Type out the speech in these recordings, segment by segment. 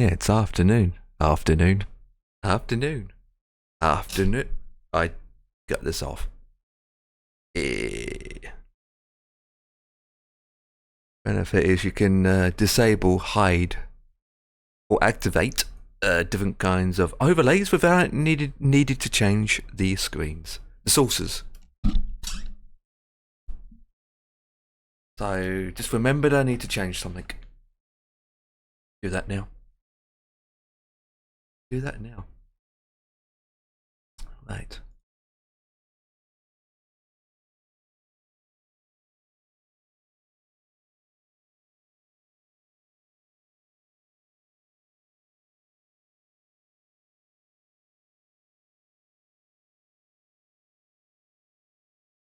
Yeah, it's afternoon. Afternoon. Afternoon. Afternoon. I got this off. Benefit is you can disable, hide, or activate different kinds of overlays without needed to change the screens, the sources. So just remember that I need to change something. Do that now. Do that now. Right.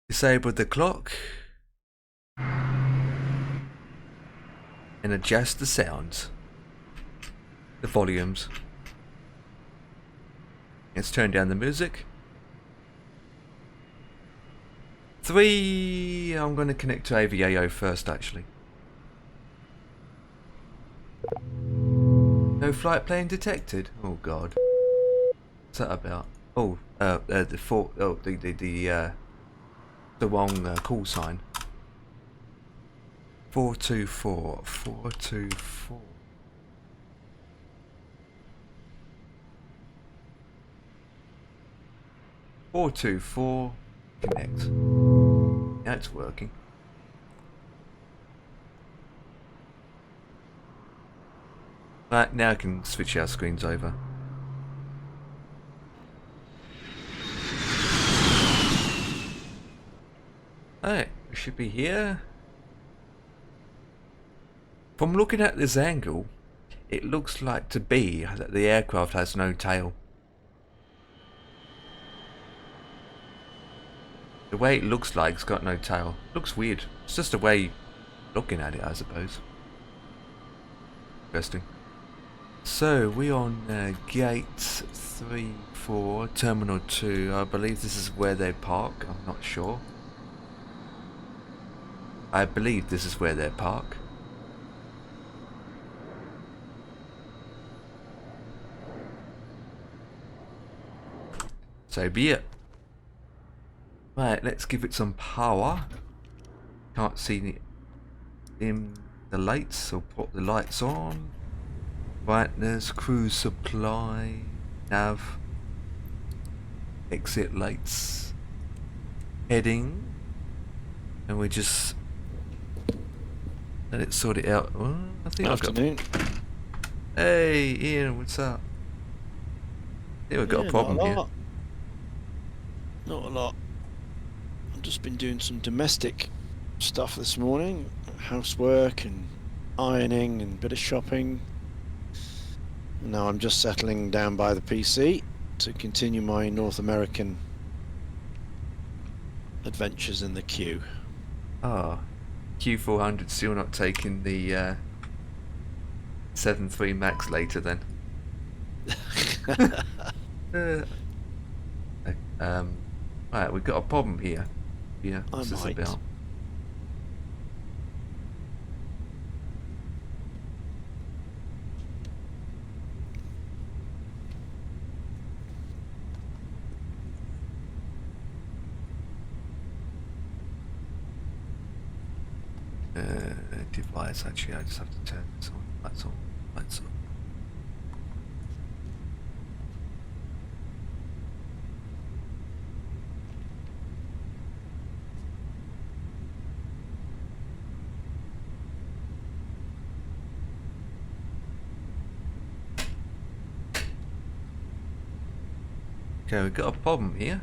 Disable the clock and adjust the sounds, the volumes. Let's turn down the music. 3, I'm going to connect to IVAO first actually. No flight plane detected. Oh god. What's that about? Oh, the wrong call sign. 424. 424. Connect. Now it's working. Right, now I can switch our screens over. Alright, we should be here. From looking at this angle, it looks like to be that the aircraft has no tail. The way it looks like it's got no tail. Looks weird. It's just a way looking at it, I suppose. Interesting. So, we're on gate 34, terminal 2. I believe this is where they park. I'm not sure. I believe this is where they park. So be it. Right, let's give it some power. Can't see the lights, so put the lights on. Brightness, cruise supply, nav, exit lights, heading, and we just let it sort it out. Oh, I think Afternoon. Hey Ian, what's up? Yeah, we've got a problem here. Not a lot. I've just been doing some domestic stuff this morning, housework and ironing and a bit of shopping. Now I'm just settling down by the PC to continue my North American adventures in the queue. Ah, Q400 still not taking the 7.3 max later then. Right, we've got a problem here. Yeah, what's this about? Device, actually, I just have to turn this on. That's all. That's all. Okay, we've got a problem here.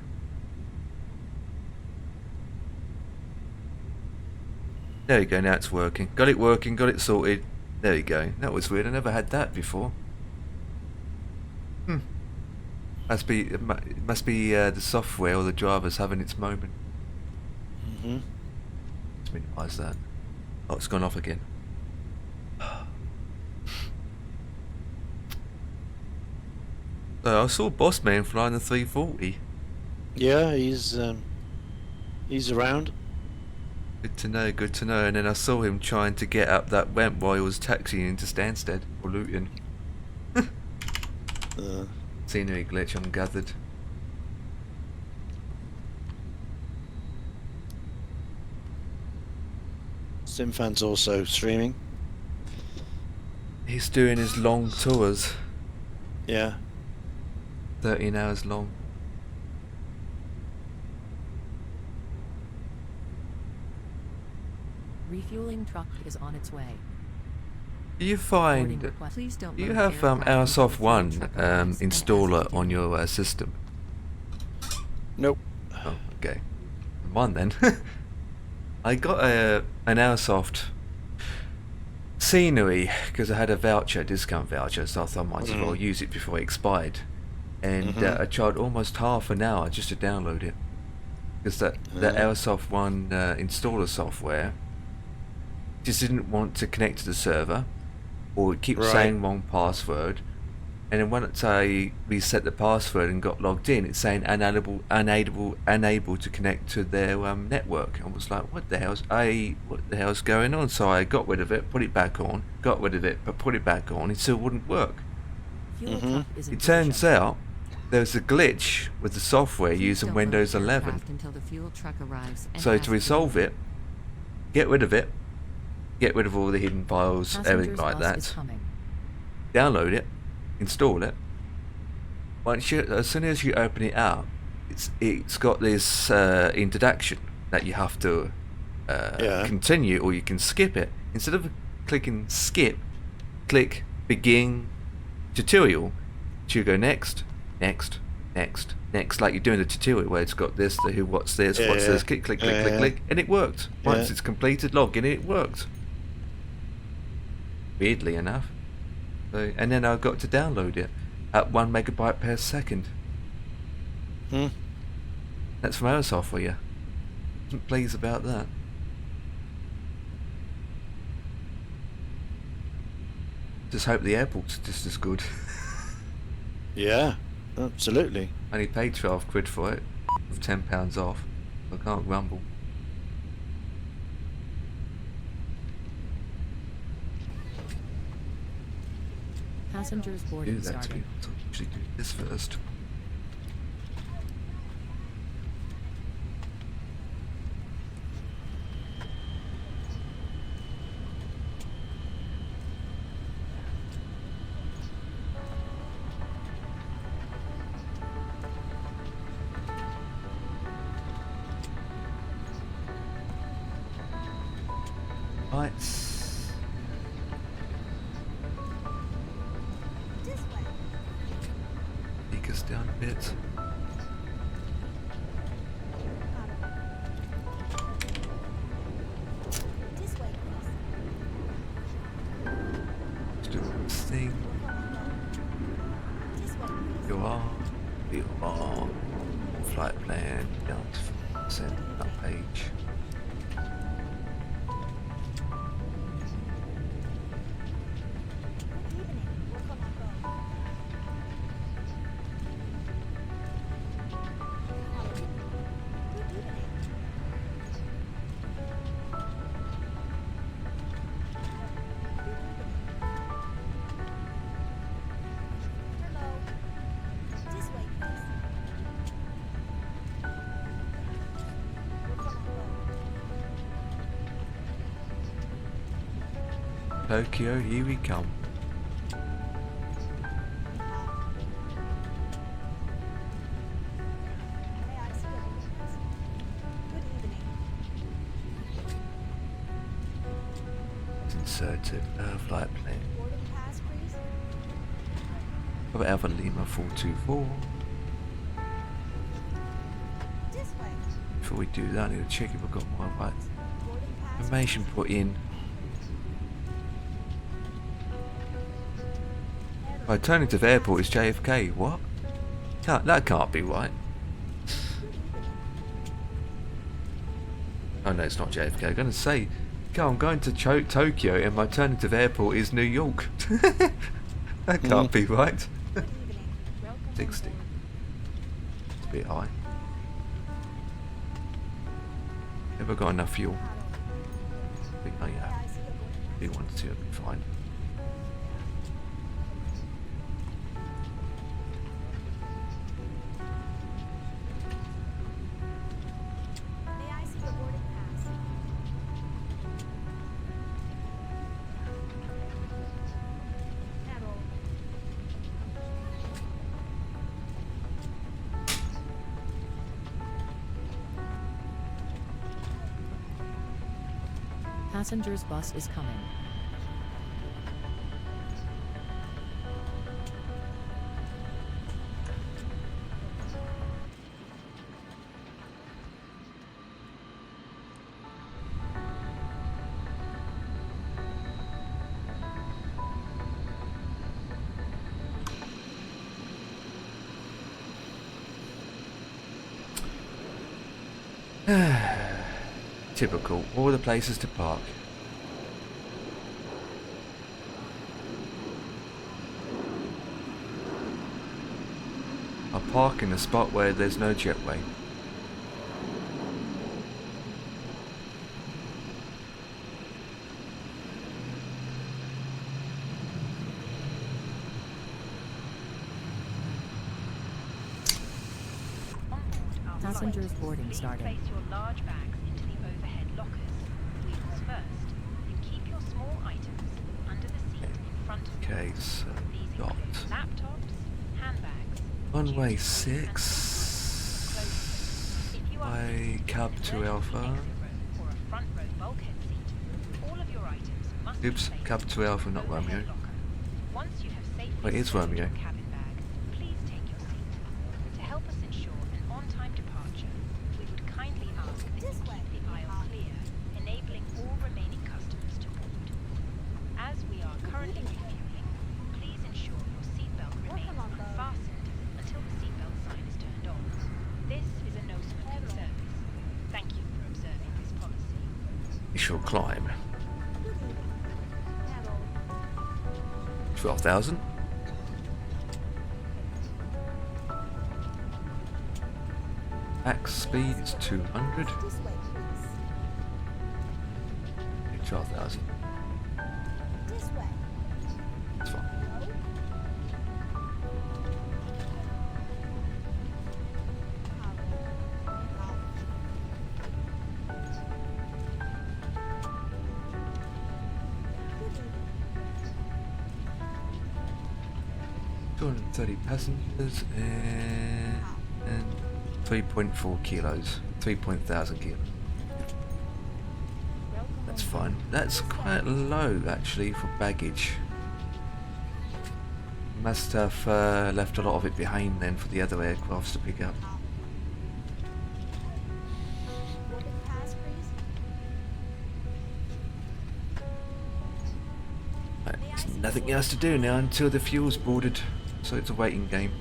There you go, now it's working. Got it working, got it sorted. There you go. That was weird, I never had that before. It must be the software or the drivers having its moment. Let's minimize that. Oh, it's gone off again. So I saw Boss Man flying the 340. Yeah, he's around. Good to know, good to know. And then I saw him trying to get up that ramp while he was taxiing into Stansted or Luton. Scenery glitch, I'm gathered. Simfan's also streaming. He's doing his long tours. Yeah. 13 hours long. Refueling truck is on its way. Do you find Please don't you load have aircraft until Airsoft the fuel 1 truck arrives and installer as on your system? Nope. Oh, okay. One then. I got an Airsoft scenery because I had a discount voucher, so I thought I might as well use it before it expired. And I tried almost half an hour just to download it because that Airsoft 1 installer software just didn't want to connect to the server, or it keeps saying wrong password. And then once I reset the password and got logged in, it's saying unable to connect to their network. I was like, what the hell's going on? So I got rid of it, put it back on, got rid of it, but put it back on. It still wouldn't work. It turns out there's a glitch with the software using Windows 11. So to resolve it, get rid of it, get rid of all the hidden files, everything like that, download it, install it. As soon as you open it up, it's got this introduction that you have to continue, or you can skip it. Instead of clicking skip, click begin tutorial. So you go next, next, like you're doing the tutorial where it's got this, the who, what's this, click, and it worked. Once it's completed, log in, it worked. Weirdly enough. So, and then I got to download it at 1 megabyte per second. That's from Airsoft for you. Wasn't pleased about that. Just hope the airport's just as good. Yeah, absolutely. Only paid 12 quid for it, with £10 off. I can't grumble. Passengers boarding started. I'll actually do this first. Lights. Take us down a bit. Let's do this thing. You are. Flight plan down to 5% that page. Tokyo, here we come. Inserted flight plan. Cover Alpha Lima 424. Before we do that, I need to check if I've got my right information put in. Alternative airport is JFK. What? That can't be right. Oh no, it's not JFK. I'm going to say, I'm going to Tokyo and my alternative airport is New York. That can't be right. 60. It's a bit high. Have I got enough fuel? I think I have. B1 to 2 will be fine. Passengers bus is coming. Typical. All the places to park. I'll park in a spot where there's no jetway. Passengers boarding starting. Place your large bags into the overhead lockers. Wheels first. And keep your small items under the seat in front of you. Okay, so These got include laptops, handbags, one-way duty 6 clothes. If you are by seated cab in an to emergency Alpha. exit row or a front row bulkhead seat, all of your items must be Oops, placed cab in to the Alpha, not overhead Romeo. locker. Once you have safely Wait, it's stowed Romeo. your cabin bag, please take your seat. To help us ensure an on-time departure, we would kindly ask that you keep the aisle clear, enabling all remaining customers to board. As we are currently refueling, please ensure your seatbelt remains unfastened until the seatbelt sign is turned on. This is a no-smoking service. Thank you for observing this policy. Initial climb. 12,000. Max speed is 200. 12,000. That's fine. $230 passengers and 3.4 kilos. 3,000 kilos. That's fine. That's quite low actually for baggage. Must have left a lot of it behind then for the other aircrafts to pick up. Right, there's nothing else to do now until the fuel's boarded, so it's a waiting game.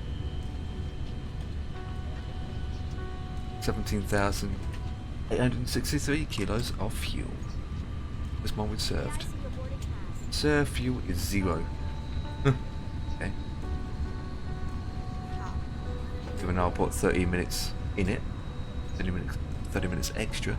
17,863 kilos of fuel. This one we served. Serve fuel is 0. Okay. Even though I'll put 30 minutes in it, 30 minutes extra.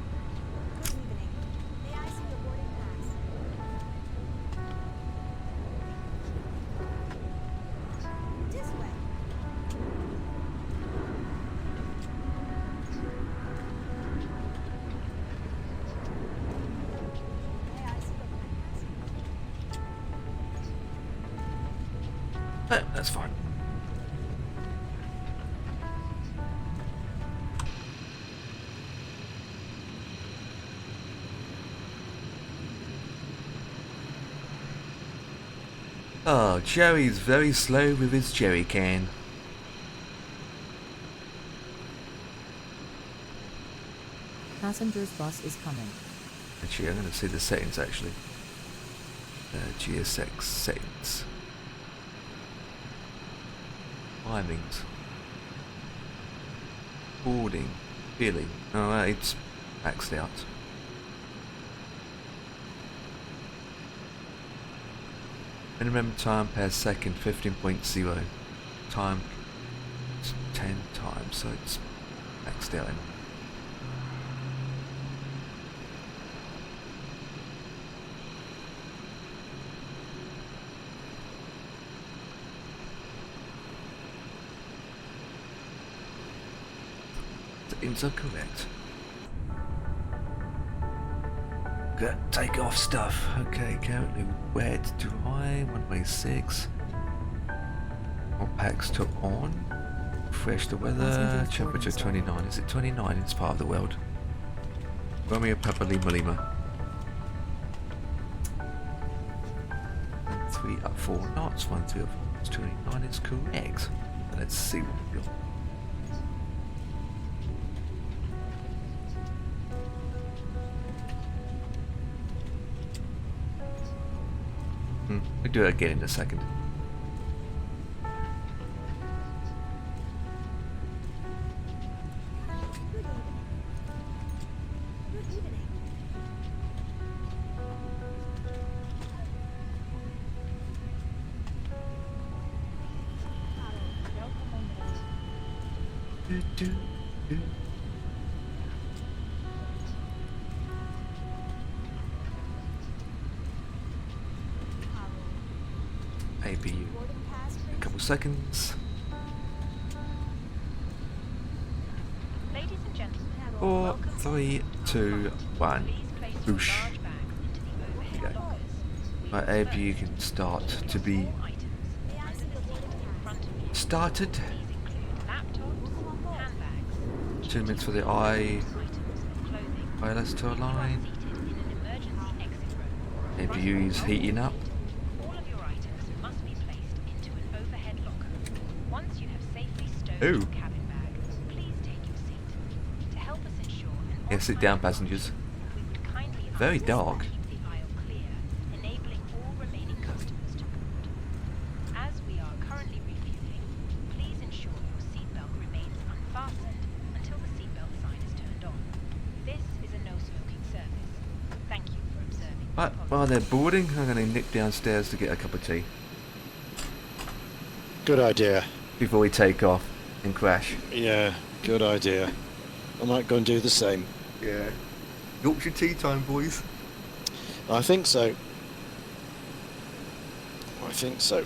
That's fine. Oh, Jerry's very slow with his jerry can. Passengers bus is coming. Actually, I'm going to see the settings actually. GSX settings. Timings. Boarding. Billing. Oh, it's maxed out. Minimum time per second 15.0. Time 10 times, so it's maxed out. Settings are correct. Good takeoff stuff. Okay, currently wet, dry, one-way 6. What packs to on? Fresh the weather, Passengers temperature boarding 29. Is it 29 in this part of the world? Romeo Papa Lima Lima. 3 up 4 knots, 1 3 up 4 knots, 29 is correct. Let's see what we got. We'll do it again in a second. APU. A couple seconds. Ladies and gentlemen, 4, welcome 3, 2, 1. Please place your Boosh. large bags into the overhead Okay. lockers. We My will APU first can start to be all items under the seat in front of you. started. These include laptops, handbags, 2 minutes for the items of clothing. ILS to If you are align. seated in an emergency exit row, APU is heating up. all of your items must be placed into an overhead locker. Once you have safely stowed Ooh. your cabin bag, please take your seat. To help us ensure an Yeah, sit on-time down, departure, passengers. we would kindly ask Very you dark. to keep the aisle clear, enabling all remaining customers to board. As we are currently refueling, please ensure your seatbelt remains unfastened until the seatbelt sign is turned on. This is a no-smoking service. Thank you for observing this Right, policy. while they're boarding, I'm going to nip downstairs to get a cup of tea Good idea. before we take off and crash. Yeah, good idea. I might go and do the same. Yeah. Yorkshire tea time, boys. I think so. I think so.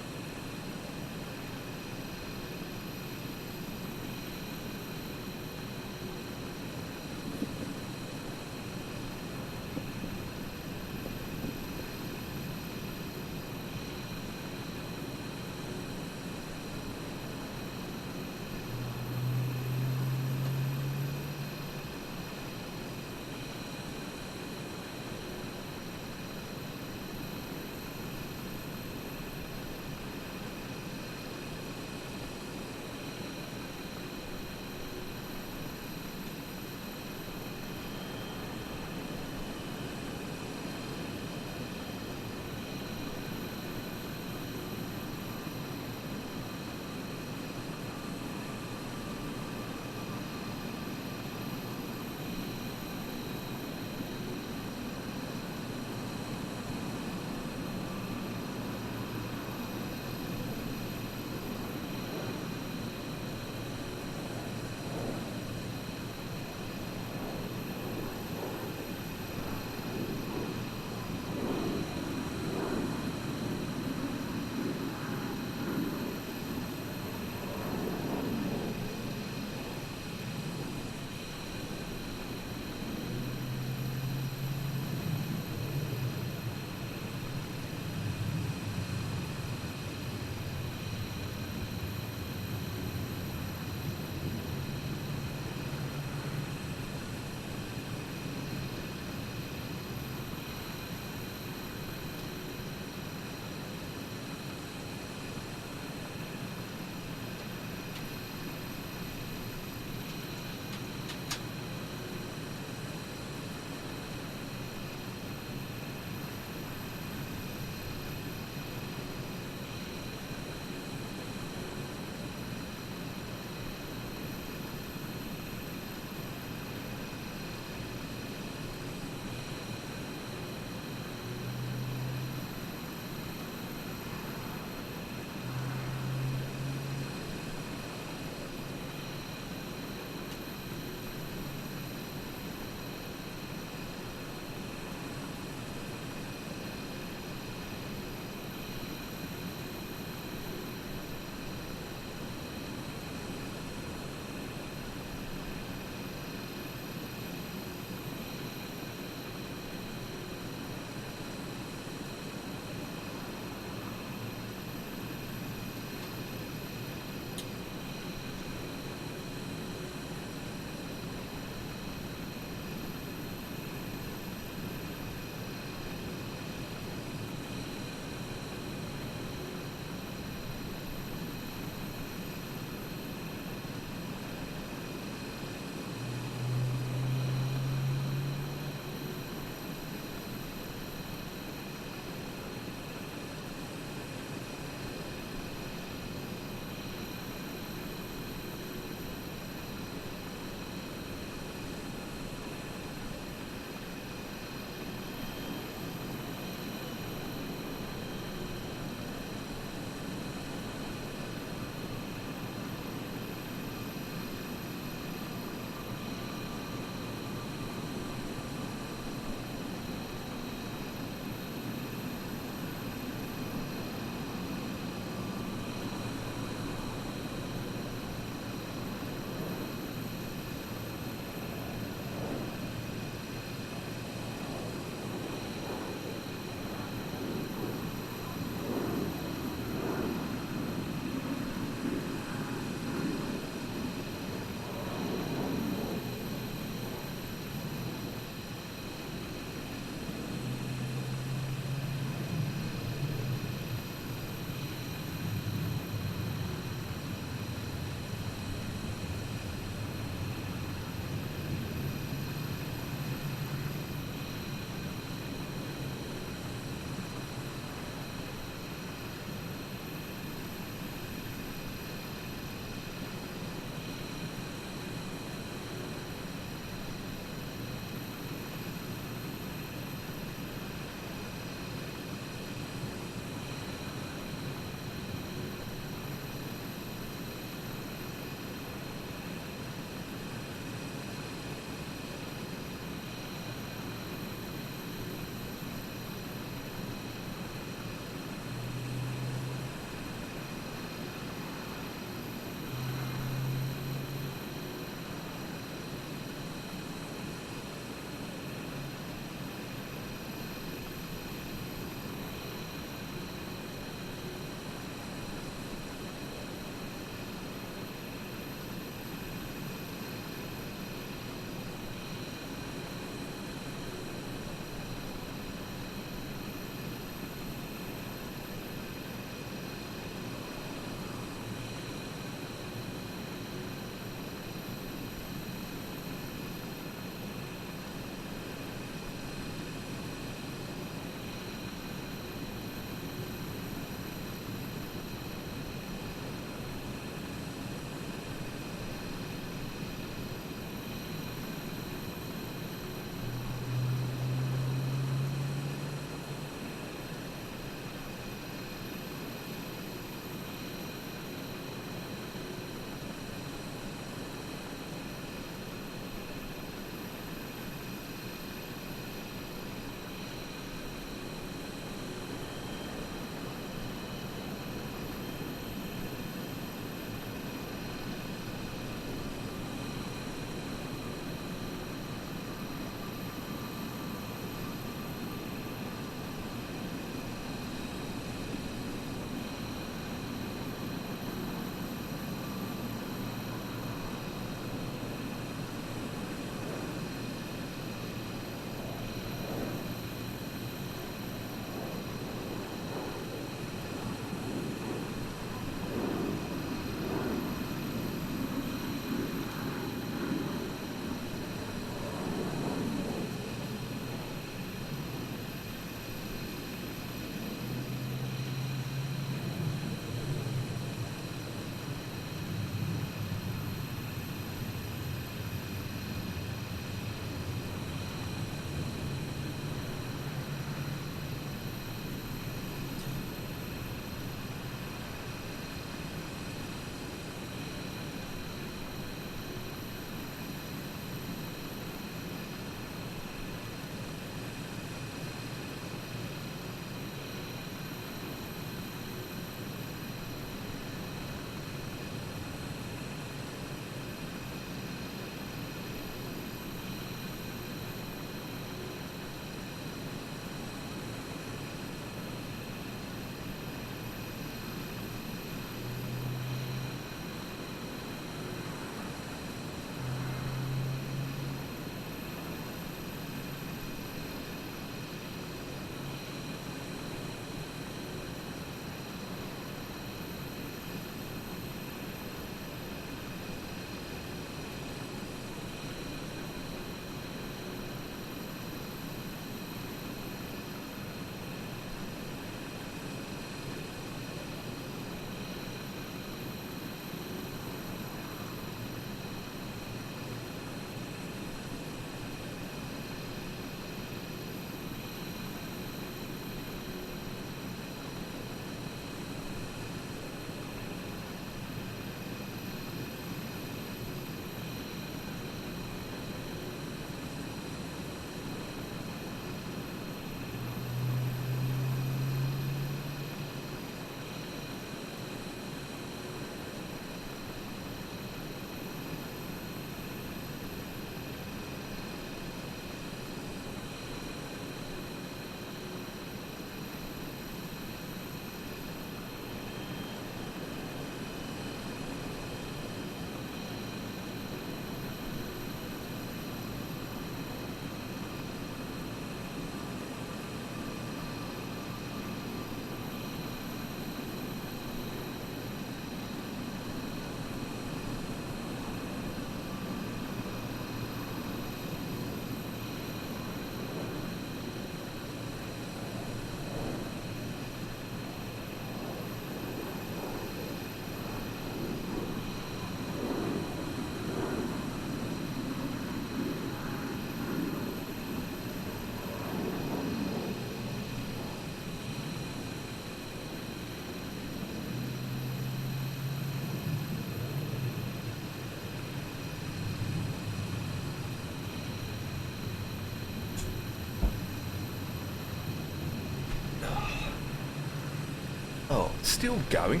still going.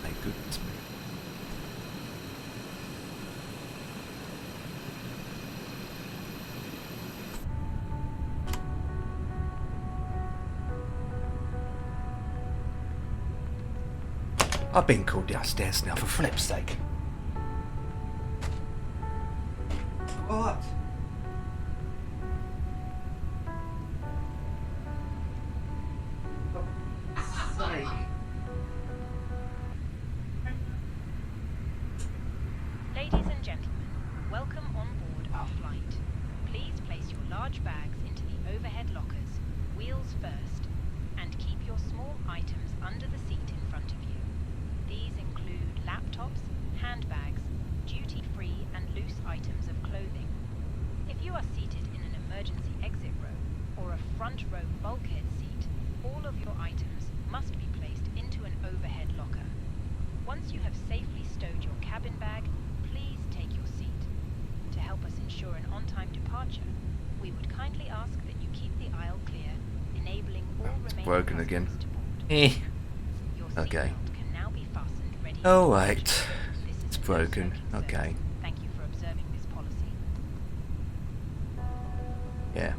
Thank goodness me. I've been called downstairs now for flip's sake. What? Ladies and gentlemen, welcome on board our flight. Please place your large bags into the overhead lockers, wheels first, and keep your small items under the seat in front of you. These include laptops, handbags, duty-free and loose items of clothing. If you are seated in an emergency exit row or a front row bulkhead seat, all of your items must be placed into an overhead locker. Once you have safely stowed your cabin bag, please take your seat. To help us ensure an on-time departure, we would kindly ask that you keep the aisle clear, enabling all remaining Broken again. passengers to board. Eh. Your Okay. seatbelt can now be fastened ready. Oh, for wait. departure. This is It's a broken. no-smoking Okay. zone. Thank you for observing this policy. Yeah.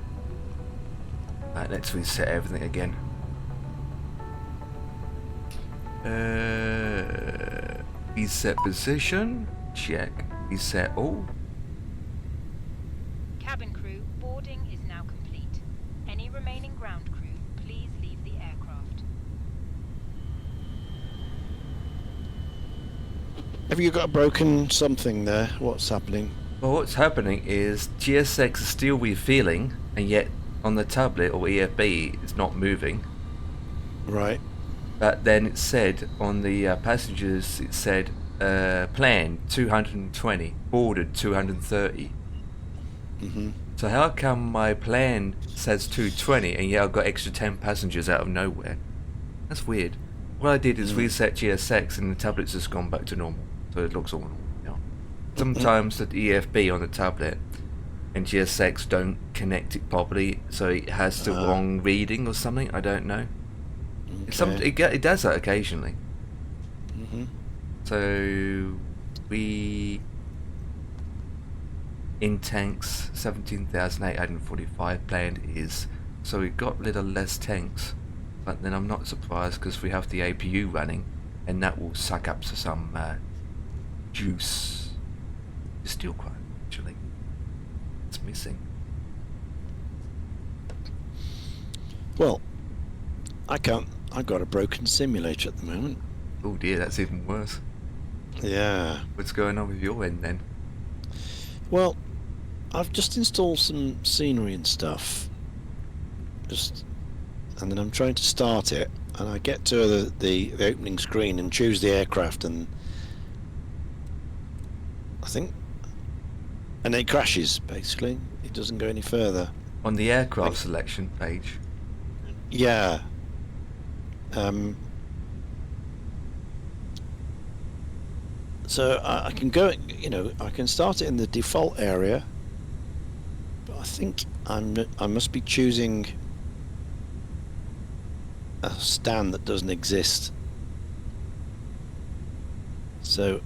Right, let's reset everything again. Reset position. Check. Reset all. Cabin crew, boarding is now complete. Any remaining ground crew, please leave the aircraft. Have you got a broken something there? What's happening? Well, what's happening is GSX is still refueling, and yet on the tablet or EFB it's not moving. Right. But then it said on the passengers, it said planned 220, boarded 230. Mm-hmm. So how come my plan says 220 and yet I've got extra 10 passengers out of nowhere? That's weird. What I did is reset GSX and the tablet's just gone back to normal. So it looks all normal now. Sometimes the EFB on the tablet and GSX don't connect it properly, so it has the wrong reading or something. I don't know. Okay. It does that occasionally. Mm-hmm. So we in tanks 17,845 planned is, so we got little less tanks, but then I'm not surprised because we have the APU running and that will suck up to some juice. It's still quite actually it's missing. Well, I can't. I've got a broken simulator at the moment. Oh dear, that's even worse. Yeah. What's going on with your end then? Well, I've just installed some scenery and stuff. And then I'm trying to start it, and I get to the opening screen and choose the aircraft, and I think, and it crashes basically. It doesn't go any further. On the aircraft selection page. Yeah. So I can go, I can start it in the default area, but I think I must be choosing a stand that doesn't exist. So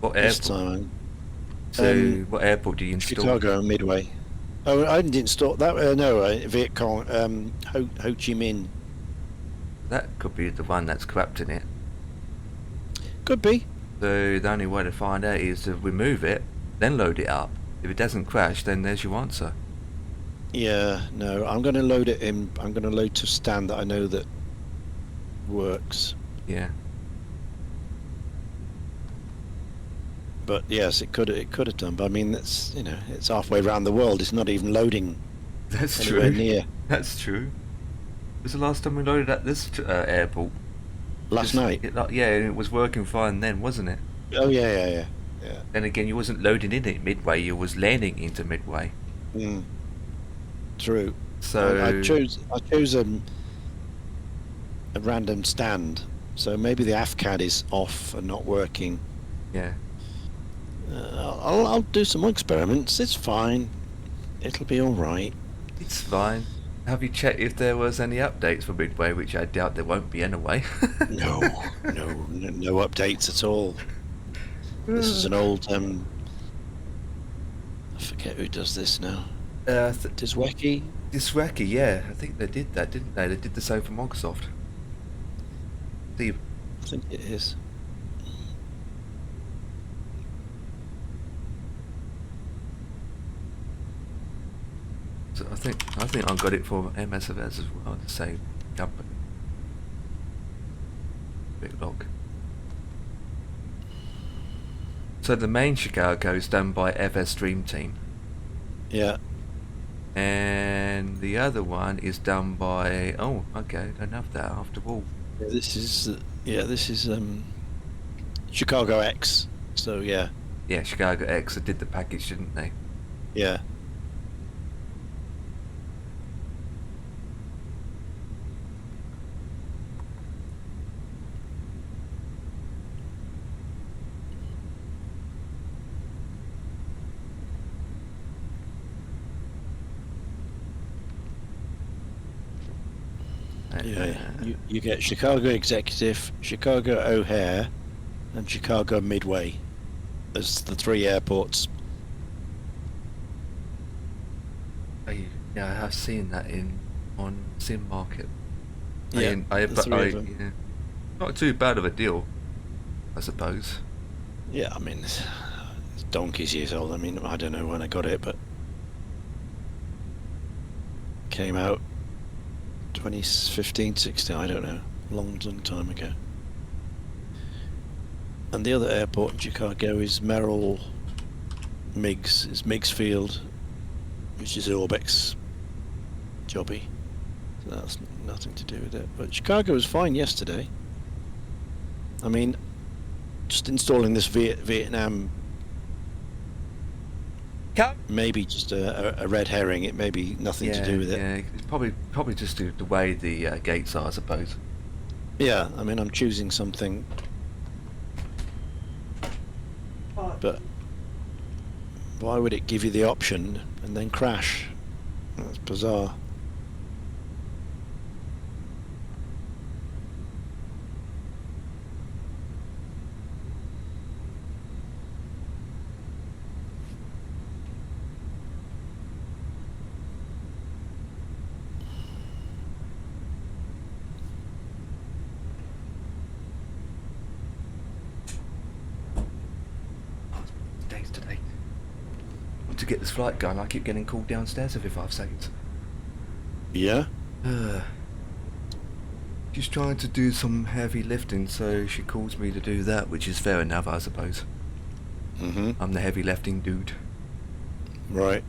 What this airport? time, What airport do you install? Chicago and Midway. Oh, I didn't install that. No, Viet Cong, Ho Chi Minh. That could be the one that's corrupting it. Could be. So the only way to find out is to remove it, then load it up. If it doesn't crash, then there's your answer. Yeah, no, I'm going to load it in. I'm going to load to stand that I know that works. Yeah. But yes, it could have done. But I mean, that's it's halfway around the world. It's not even loading That's anywhere true. near. That's true. Was the last time we loaded at this airport? Last night. Yeah, and it was working fine then, wasn't it? Oh yeah. Then again, you wasn't loading in at Midway, you was landing into Midway. Mm. True. So I chose a random stand. So maybe the AFCAD is off and not working. yeah. I'll do some more experiments. It's fine. It'll be all right. It's fine. Have you checked if there was any updates for Midway, which I doubt there won't be anyway? No updates at all. This is an old I forget who does this now. Dizweki? Diswacky, yeah. I think they did that, didn't they? They did the same for Microsoft. See, I think it is. so I think I got it for MSFS as well, the same company. Big log. So the main Chicago is done by FS Dream Team, Yeah. and the other one is done by okay, don't have that after all. This is Chicago X. So yeah. Yeah, Chicago X. They did the package, didn't they? Yeah. Yeah, you get Chicago Executive, Chicago O'Hare, and Chicago Midway as the 3 airports. Yeah, I've seen that on Sim Market. Yeah, the 3 of them. Yeah, not too bad of a deal, I suppose. Yeah, I mean, it's donkeys years old. I mean, I don't know when I got it, but came out 2015, 16, I don't know, long time ago. And the other airport in Chicago is Merrill Meigs, is Meigs Field, which is Orbex jobby. So that's nothing to do with it. But Chicago was fine yesterday. I mean, just installing this Vietnam, maybe just a red herring. It may be nothing to do with it. Yeah, it's probably just the way the gates are, I suppose. Yeah, I mean, I'm choosing something, but why would it give you the option and then crash? That's bizarre. Days today. To get this flight going, I keep getting called downstairs every 5 seconds. Yeah? She's trying to do some heavy lifting, so she calls me to do that, which is fair enough, I suppose. Mm-hmm. I'm the heavy lifting dude. Right.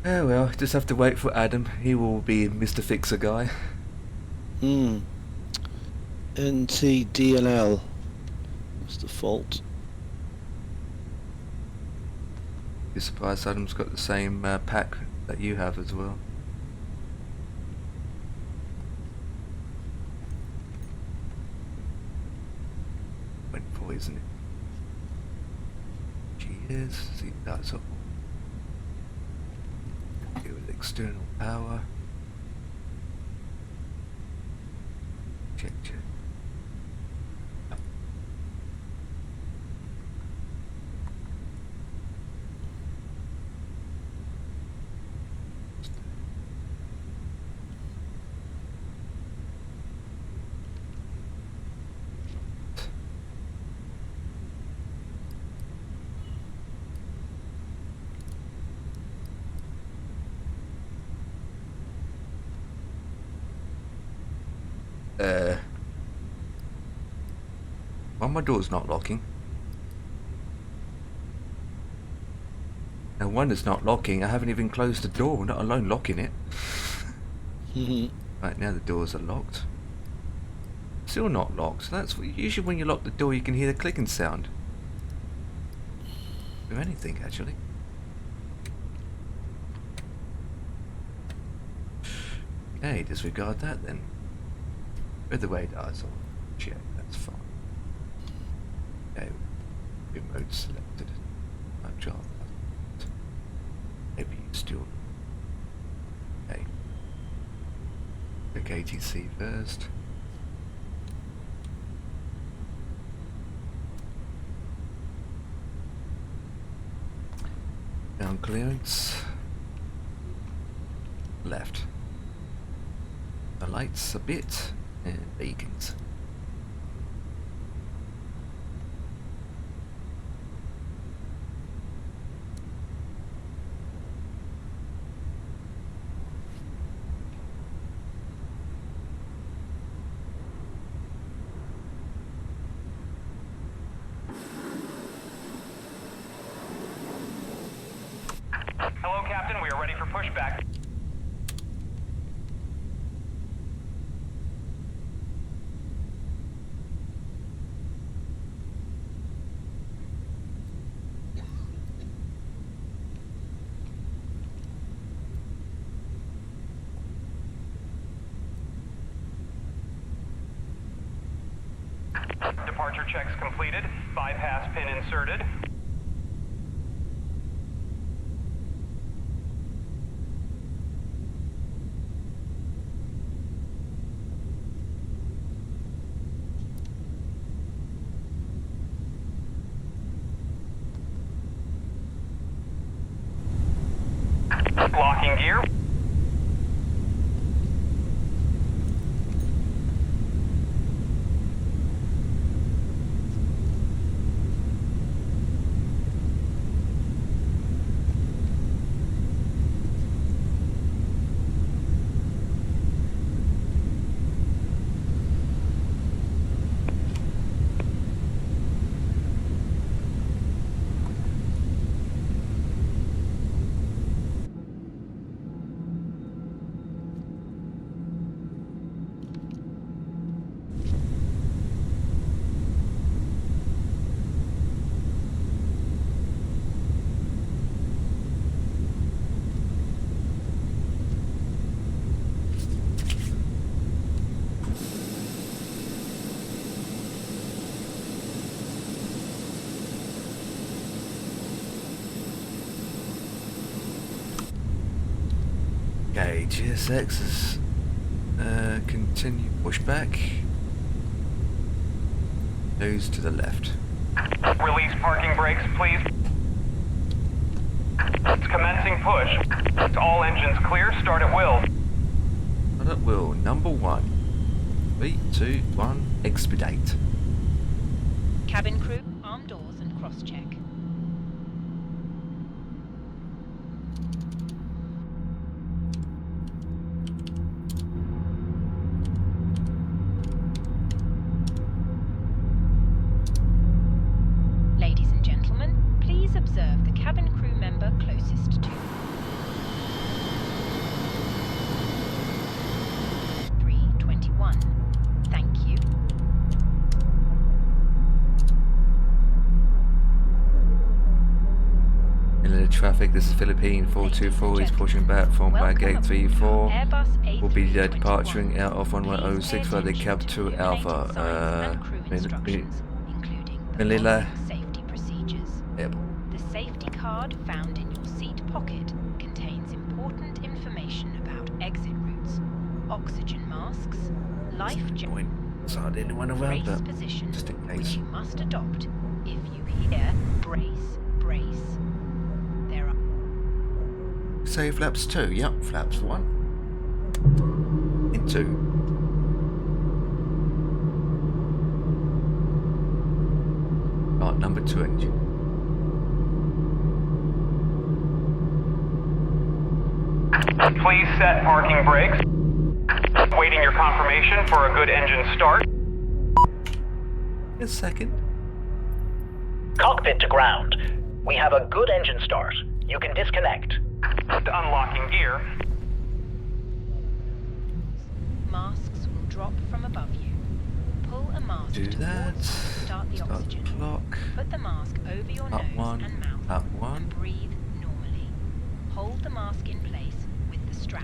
Oh well, just have to wait for Adam. He will be Mr. Fixer guy. NTDLL. What's the fault? You're surprised Adam's got the same pack that you have as well. Went for, isn't it? Cheers. See, that's all. Go with external power. Check. Well, my door's not locking. No wonder it's not locking. I haven't even closed the door, not alone locking it. Right now the doors are locked. Still not locked. That's usually when you lock the door you can hear the clicking sound. Or anything actually. Okay, disregard that then. With the radars on. check, that's fine. Okay, remote selected. Agile. Maybe you still. Okay. Click ATC first. Down clearance. Left. The lights a bit and beacons. Hello, Captain. We are ready for pushback. Departure checks completed. Bypass pin inserted. Locking gear. Okay, GSX is continue pushback. Nose to the left. Release parking brakes, please. It's commencing push. All engines clear. Start at will. And at will, number 1. 3, 2, 1, expedite. Cabin crew, arm doors and cross-check. Ladies and gentlemen, please observe the cabin crew member closest to you. 321. Thank you. In the traffic, this is Philippine 424 is pushing back from gate 34. Will be departing out of runway 06 for the cab to Alpha. Manila Safety procedures. Airport. The safety card found in your seat pocket contains important information about exit routes, oxygen masks, life jackets, So I didn't want to run, brace but position, just in which case. you must adopt if you hear brace, brace. There are Say flaps 2, yep, flaps 1. In 2. Right, number 2 engine. Please set parking brakes. Waiting your confirmation for a good engine start. A second. Cockpit to ground. We have a good engine start. You can disconnect. Unlocking gear. masks will drop from above you. Pull a mask Do towards that. you to start the Start oxygen. the clock. Put the mask over your Up nose one, and mouth up one. and breathe normally. Hold the mask in place with the strap.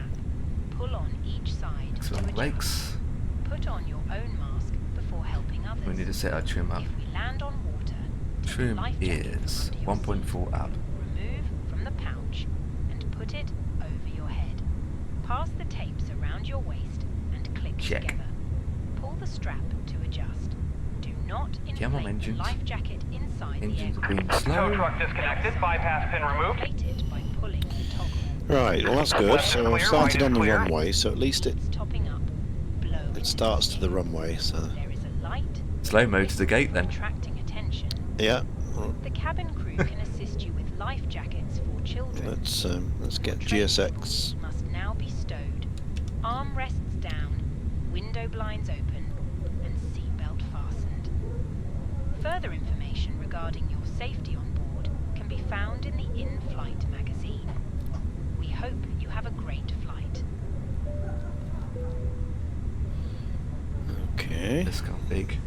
Pull on each side to Excellent adjust. brakes. Put on your own mask before helping We need to set our trim up. If we land on water, take a Trim life jacket is from under your 1.4 seat, up. remove from the pouch, and put it over your head. Pass the tapes around your waist and click Check. together. Pull the strap to adjust. Do not Come on, inflate the engines. life jacket inside Engines the are being aircraft. Tow slow. truck disconnected. Bypass pin removed. Inflate it by pulling the toggle. Right, well that's good. Left is So I've clear, started right on is the clear. runway, so at least it, Needs topping up. Blow it into starts to the steam. runway, so There is a light. Slow mo to the gate then. Attracting attention. yeah. The cabin crew can assist you with life jackets for children. Let's get Train GSX. must now be stowed. Armrests down, window blinds open, and seatbelt fastened. Further information regarding your safety on board can be found in the in-flight magazine. We hope you have a great flight. Okay. This config.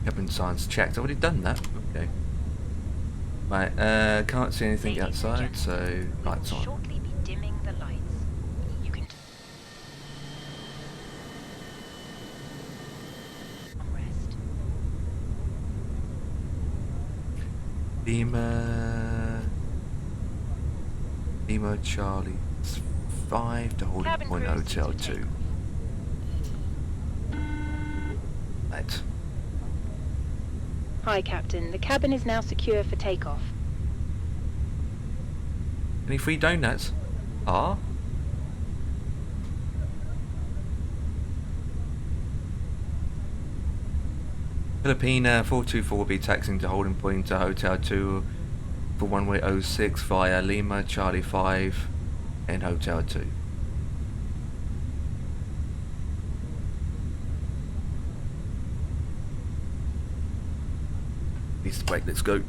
Cabin signs checked. I've already done that. Okay. Right, can't see anything Ladies and outside, so gentlemen, we lights will on. shortly be dimming the lights. You can rest. Lima Charlie 5 to holding Cabin point crew Hotel seats for 2. Right. Hi, Captain. The cabin is now secure for takeoff. Any free donuts? Ah? Filipina 424 will be taxiing to holding point to Hotel 2 for one-way 06 via Lima Charlie 5 and Hotel 2. East break, let's go.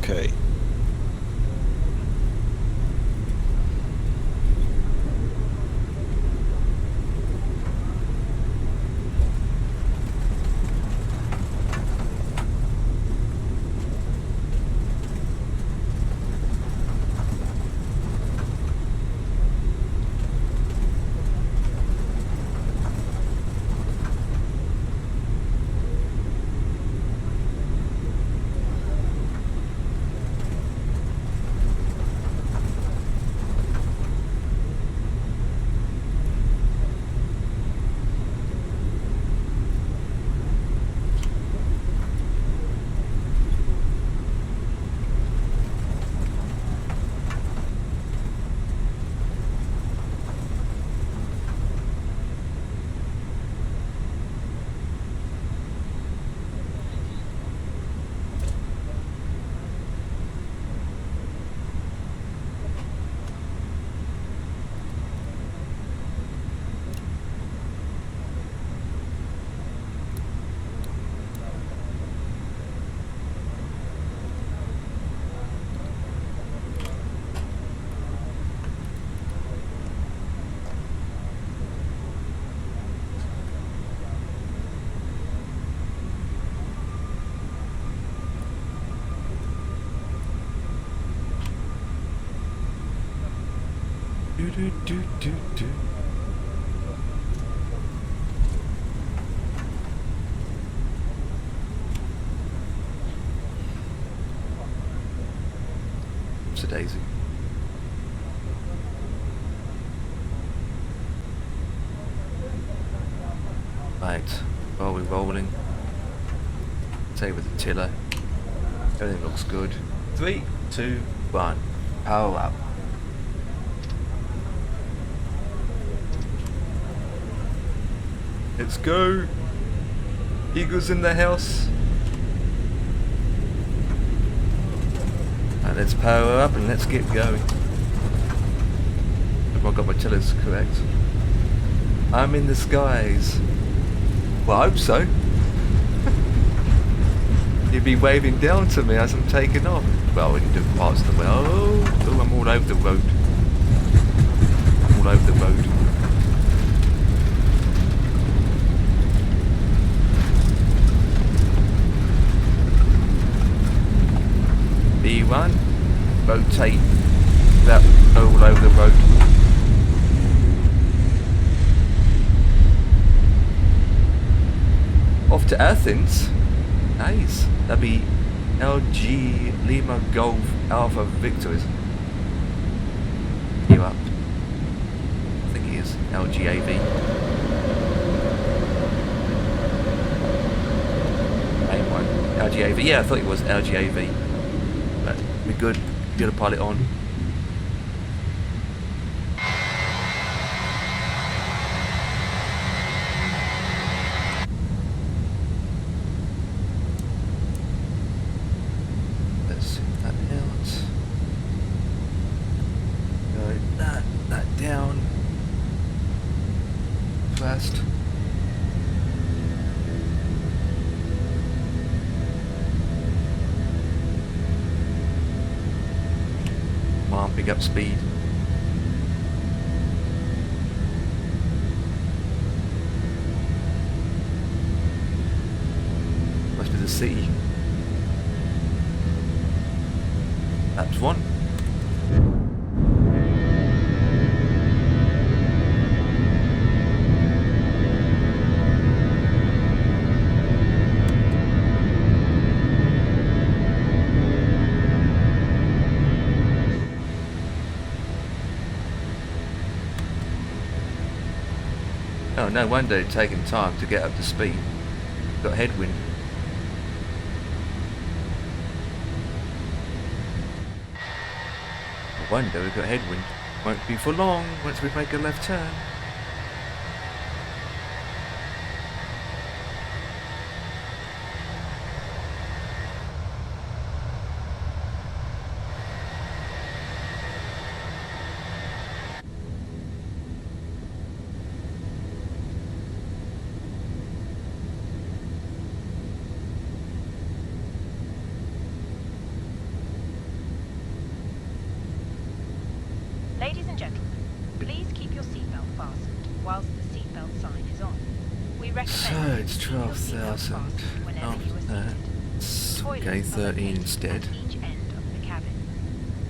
Okay. do. It's a daisy. Right, are we rolling? Say with the tiller. Everything looks good. 3, 2, 1. Power up. Let's go. Eagles in the house. Right, let's power up and let's get going. If I got my tillers correct. I'm in the skies. Well, I hope so. You'd be waving down to me as I'm taking off. Well, in different parts of the world. Oh, I'm all over the road. All over the road. B1. Rotate. That all over the road. Off to Athens. Nice. That'd be LG Lima Golf Alpha Victories. You up? I think he is. LGAV. Main one. LGAV. Yeah, I thought it was LGAV. But we're good. Get a pilot on. Down. Fast. Come on, pick up speed. Must be the city. Laps 1. Oh, no wonder it's taking time to get up to speed. Got headwind. No wonder we've got headwind. Won't be for long once we make a left turn. Ladies and gentlemen, please keep your seatbelt fastened whilst the seatbelt sign is on. We recommend So that it's you keep your 12,000. seatbelt fastened whenever you are seated. Toilets Okay, are 13 located instead. at each end of the cabin.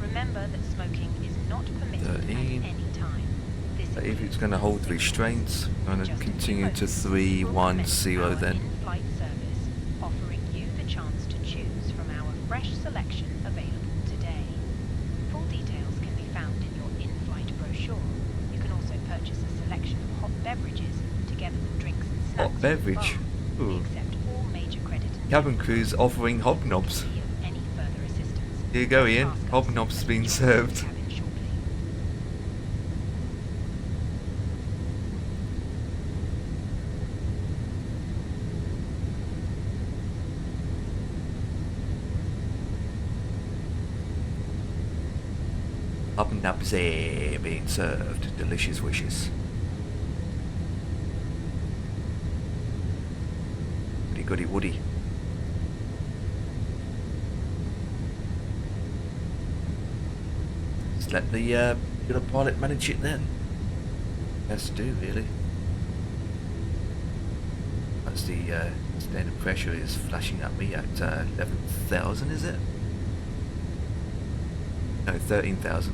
Remember that smoking is not permitted 13. at any time. This But if it's includes going to hold the signals. restraints, I'm going to Just continue to moments, 3, we'll 1, commence 0 our then. in-flight service, offering you the chance to choose from our fresh selection available today. Full details can be found in your in-flight brochure. You can also purchase a selection of hot beverages together with drinks and snacks. Hot beverage? We Ooh. accept all major credit and Cabin debit crews cards. offering hobnobs. If you need any further assistance, Here you go, please Ian. ask us Hobnobs as we being join served. the cabin shortly. Hobnobs being served. Delicious wishes. Goody goody woody. Just let the little pilot manage it then. Has to do really. That's the standard pressure is flashing at me at 11,000, is it? No, 13,000.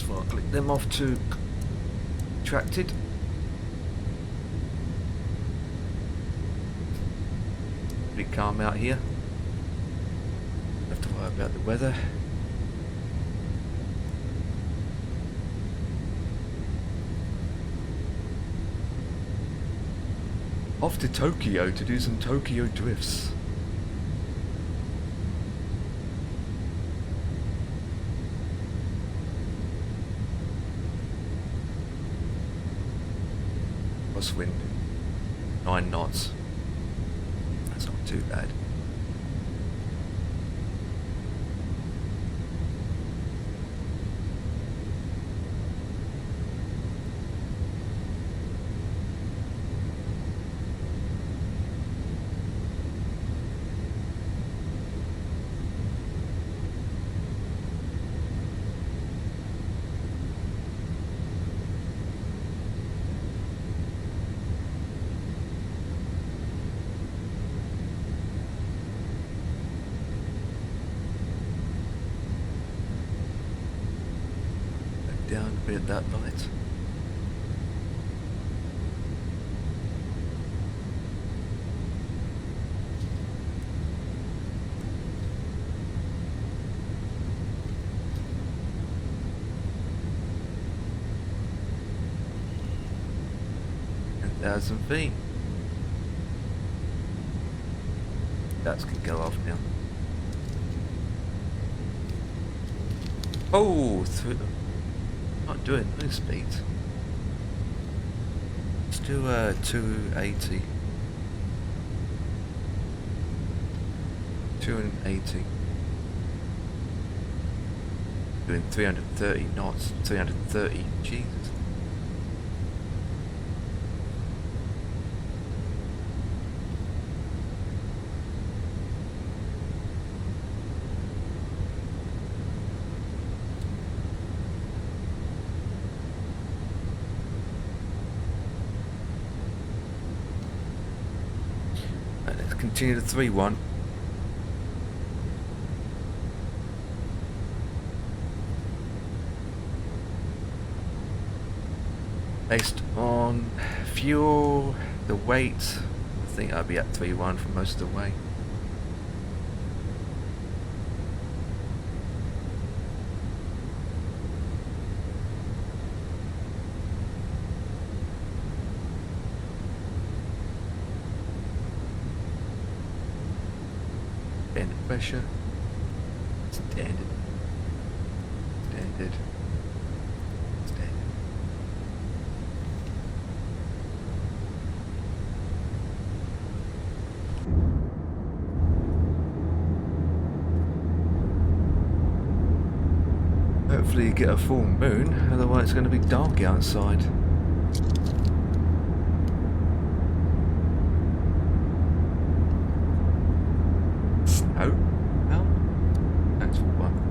before I click them off to retracted. Pretty calm out here. Don't have to worry about the weather. Off to Tokyo to do some Tokyo drifts. Crosswind, 9 knots. That's not too bad. Down a bit that light. $1,000 feet. That can go off now. Oh, through. Not doing no speeds. Let's do 280. 280. Doing 330 knots. 330. Jesus. Continue the 3-1. Based on fuel, the weight, I think I'll be at 3-1 for most of the way. Standard pressure. Standard. Standard. Standard. Hopefully you get a full moon, otherwise it's going to be dark outside. Snow? Well, that's fun.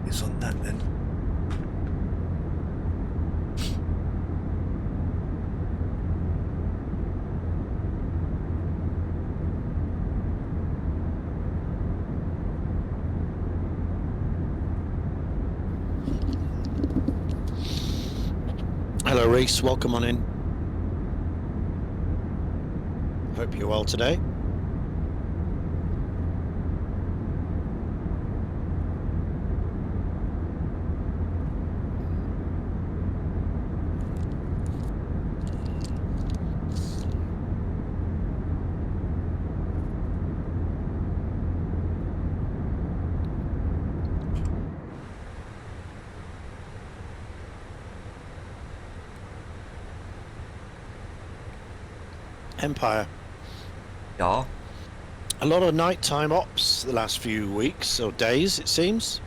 Focus on that then. Hello, Reese. Welcome on in. Hope you're well today. Empire. Yeah. A lot of nighttime ops the last few weeks or days, it seems.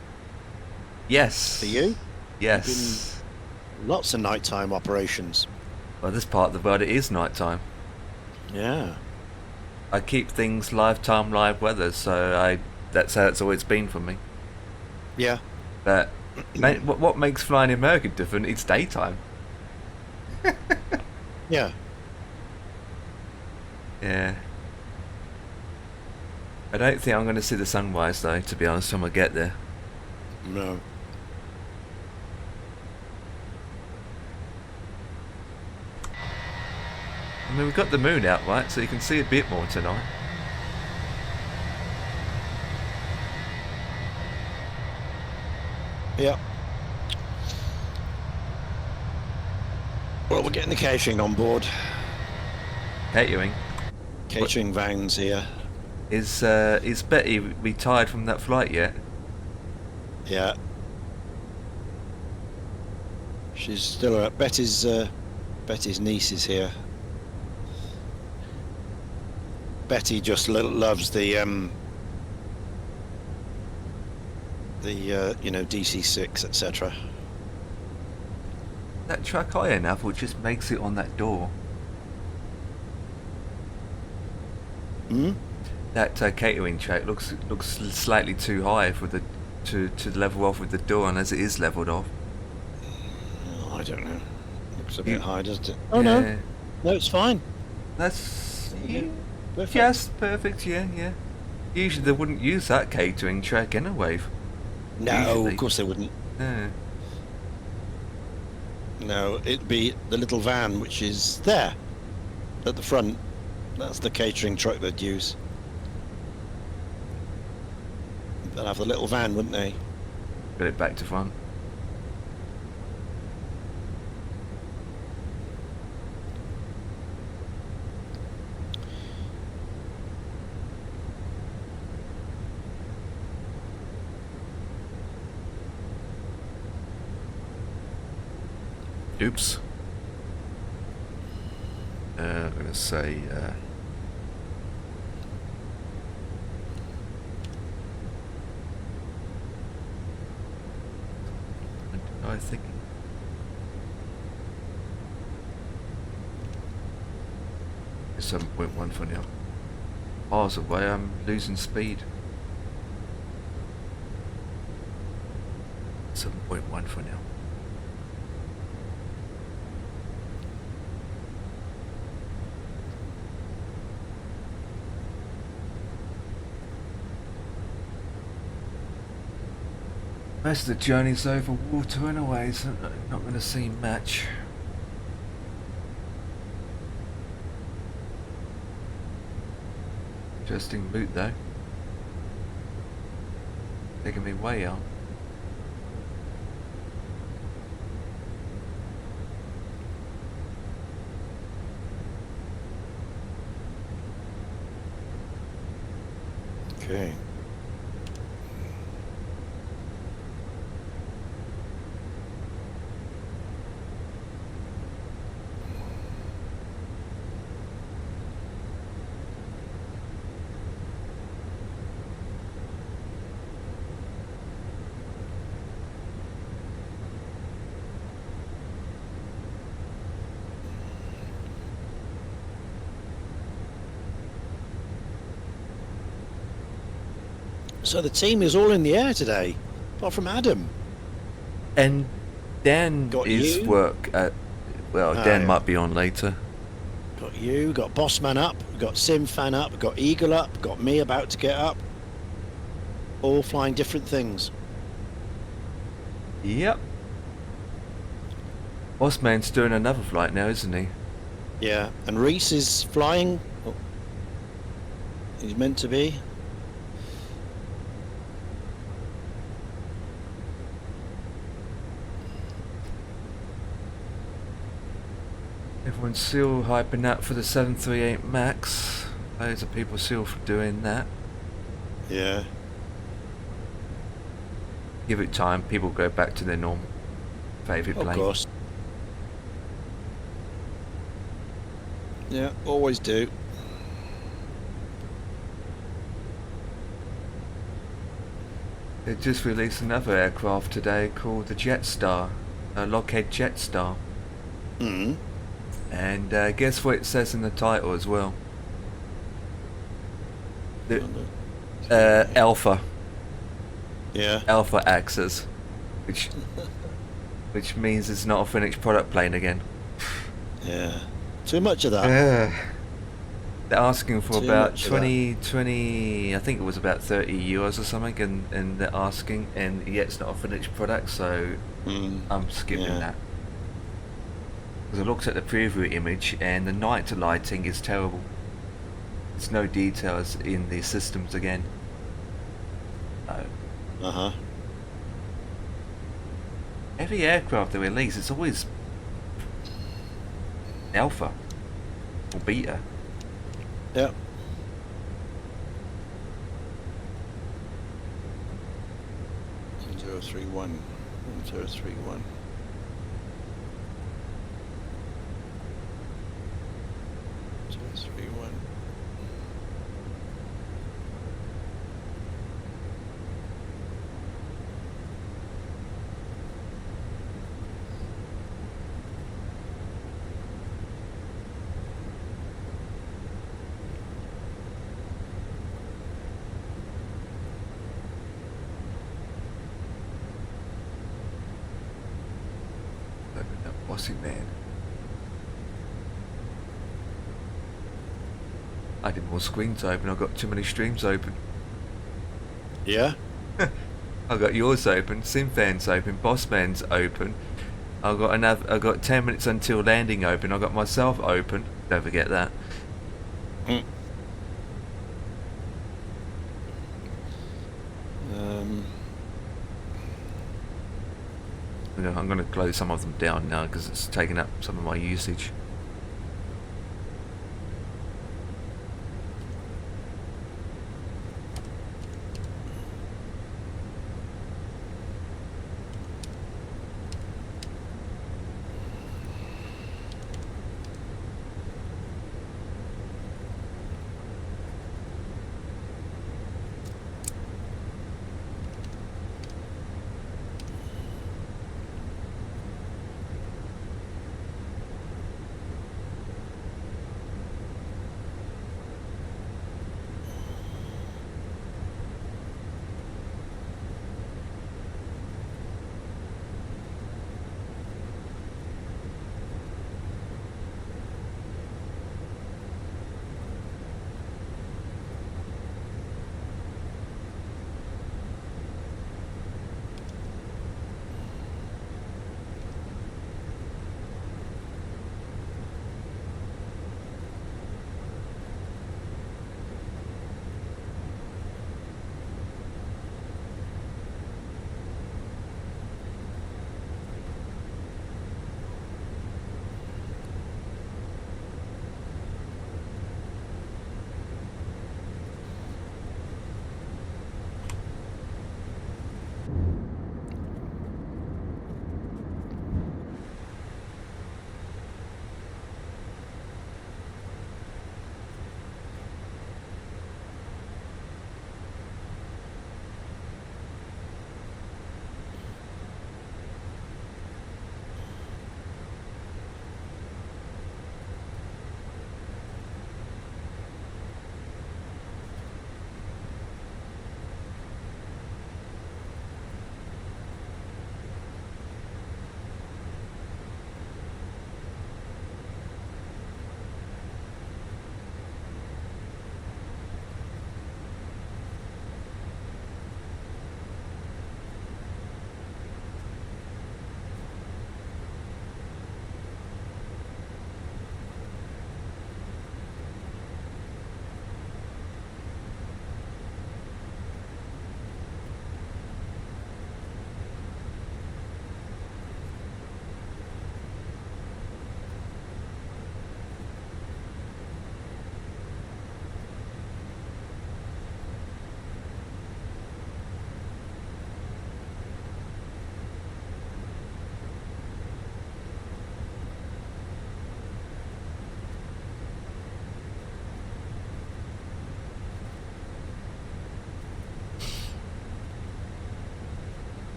Yes. For you? Yes. Lots of nighttime operations. Well, this part of the world, it is nighttime. Yeah. I keep things live time, live weather, so that's how it's always been for me. Yeah. But what makes flying in America different? It's daytime. Yeah. Yeah. I don't think I'm going to see the sunrise though, to be honest, when I get there. No. I mean, we've got the moon out, right? So you can see a bit more tonight. Yeah. Well, we're getting the catering on board. Catering. Catering vans here. Is Betty retired from that flight yet? Yeah. She's still at Betty's niece is here. Betty just loves the DC6, etc. That track high enough, or just makes it on that door? Hmm? That catering track looks slightly too high for the to level off with the door, and as it is leveled off. Oh, I don't know. Looks a bit high, doesn't it? Oh Yeah. no, no, it's fine. That's Perfect. yes, perfect. Yeah, yeah. Usually they wouldn't use that catering track anyway. No, Usually. of course they wouldn't. Yeah. No, it'd be the little van which is there at the front. That's the catering truck they'd use. They'd have the little van, wouldn't they? Got it back to front. Oops. I'm gonna say I think 7.1 for now. Miles away, I'm losing speed. 7.1 for now. Most of the journey's over water anyway, so not going to see much. Interesting route though. Taking me way out. Okay. So the team is all in the air today. Apart from Adam. And Dan Got is you. work at. Well, Oh, Dan yeah. might be on later. Got you, got Bossman up, got Sim Fan up, got Eagle up, got me about to get up. All flying different things. Yep. Bossman's doing another flight now, isn't he? Yeah, and Reese is flying. Oh, he's meant to be. Everyone's still hyping up for the 738 MAX. Loads of people still for doing that. Yeah. Give it time, people go back to their normal favourite Of plane. course. Yeah, always do. They just released another aircraft today called the Jetstar, a Lockheed Jetstar. Mm. And guess what it says in the title as well? Alpha. Yeah. Alpha Axis. Which means it's not a finished product plane again. Yeah. Too much of that. They're asking for Too about much of that. 20, I think it was about 30 euros or something, and they're asking, and yet it's not a finished product, so I'm skipping Yeah. that. Because I looked at the preview image, and the night lighting is terrible. There's no details in the systems again. Uh-huh. Every aircraft they release, it's always alpha or beta. Yep. Zero 031. 031. What's it, man? I did more screens open. I got too many streams open. Yeah. I got yours open, SimFan's open, Bossman's open. I got 10 minutes until landing open. I got myself open. Don't forget that. Mm. I'm going to close some of them down now because it's taking up some of my usage.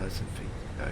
1,000 feet to go.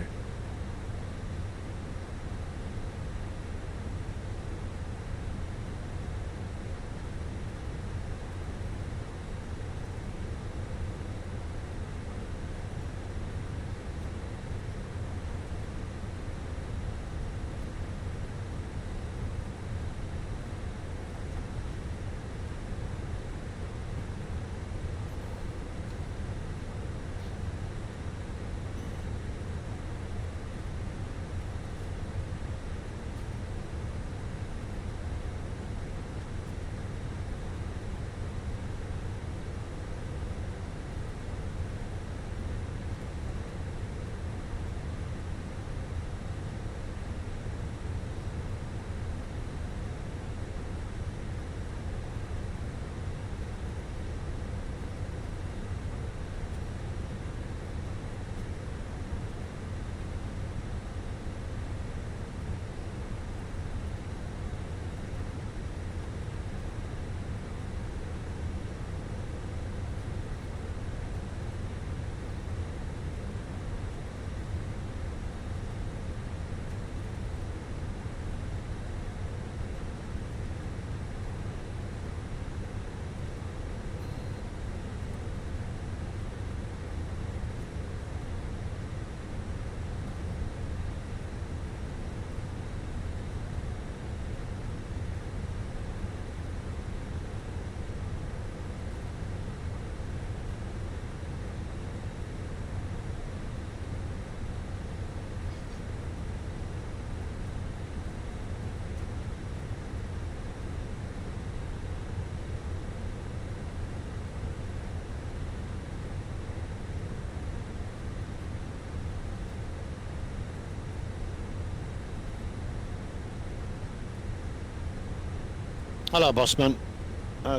Hello, bossman.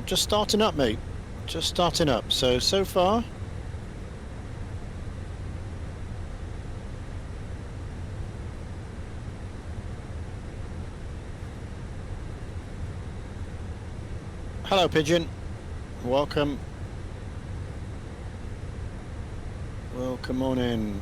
Just starting up, mate. Just starting up. So far. Hello, Pigeon. Welcome. Welcome on in.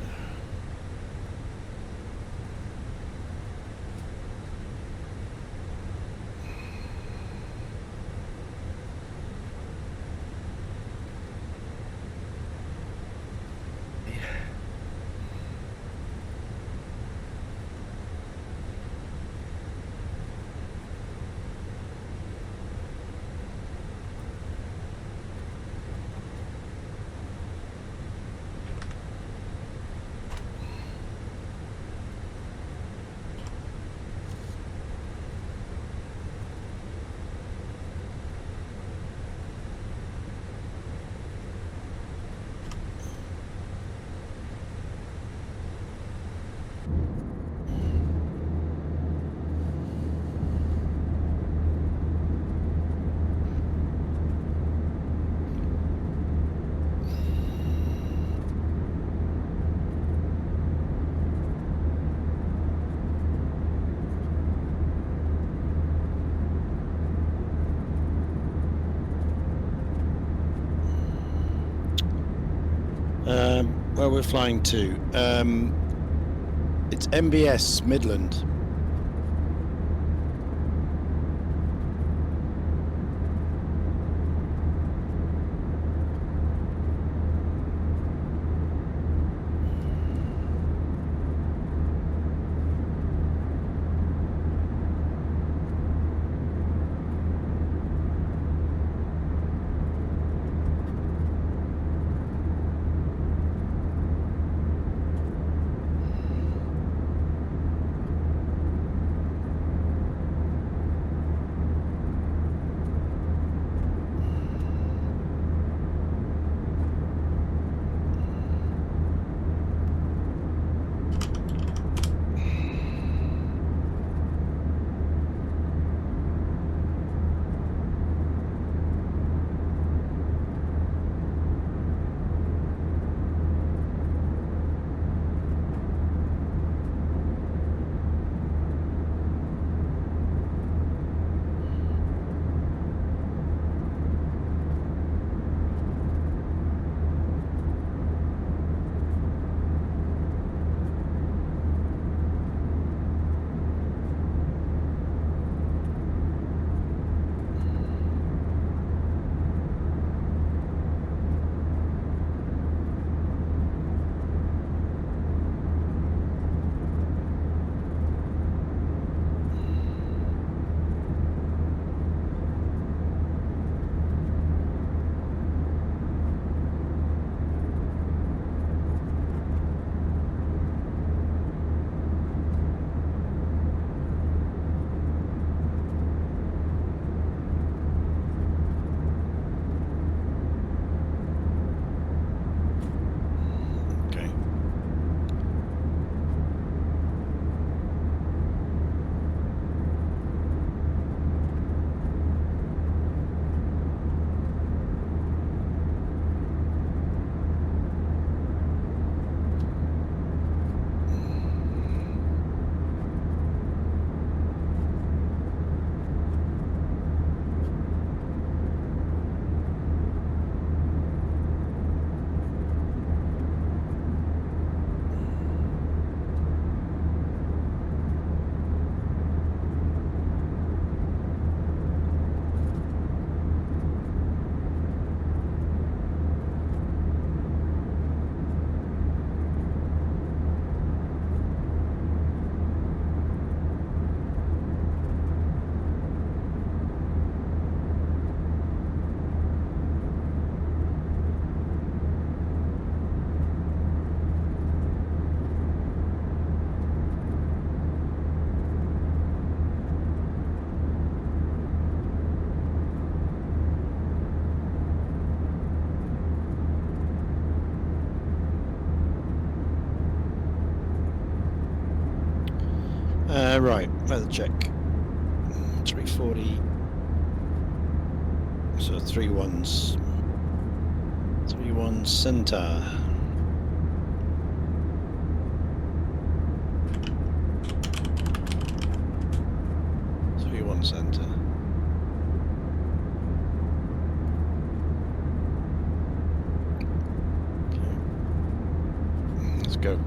Where we're flying to? It's MBS Midland. Right, weather check. 340. So 3-1s. 3-1 centre. Center. Okay. Let's go.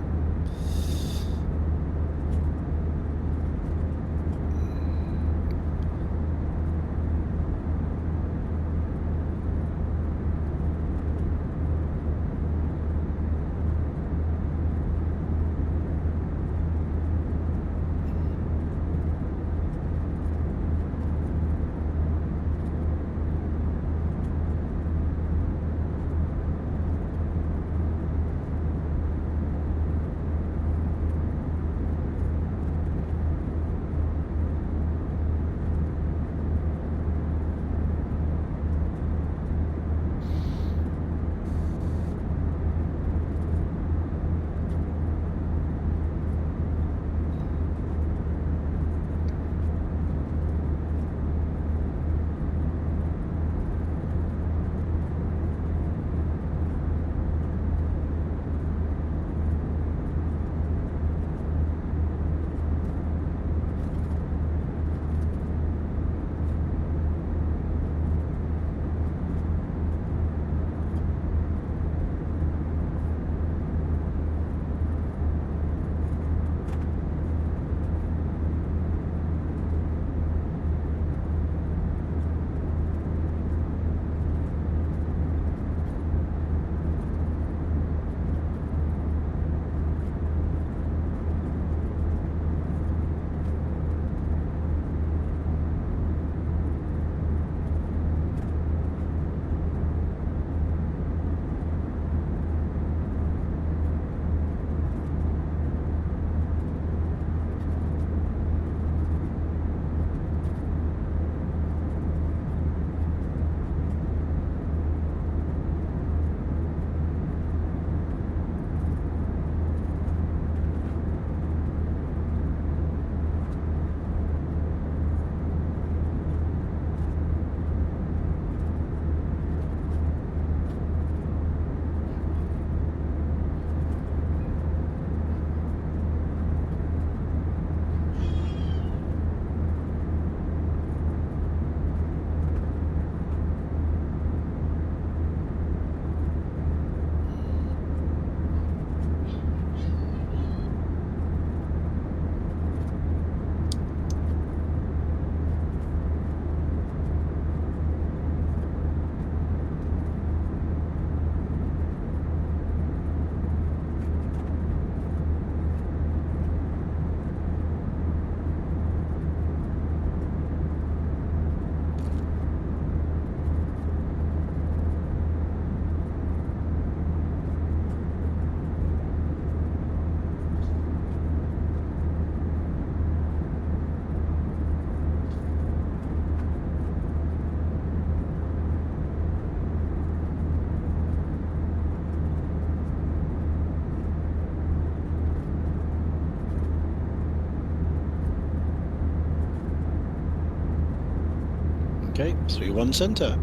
Okay, 3-1 centre.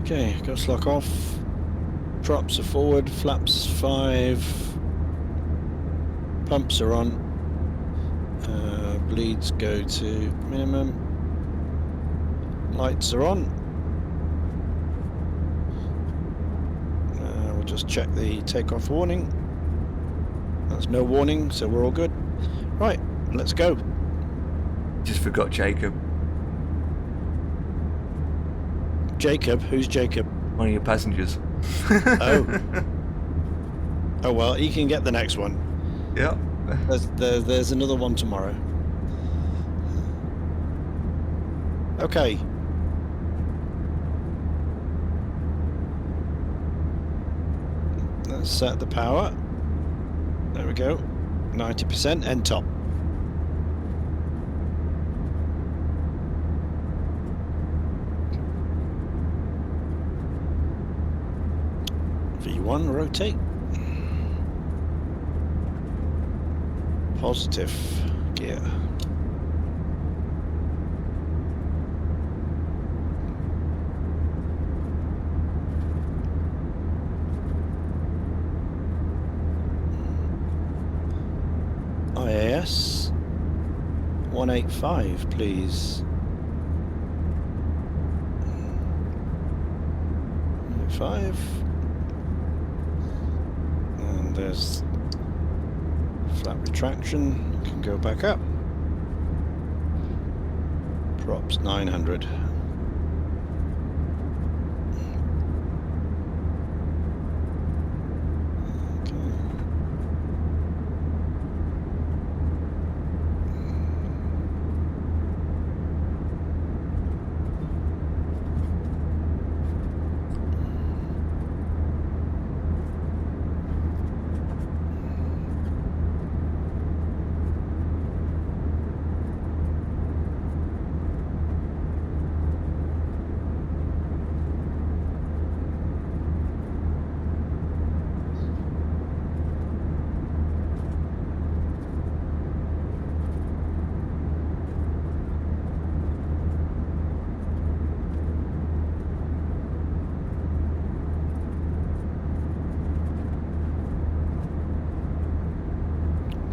Okay, go slack off. Props are forward, flaps 5. Pumps are on. Bleeds go to minimum. Lights are on. We'll just check the takeoff warning. There's no warning, so we're all good. Right, let's go. Just forgot Jacob. Jacob? Who's Jacob? One of your passengers. Oh. Oh well, he can get the next one. Yep. There's another one tomorrow. Okay. Let's set the power. There we go. 90% end top. V1 rotate. positive gear. IAS 185, please. 185. And there's flat retraction. You can go back up. Props 900.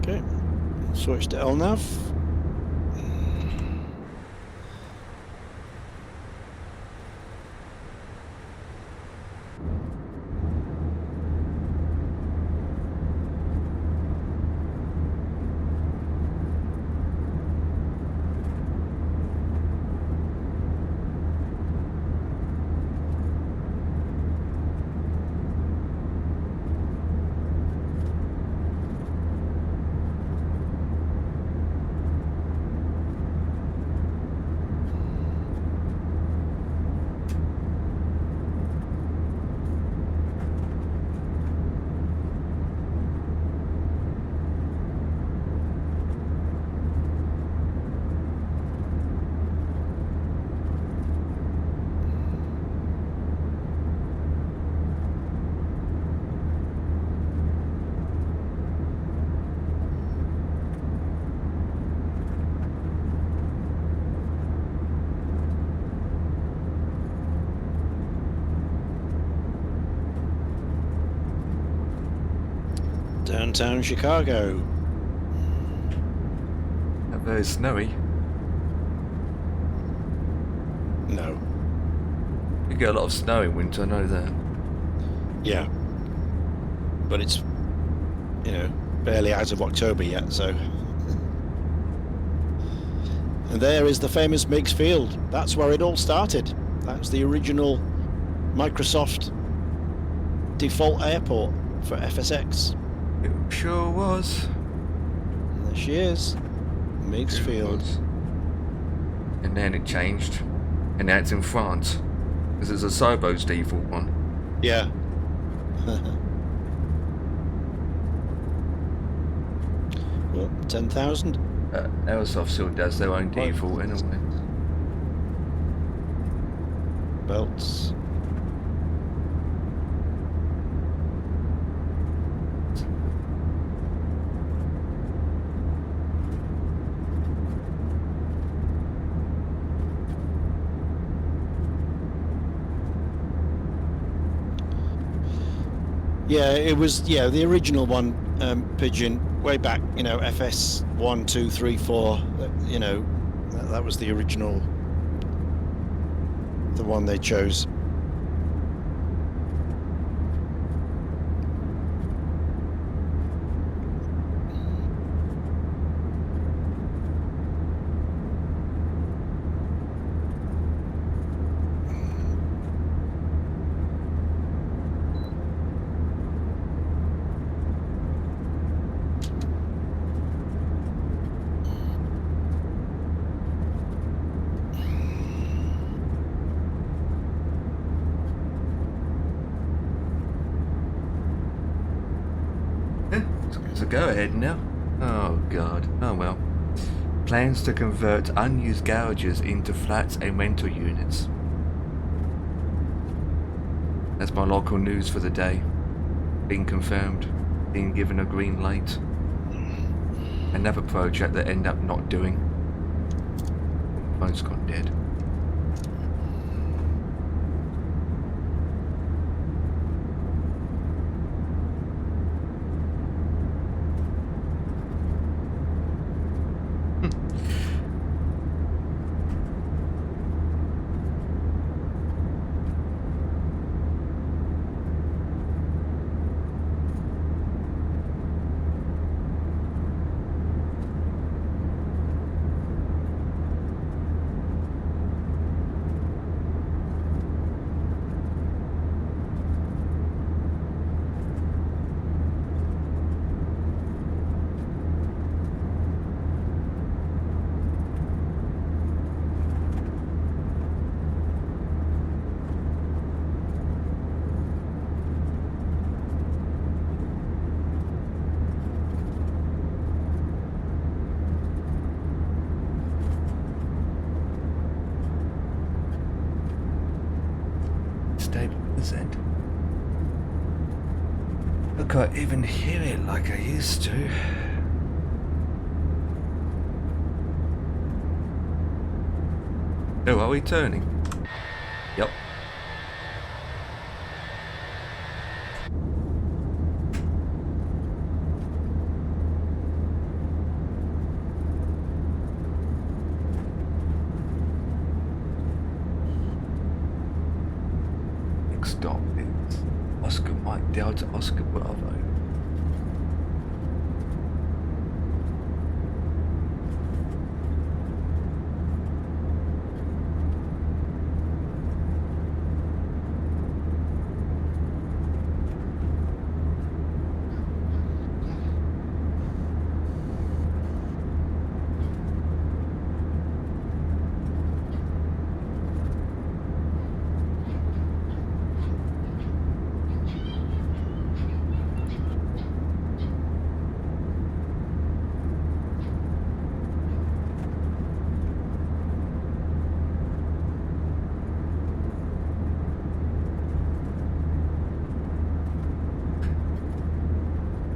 Okay, switch to LNAV. Downtown Chicago. Not very snowy. No. You get a lot of snow in winter, I know that. Yeah. But it's, you know, barely out of October yet, so. And there is the famous Meigs Field. That's where it all started. That's the original Microsoft default airport for FSX. It sure was. And there she is. Meigs Sure Field. was. And then it changed. And now it's in France. Because it's a Sobo's default one. Yeah. Well, 10,000. Airsoft still does their own default anyway. Belts. Yeah, it was, yeah, the original one, Pigeon, way back, you know, FS 1, 2, 3, 4, you know, that was the original, the one they chose. It's a go ahead now. Oh god. Oh well. Plans to convert unused garages into flats and rental units. That's my local news for the day. Being confirmed. Being given a green light. another project that ended up not doing. Phone's gone dead. Stable this end. I can't even hear it like I used to. Oh, are we turning? Yep. Next stop is Oscar Mike Delta Oscar Bravo.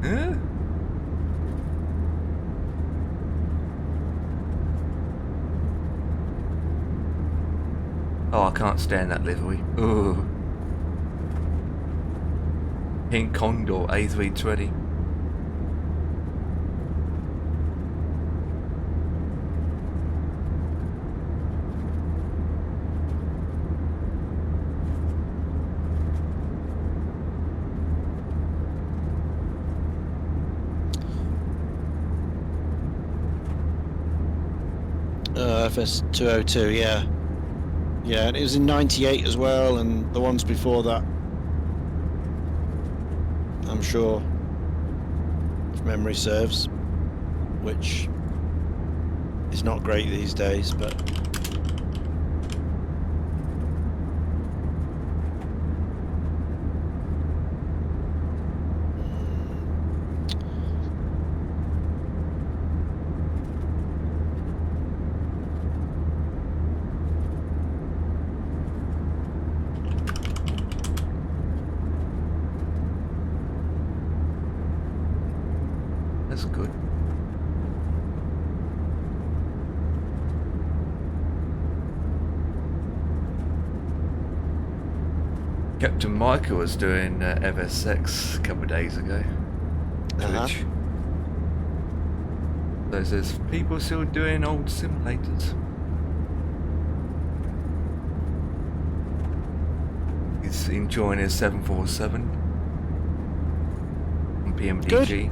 Huh? Oh, I can't stand that livery. Ooh. Pink Condor A320. FS 202, yeah. Yeah, and it was in 98 as well, and the ones before that, I'm sure, if memory serves, which is not great these days, but... That's good. Captain Michael was doing FSX a couple of days ago. Twitch. So there's people still doing old simulators. He's enjoying his 747 on PMDG.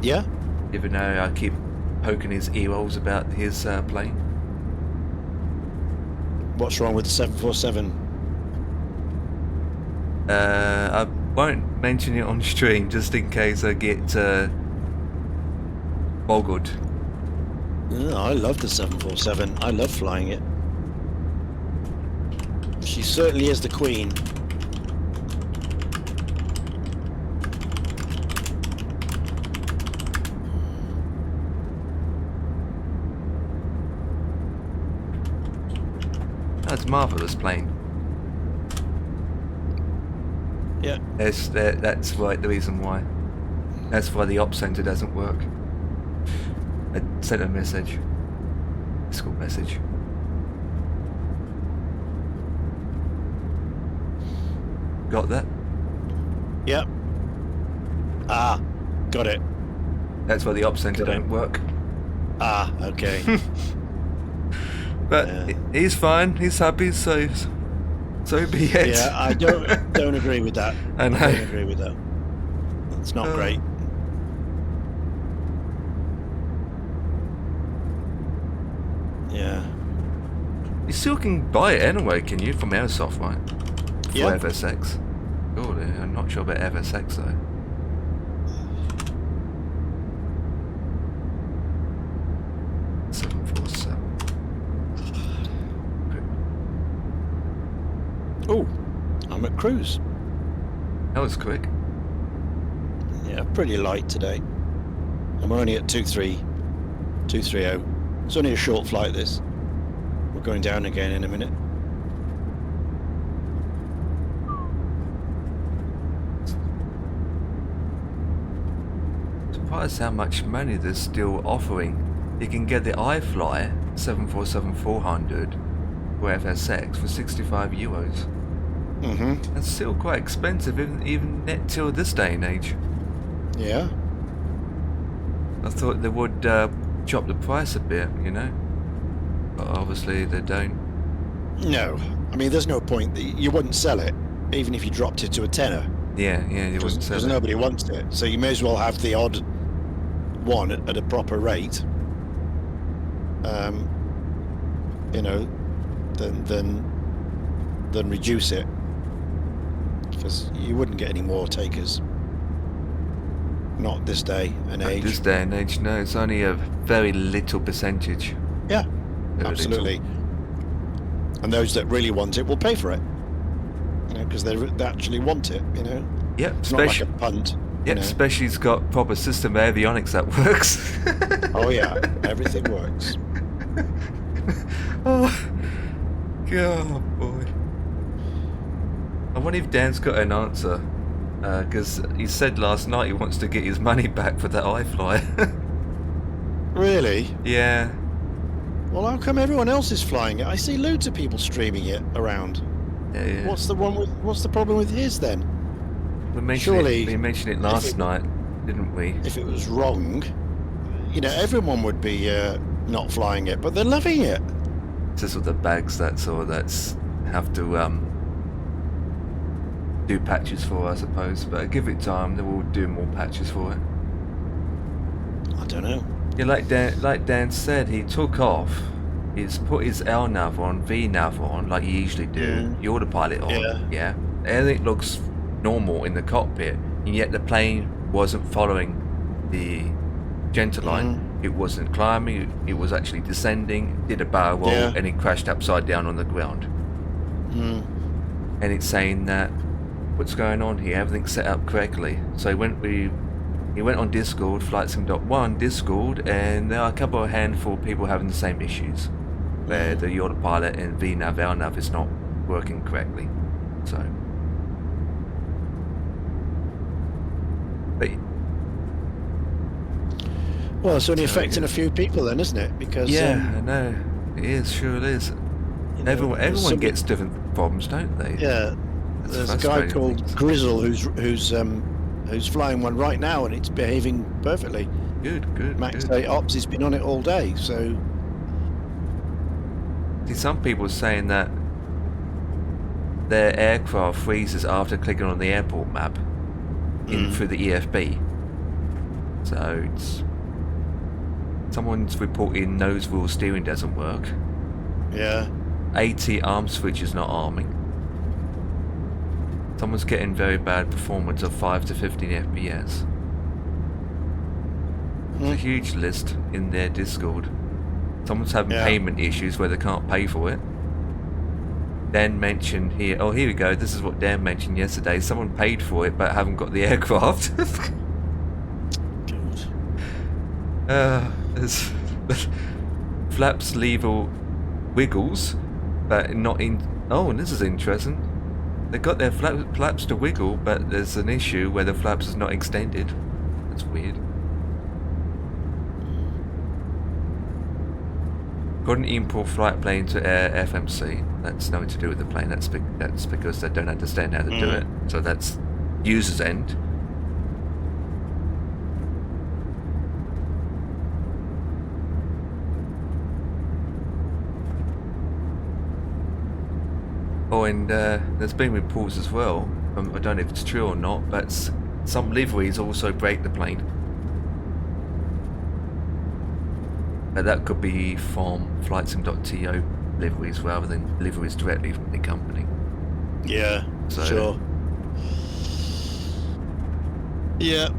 Yeah? Even though I keep poking his ear holes about his plane. What's wrong with the 747? I won't mention it on stream just in case I get boggled. No, I love the 747. I love flying it. She certainly is the queen. That's a marvellous plane. Yeah. That's right, the reason why. That's why the op center doesn't work. I sent a message. Discord message. Got that? Yep. Ah, got it. That's why the op center Got it. don't work. Ah, okay. But Yeah. he's fine. He's happy. So be it. Yeah, I don't agree with that. I know. I don't agree with that. It's not great. Yeah. You still can buy it anyway, can you? From Airsoft, right? For Yeah. FSX. Surely. I'm not sure about FSX though. Oh, I'm at cruise. That was quick. Yeah, pretty light today. I'm only at 230. It's only a short flight, this. We're going down again in a minute. Surprised how much money they're still offering. You can get the iFly 747-400 for FSX for 65 euros. Mm-hmm. That's still quite expensive, even net till this day and age. Yeah. I thought they would chop the price a bit, you know, but obviously they don't. No. I mean, there's no point. You wouldn't sell it, even if you dropped it to a tenner. Yeah, you wouldn't sell Because it. nobody wants it. So you may as well have the odd one at a proper rate. You know, than reduce it. Because you wouldn't get any more takers. Not this day and At age. this day and age, no, it's only a very little percentage. Yeah, Very absolutely. And those that really want it will pay for it. You know, because they actually want it. You know, Yep, it's not like especially. a punt. you Yep, know. especially it's got proper system avionics that works. Oh yeah, everything works. Oh, God, boy. I wonder if Dan's got an answer. Because he said last night he wants to get his money back for that iFly. Really? Yeah. Well, how come everyone else is flying it? I see loads of people streaming it around. Yeah. What's the problem with his then? We mentioned surely it, we mentioned it last night, didn't we? If it was wrong, you know, everyone would be not flying it, but they're loving it. Just with the bags that's have to do patches for, I suppose. But give it time, they will do more patches for it. I don't know. Yeah, like Dan said, he took off. He's put his L nav on, V nav on, like you usually do. The autopilot on. Yeah. Everything looks normal in the cockpit, and yet the plane wasn't following the center line. It wasn't climbing. It was actually descending. Did a barrel roll, and it crashed upside down on the ground. And it's saying that what's going on here? Everything's set up correctly. So he went on Discord, FlightSim.1 Discord, and there are a couple of handful of people having the same issues, where the autopilot and VNav, LNav is not working correctly. So, but Well, it's only affecting a few people then, isn't it? Because yeah, I know it is. Sure, it is. you know, Everyone gets different problems, don't they? Yeah. That's There's a guy frustrating called things. Grizzle who's flying one right now, and it's behaving perfectly. Good. Max good. 8 Ops has been on it all day, so See, some people are saying that their aircraft freezes after clicking on the airport map in through the EFB. So it's someone's reporting nose wheel steering doesn't work. yeah. AT arm switch is not arming. Someone's getting very bad performance of 5 to 15 FPS. There's a huge list in their Discord. Someone's having payment issues where they can't pay for it. Dan mentioned here, oh here we go, this is what Dan mentioned yesterday. Someone paid for it but haven't got the aircraft. There's flaps lever wiggles, but not in. Oh, and this is interesting. They got their flaps to wiggle, but there's an issue where the flaps is not extended. That's weird. Couldn't import flight plane to FMC. That's nothing to do with the plane. That's because they don't understand how to do it. So that's user's end. Oh, and there's been reports as well. I don't know if it's true or not, but some liveries also break the plane. But that could be from flightsim.to liveries rather than liveries directly from the company. Yeah, So, sure. Yeah.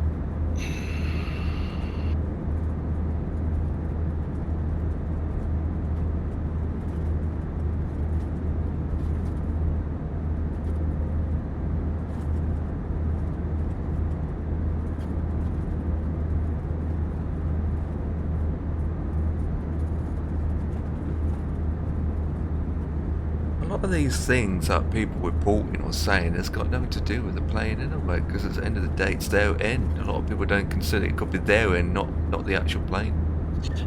a lot of these things that people reporting or saying has got nothing to do with the plane anyway, because at the end of the day it's their end. A lot of people don't consider it could be their end, not the actual plane.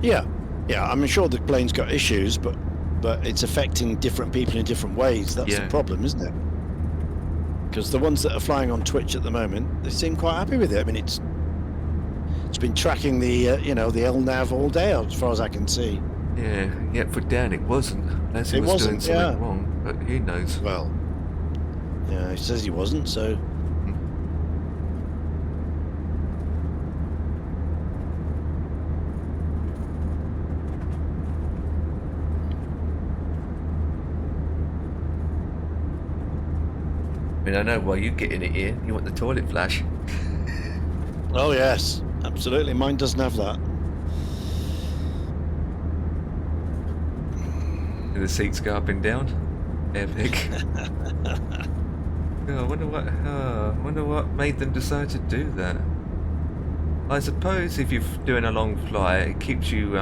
Yeah, I'm sure the plane's got issues, but it's affecting different people in different ways. That's the problem, isn't it? Because the ones that are flying on Twitch at the moment, they seem quite happy with it. I mean, it's been tracking the the LNAV all day, as far as I can see. Yeah, yet for Dan it wasn't. Unless he was doing something wrong, but who knows? Well, yeah, he says he wasn't, so. I mean, I know why you get in it here. You want the toilet flash. Oh yes, absolutely. Mine doesn't have that. And the seats go up and down. Epic. Oh, I wonder what made them decide to do that. I suppose if you're doing a long flight, it keeps you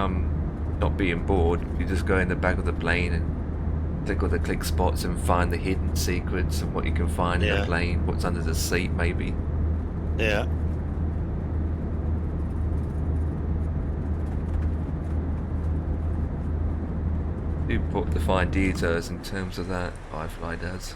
not being bored. You just go in the back of the plane and click all the click spots and find the hidden secrets and what you can find in the plane, what's under the seat maybe. Yeah. Do put the fine details in terms of that, iFly does.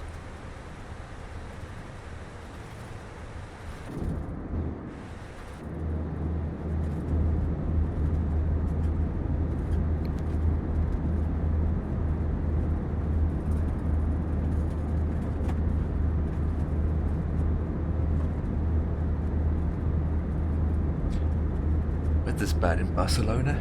Weather's bad in Barcelona.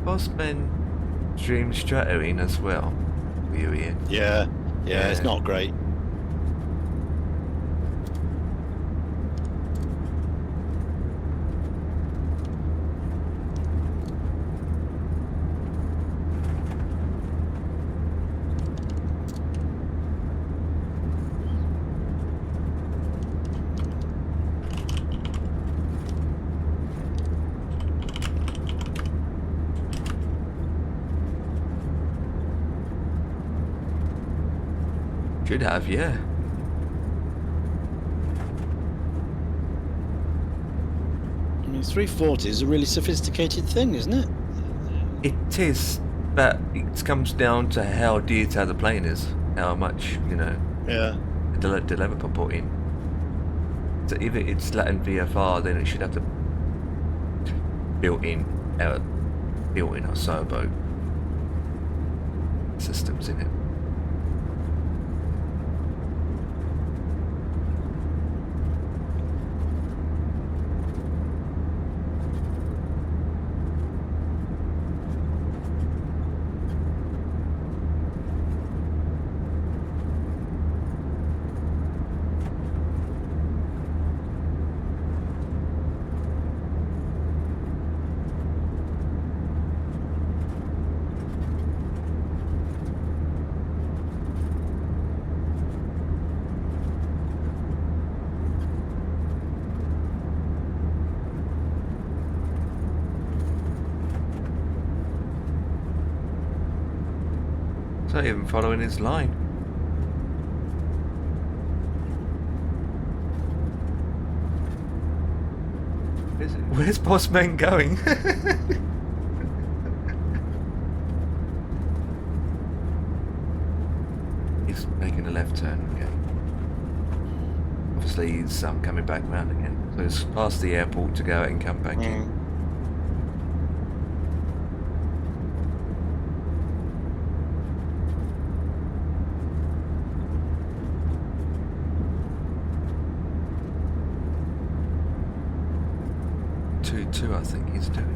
Bossman stream strattering as well. We're in. Yeah, it's not great. Should have, yeah. mean, 340 is a really sophisticated thing, isn't it? It is, but it comes down to how detailed the plane is, how much, you know, Yeah. the developer put in. So if it's Latin VFR, then it should have the built-in or servo systems in it. It's not even following his line. Where's Boss Man going? He's making a left turn, okay. Obviously he's coming back round again. So it's past the airport to go out and come back in. 2-2 I think he's doing.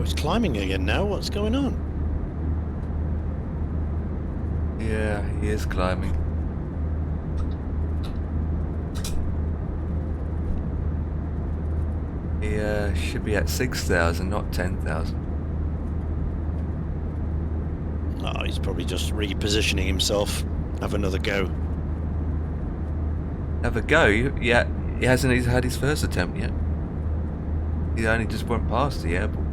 it's climbing again now. What's going on? Yeah, he is climbing. He should be at 6,000, not 10,000. Oh, he's probably just repositioning himself. Have another go. Have a go? Yeah, he hasn't even had his first attempt yet. He only just went past the airport.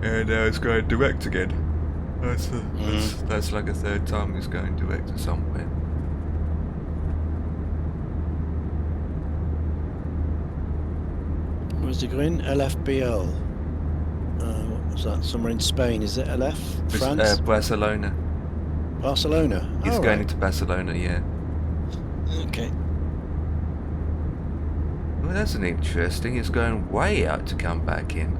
And now it's going direct again. That's like a third time he's going direct to somewhere. Where's he going? LFBL. What was that? Somewhere in Spain, is it? LF? France? Barcelona. Barcelona? He's Oh, going right. into Barcelona, yeah. Okay. Well, that's an interesting. It's going way out to come back in.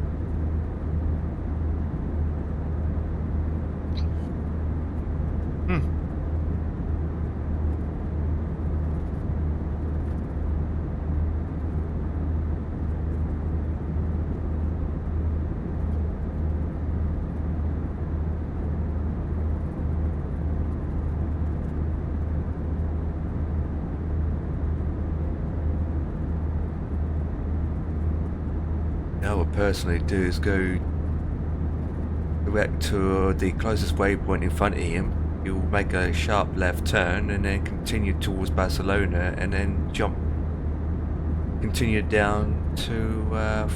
Now what I personally do is go direct to the closest waypoint in front of him. He'll make a sharp left turn and then continue towards Barcelona and then continue down to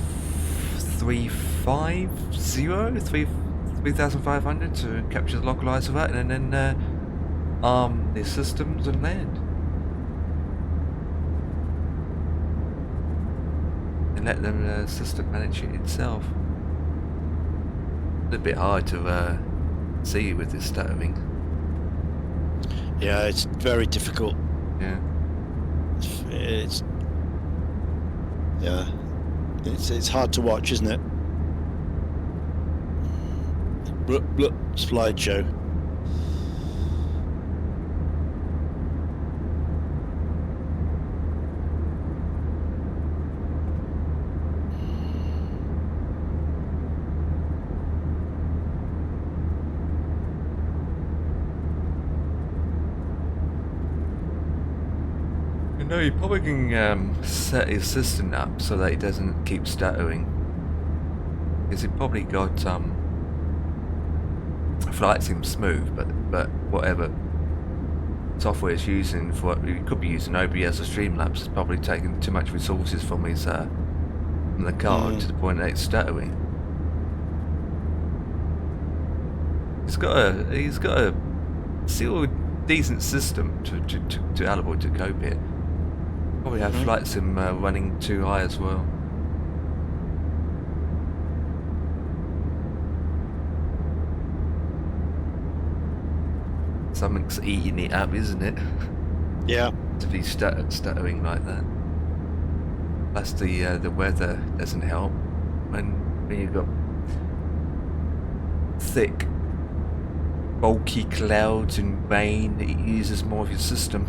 3,500 to capture the localizer of that, and then arm the systems and land. And let the system manage it itself. A little bit hard to see with this stuttering. Yeah, it's very difficult. Yeah. It's hard to watch, isn't it? Slideshow. No, you probably can set his system up so that he doesn't keep stuttering. Because he probably got flight sim smooth, but whatever software it's using for, he could be using OBS or Streamlabs. It's probably taking too much resources from his from the card to the point that it's stuttering. He's got a still decent system to allocate to cope it. Probably have flight sim running too high as well. Something's eating it up, isn't it? Yeah. To be stuttering like that. Plus the weather doesn't help when you've got thick, bulky clouds and rain. It uses more of your system.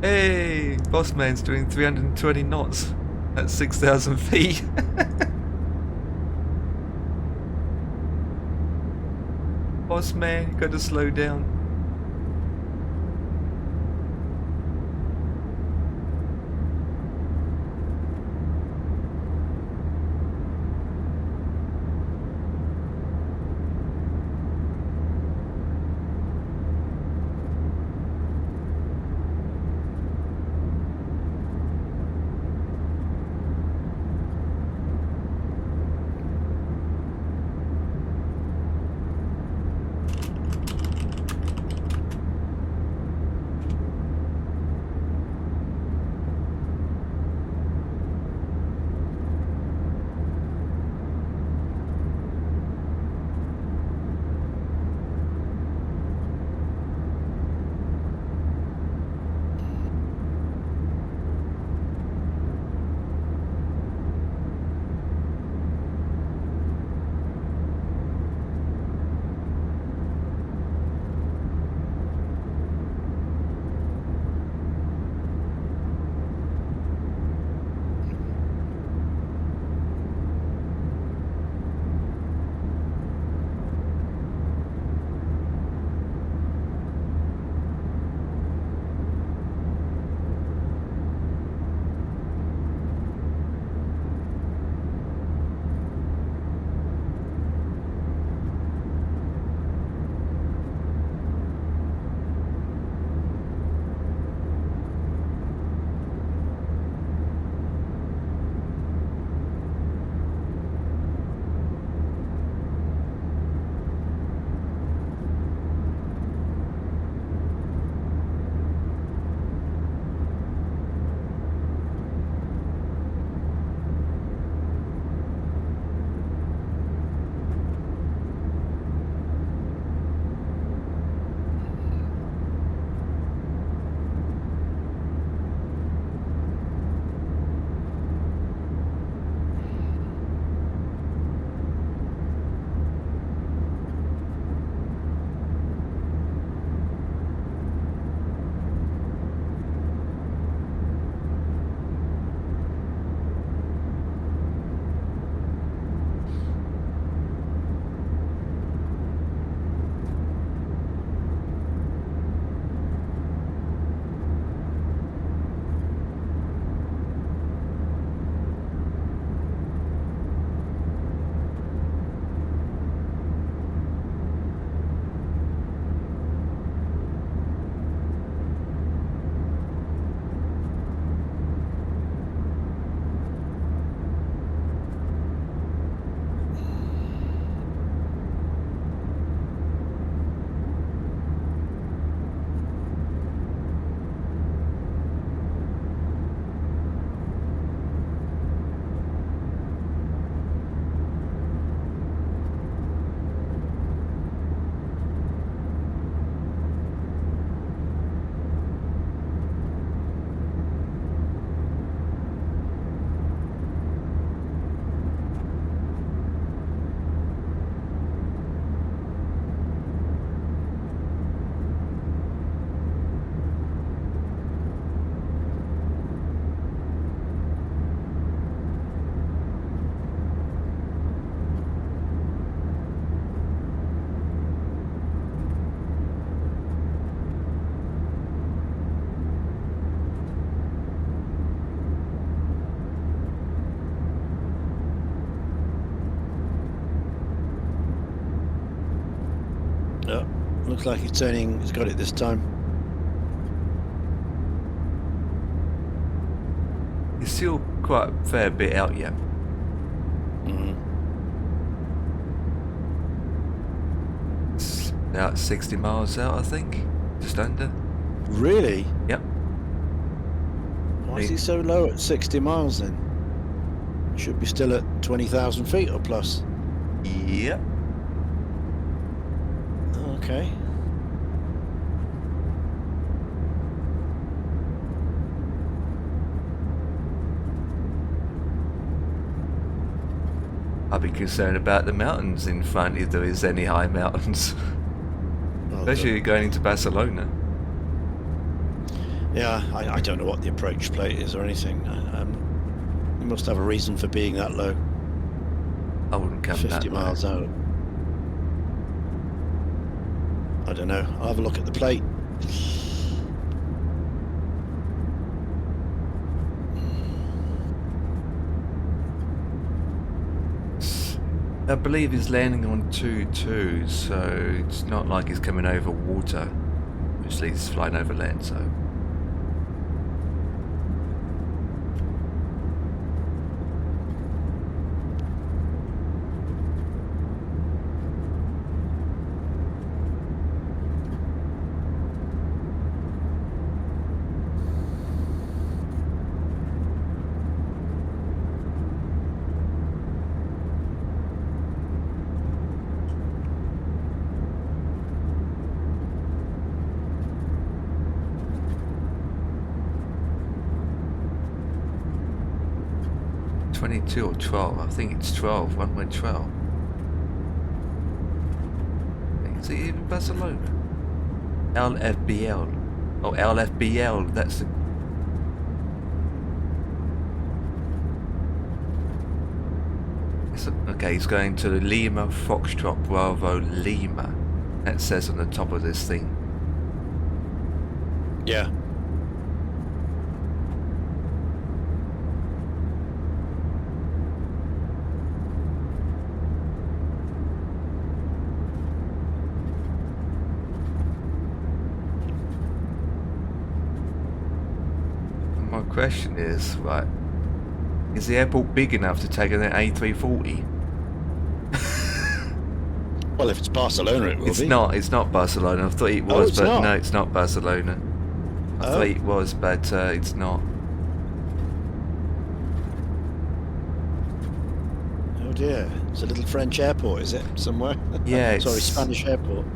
Hey, Bossman's doing 320 knots at 6,000 feet. Bossman, you gotta slow down. looks like he's got it this time. He's still quite a fair bit out yet. It's about 60 miles out, I think. Just under. Really? Yep. Why is he so low at 60 miles then? Should be still at 20,000 feet or plus. Yep. Okay. I'd be concerned about the mountains in front if there is any high mountains. Well, Especially going into Barcelona. yeah, I don't know what the approach plate is or anything. You must have a reason for being that low. I wouldn't come 50 that miles low. out. I don't know. I'll have a look at the plate. I believe he's landing on 2-2, so it's not like he's coming over water. Obviously he's flying over land, so... or 12, I think it's 12, one way 12. Is it even Barcelona? LFBL. Oh, LFBL, that's the... Okay, he's going to Lima Foxtrot Bravo Lima. That says on the top of this thing. Yeah. My question is, right, is the airport big enough to take an A340? Well, if it's Barcelona, it will It's be. not. It's not Barcelona. I thought it Oh, was, it's but not? no, it's not Barcelona. I Oh. thought it was, but it's not. Oh dear. It's a little French airport, is it? Somewhere? Yeah, Sorry, it's- Spanish airport.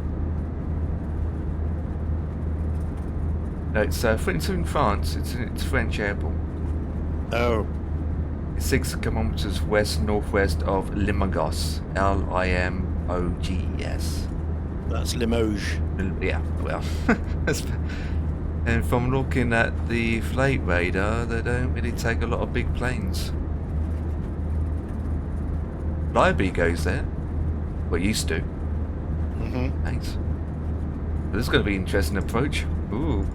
No, it's in France. It's French airport. Oh. It's 6 kilometers west-northwest of Limoges. Limoges. That's Limoges. Yeah, well. And from looking at the flight radar, they don't really take a lot of big planes. Library goes there. Well, used to. Mm-hmm. Thanks. This is going to be an interesting approach. Ooh.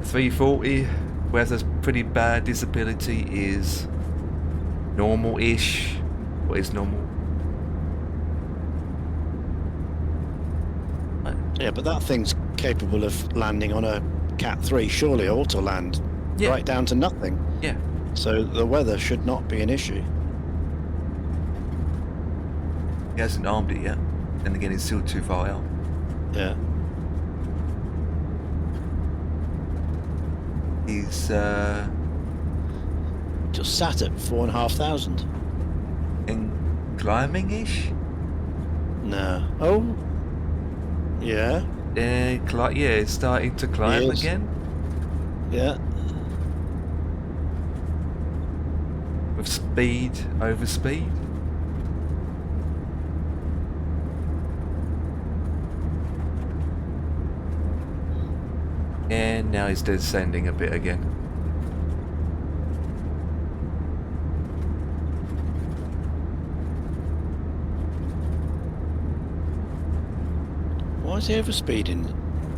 340, weather's pretty bad. Disability is normal-ish. What is normal? Yeah, but that thing's capable of landing on a Cat 3, surely auto land. Yeah. Right down to nothing. Yeah. So the weather should not be an issue. He hasn't armed it yet. Then again, it's still too far out. Yeah. He's Just sat at 4,500. in climbing-ish. No. Oh. Yeah. Yeah, it's starting to climb is. again Yeah. with speed over speed. And now he's descending a bit again. Why is he overspeeding?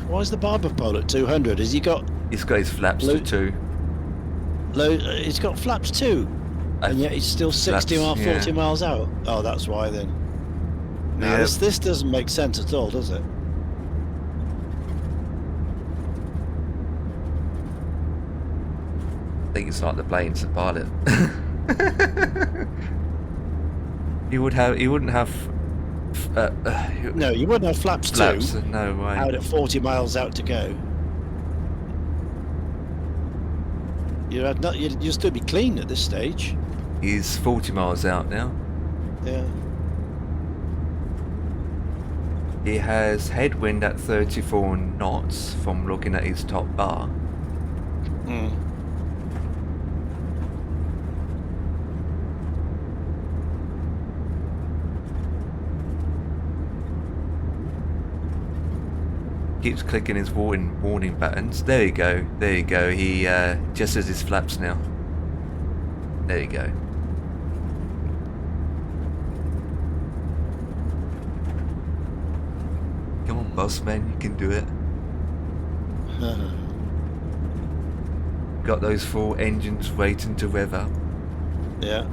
Why is the barber pole at 200? Has he got He's got his flaps Lo- to 2. low? He's got flaps too, and yet he's still 60 Flaps, miles, 40 yeah. miles out. Oh, that's why then. Now, Yeah. this doesn't make sense at all, does it? I think it's like the plane's a pilot. He wouldn't have No, you wouldn't have flaps flaps. 2 No way. out at 40 miles out to go. You'd still be clean at this stage. He's 40 miles out now. Yeah. He has headwind at 34 knots from looking at his top bar. Mm. Keeps clicking his warning buttons. There you go. There you go. He just as his flaps now. There you go. Come on, boss man, you can do it. Got those 4 engines waiting to rev up. Yeah.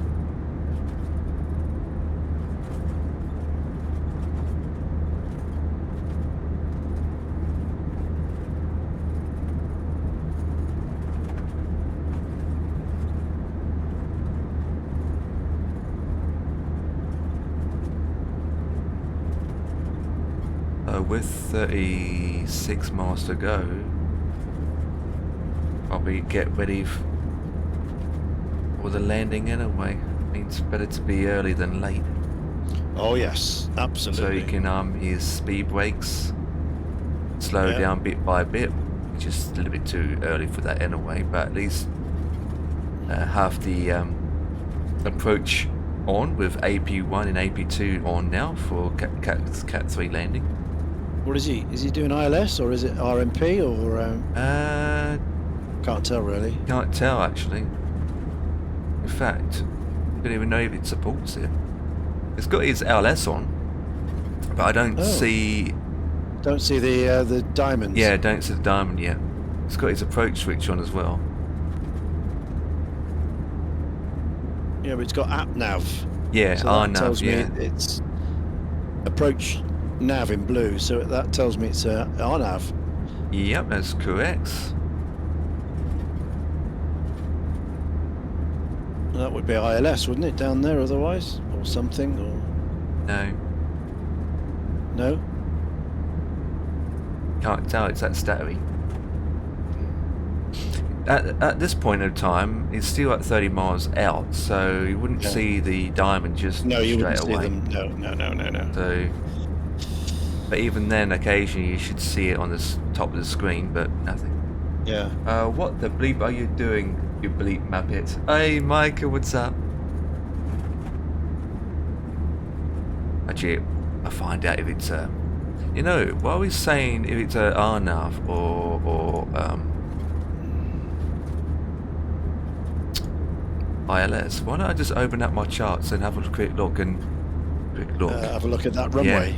With 36 miles to go, probably get ready for the landing anyway. Means better to be early than late. Oh yes, So absolutely. he can his speed brakes, slow Yeah. down bit by bit, which is a little bit too early for that anyway, but at least have the approach on with AP1 and AP2 on now for Cat 3 landing. What is he? Is he doing ILS or is it RMP or can't tell really. Can't tell actually. In fact, I don't even know if it supports it. It's got his LS on, but I don't see. Don't see the diamonds. Yeah, don't see the diamond yet. It's got his approach switch on as well. Yeah, but it's got app nav. Yeah, So R that nav. tells Yeah, me it's approach nav in blue, so that tells me it's RNAV. yep, that's correct. That would be ILS, wouldn't it, down there otherwise? Or something, or... No, No? can't tell. It's that stattery. At this point in time, it's still at 30 miles out, so you wouldn't Yeah. see the diamond just No, you straight wouldn't away. see them. No. So, but even then, occasionally you should see it on the top of the screen, but nothing. Yeah. What the bleep are you doing, you bleep muppet? Hey, Micah, what's up? Actually, I'll find out if it's you know, what are we saying if it's a RNAV or ILS? Why don't I just open up my charts and have a quick look and Have a look at that runway.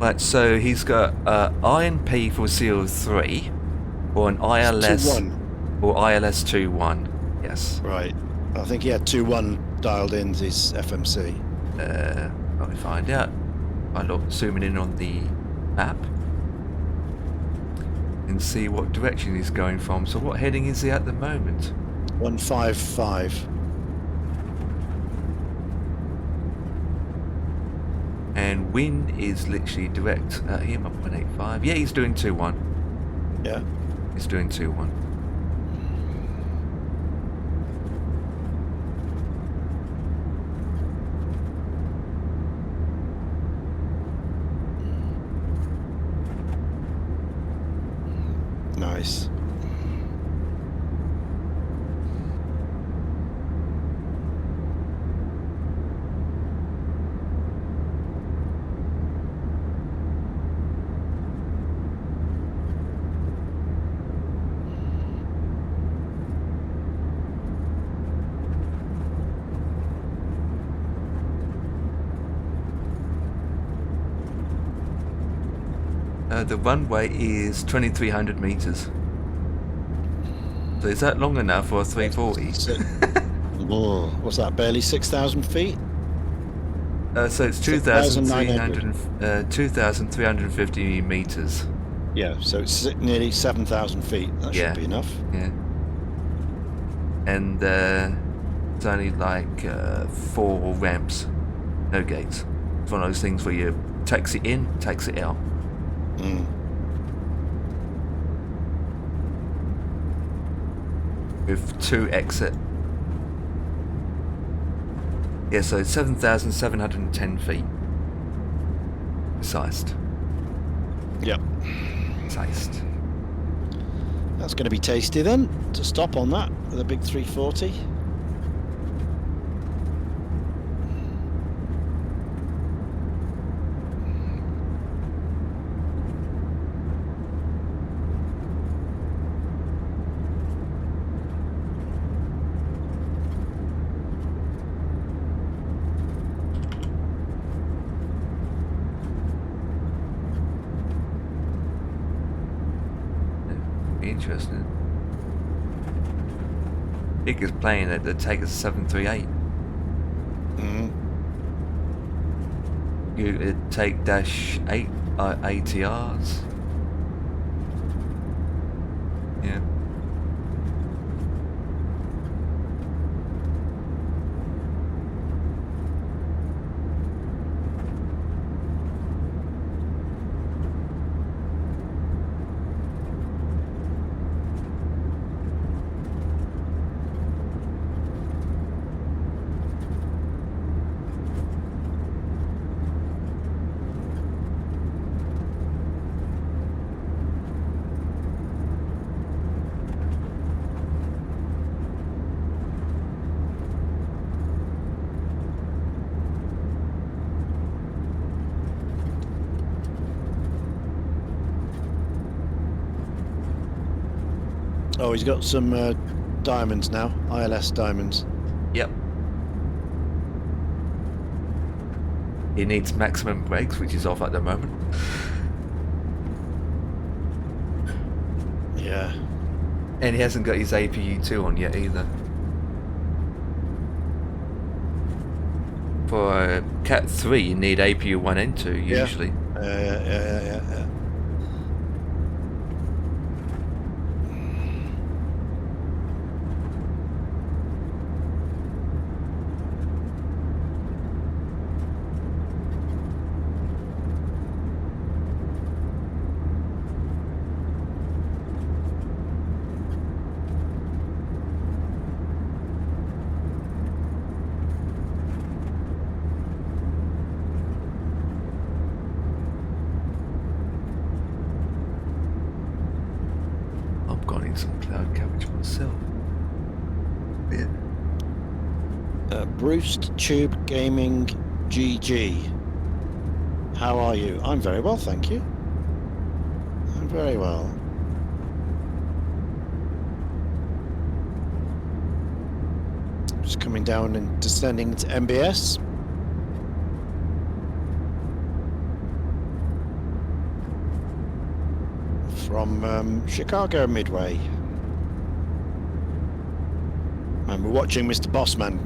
Right, so he's got INP for CO3 or an ILS 2-1. or ILS 21. Yes. Right. I think he had 2-1 dialed in his FMC. Let me find out. I look zooming in on the map and see what direction he's going from. So what heading is he at the moment? 155. And wind is literally direct at him up 185. Yeah, he's doing 2-1. Yeah. He's doing 2-1. Nice. The runway is 2,300 meters. So is that long enough for a 340? Whoa. What's that? Barely 6,000 feet? So it's 6,900. 2,350 meters. Yeah, so it's nearly 7,000 feet. That Yeah. should be enough. Yeah. And it's only like 4 ramps, no gates. It's one of those things where you takes it in, takes it out. Mm. With 2 exit. Yeah, so it's 7,710 feet. Precised. Yep. Precised. That's going to be tasty then, to stop on that with a big 340. Be interesting. Biggest plane that take us 738. Mm. You take -8 ATRs. Yeah. Oh, he's got some diamonds now, ILS diamonds. Yep. He needs maximum brakes, which is off at the moment. Yeah. And he hasn't got his APU2 on yet either. For Cat 3, you need APU1 and 2 usually. Yeah. Some cloud coverage myself. Yeah. Bruce Tube Gaming GG. How are you? I'm very well, thank you. I'm very well. Just coming down and descending to MBS. From Chicago Midway. And we're watching Mr. Bossman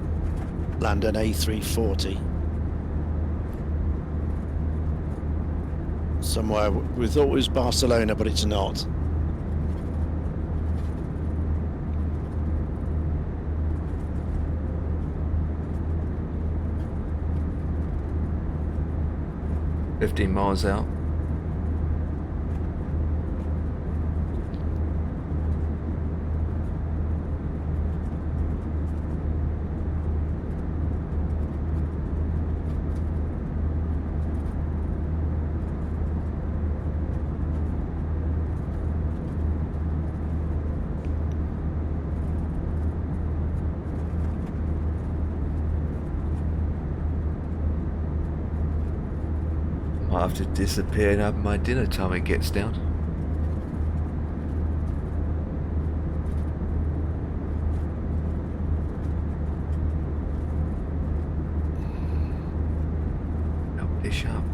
land an A340. Somewhere, we thought it was Barcelona, but it's not. $15 miles out. I'll have to disappear and have my dinner time it gets down. Help dish up.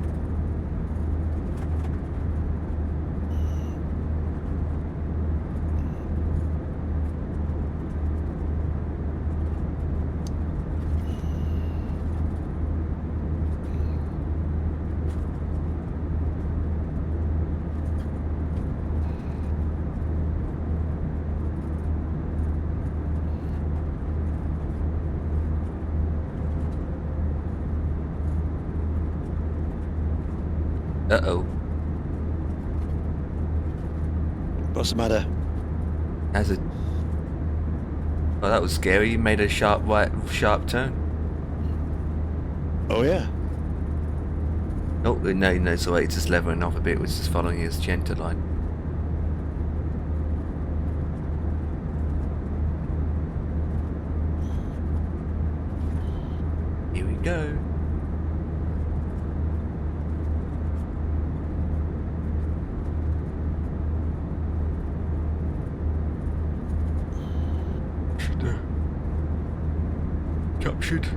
Uh-oh. What's the matter? As a... Oh, that was scary. You made a sharp turn. Oh yeah. Oh, no, so wait, it's just leveling off a bit, which is following his Genta line. Here we go. Captured.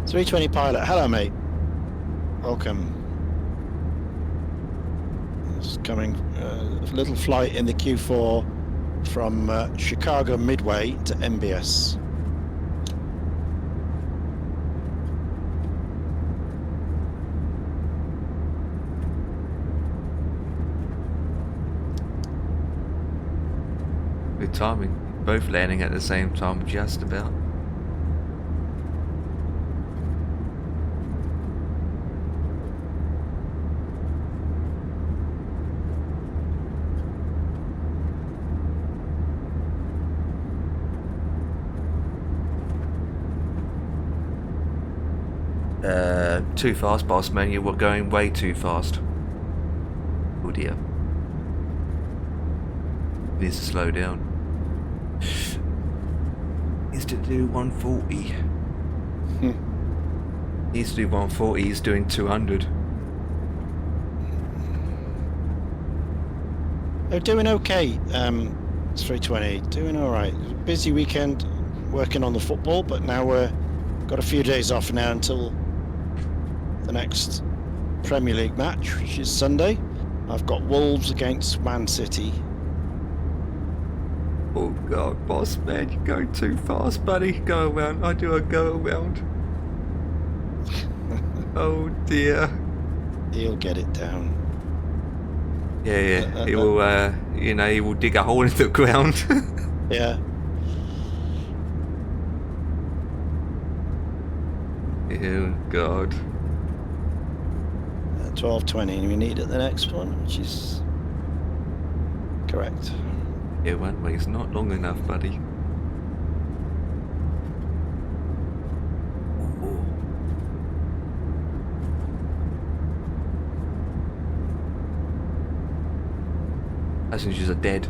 $320 pilot. Hello, mate. Welcome. It's coming. A little flight in the Q4 from Chicago Midway to MBS. Good timing. Both landing at the same time, just about. Too fast, boss man. You were going way too fast. Oh dear. Needs to slow down. Needs to do 140. Needs to do 140. He's doing 200. They're doing okay. It's 320. Doing all right. Busy weekend working on the football, but now we're got a few days off now until the next Premier League match, which is Sunday. I've got Wolves against Man City. Oh god, boss man, you're going too fast, buddy. Go around. I do a go around. Oh dear. He'll get it down. Yeah. He will. He will dig a hole into the ground. Yeah. Oh god. 12:20, and we need at the next one, which is correct. Yeah, one way's not long enough, buddy. Passengers are dead.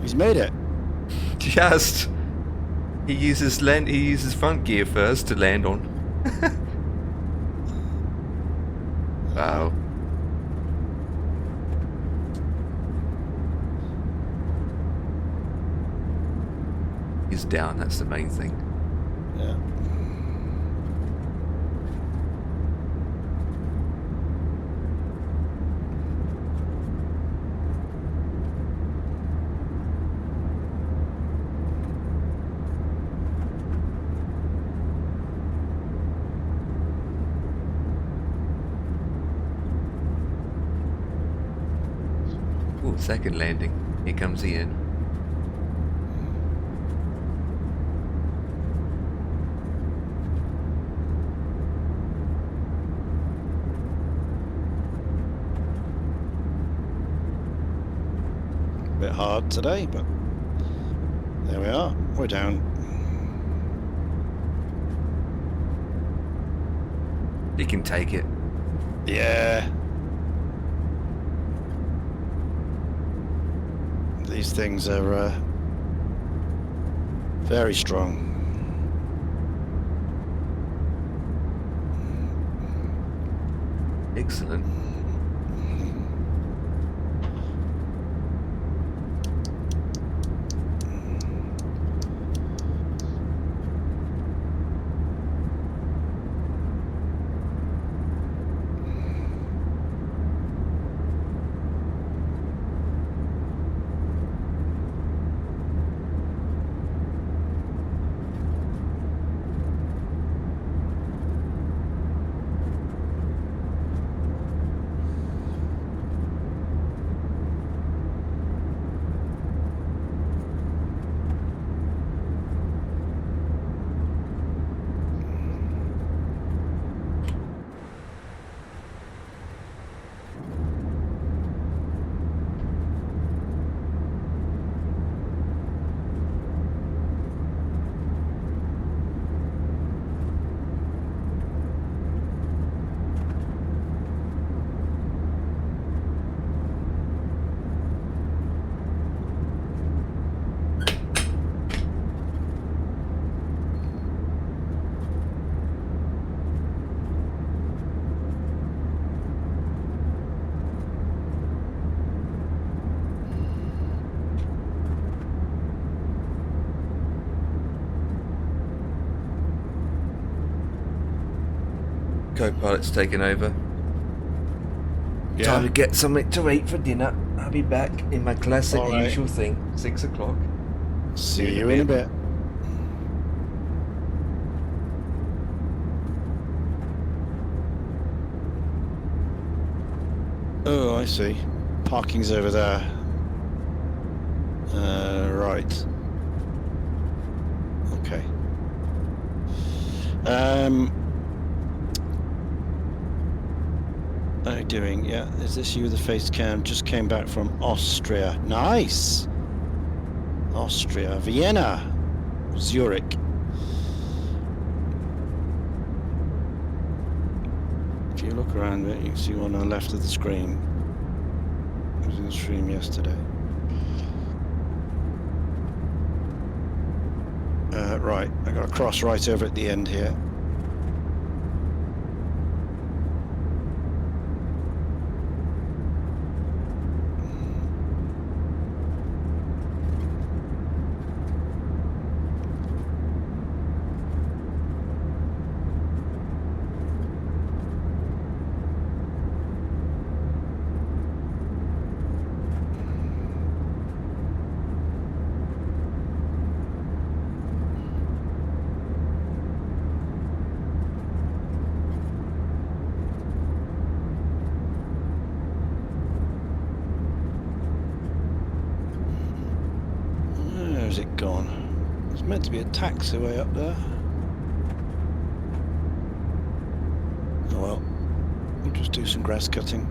He's made it. Just. He uses front gear first to land on. Wow. He's down, that's the main thing. Yeah. Oh, second landing. Here comes Ian. Bit hard today, but there we are. We're down. You can take it. Yeah. These things are very strong. Excellent. Co-pilot's taken over. Time to get something to eat for dinner. I'll be back in my classic All right. usual thing, 6 o'clock. See you in a bit. Oh, I see. Parking's over there. Right. Okay. How are you doing? Yeah, is this you with the face cam? Just came back from Austria. Nice! Austria, Vienna, Zurich. If you look around a bit, you can see one on the left of the screen. It was in the stream yesterday. Right, I got a cross right over at the end here. Where's it gone? There's meant to be a taxiway up there. Oh well, we'll just do some grass cutting.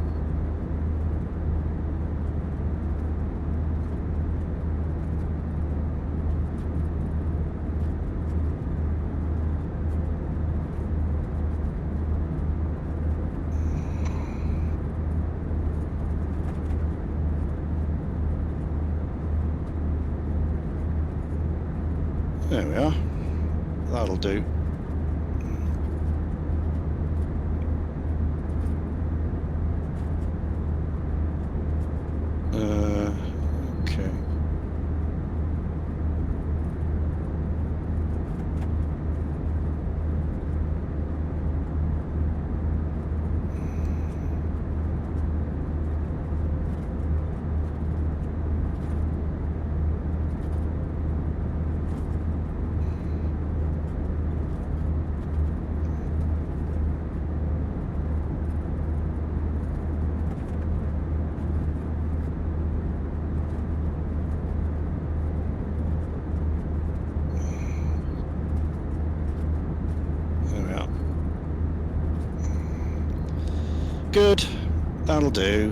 There we are. That'll do. Okay. good. That'll do.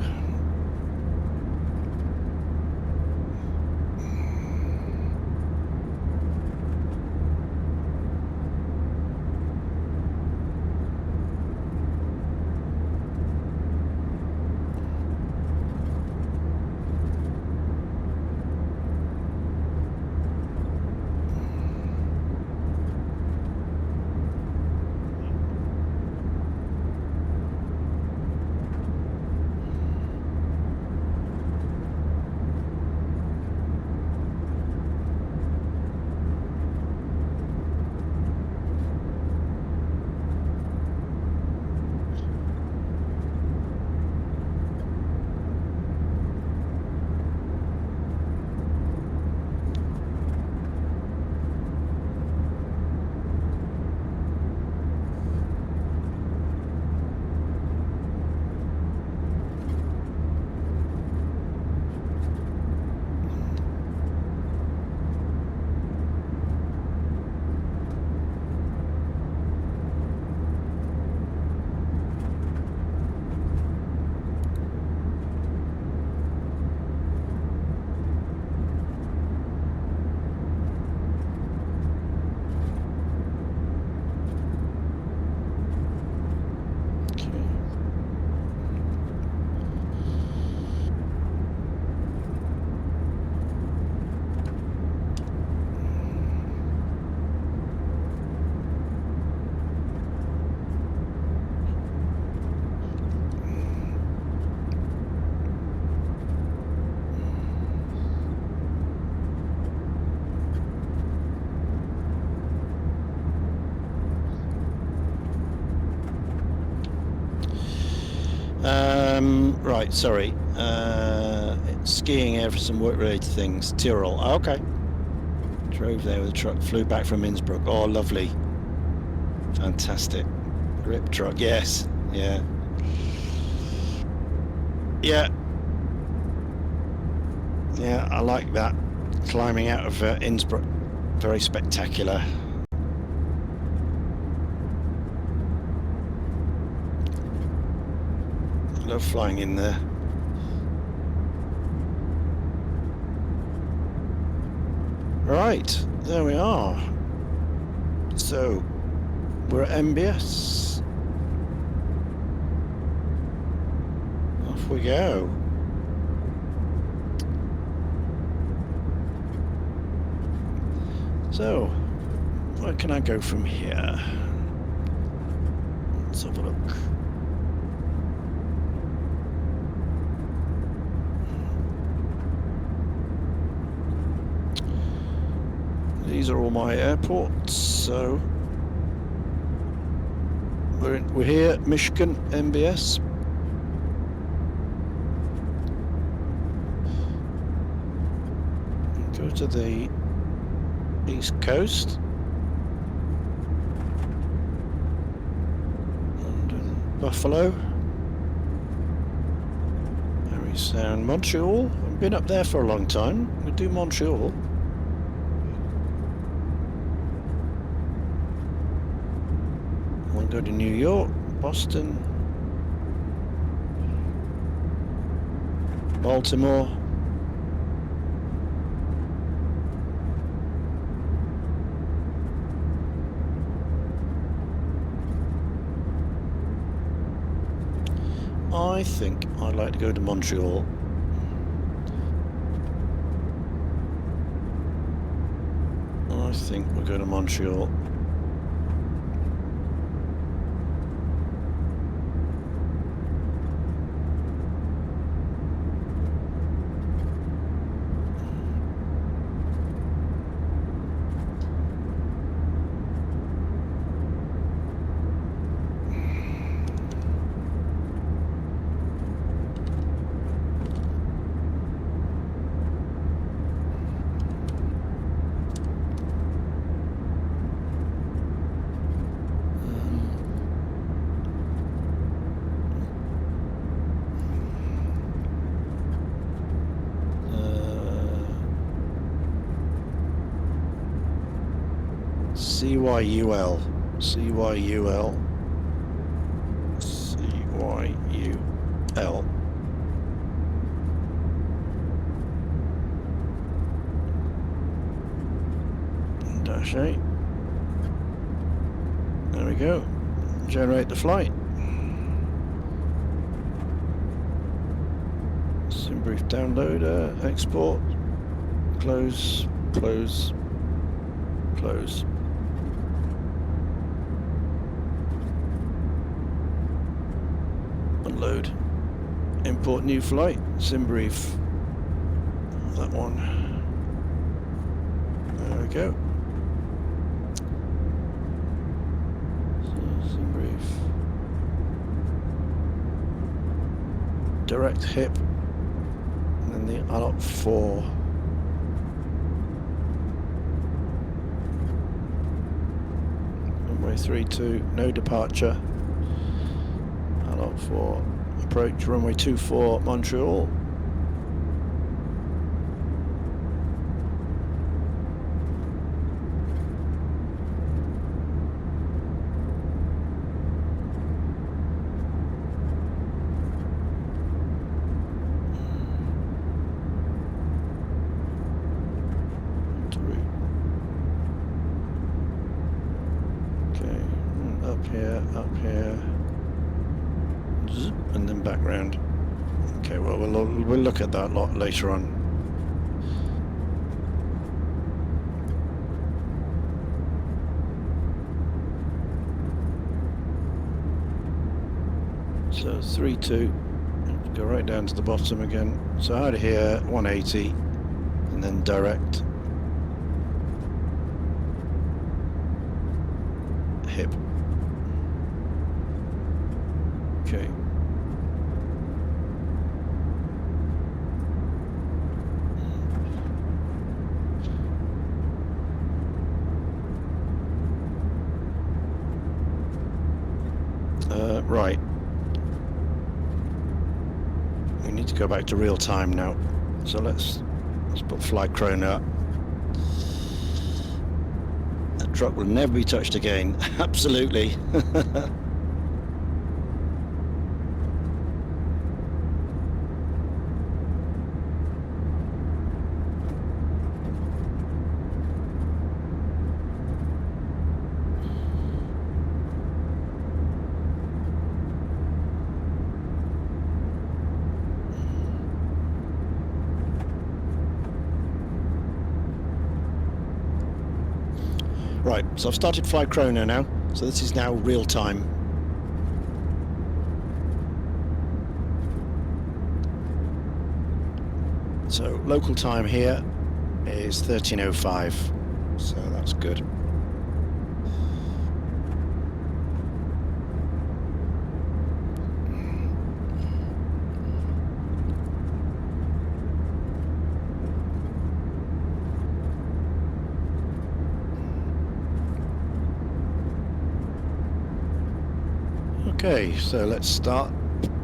Right, sorry. Skiing air for some work-related things. Tyrol. Oh, okay. Drove there with a truck. Flew back from Innsbruck. Oh, lovely. Fantastic. Grip truck. Yes. Yeah. Yeah. Yeah, I like that. Climbing out of Innsbruck. Very spectacular. Love flying in there. Right, there we are. So, we're at MBS. Off we go. So, where can I go from here? Let's have a look. These are all my airports, so we're here, Michigan, MBS. Go to the East Coast. London, Buffalo. Very sound. Montreal. I've been up there for a long time. We do Montreal. We'll go to New York, Boston, Baltimore. I think I'd like to go to Montreal. I think we'll go to Montreal. CYUL. CYUL. CYUL. RPLL. Dash 8. There we go. Generate the flight. SimBrief downloader, export, close, close, close. Unload. Import new flight, SimBrief. That one. There we go. So, SimBrief. Direct hip. And then the ILOP 4. Runway 32, no departure. ILOP 4. Approach runway 24, Montreal. Up here, and then back round. Okay, well, we'll look at that lot later on. So 3-2, go right down to the bottom again. So out of here, 180, and then direct hip. Okay. Right. We need to go back to real time now. So let's put flight chrono up. That truck will never be touched again. Absolutely. Right, so I've started flight chrono now, so this is now real time. So local time here is 13:05, so that's good. Okay, so let's start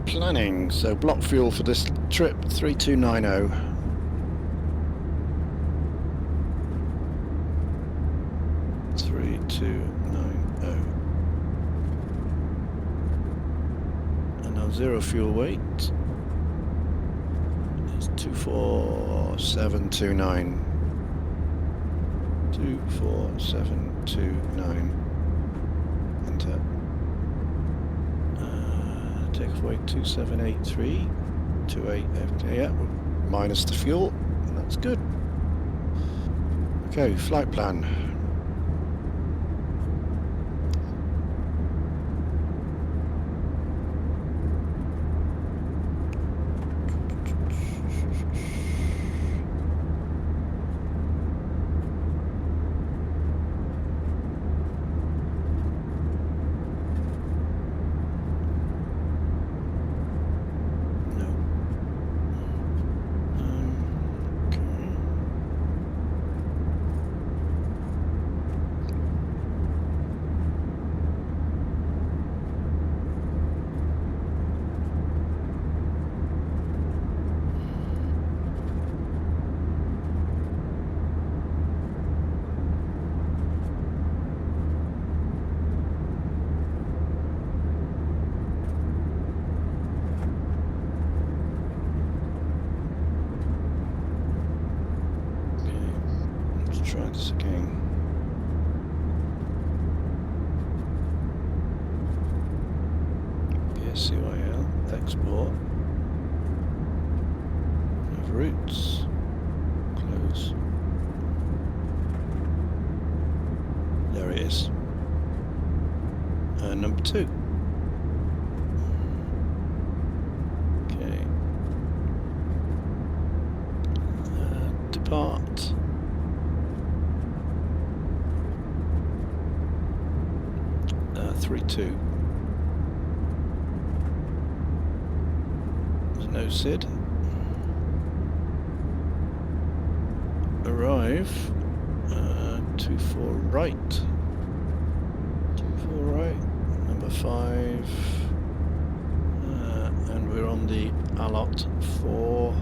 planning. So block fuel for this trip, 3290. And our zero fuel weight is 24729. 24729. Enter. Takeoff weight 2783, 28, yeah, minus the fuel, that's good. Okay, flight plan. try this again. PSCYL, export. Move routes. Close. There it is. Number 2. Okay. Depart. Uh, 3-2. There's no SID. Arrive. 2-4 right. 2-4 right. Number 5. And we're on the allot 4.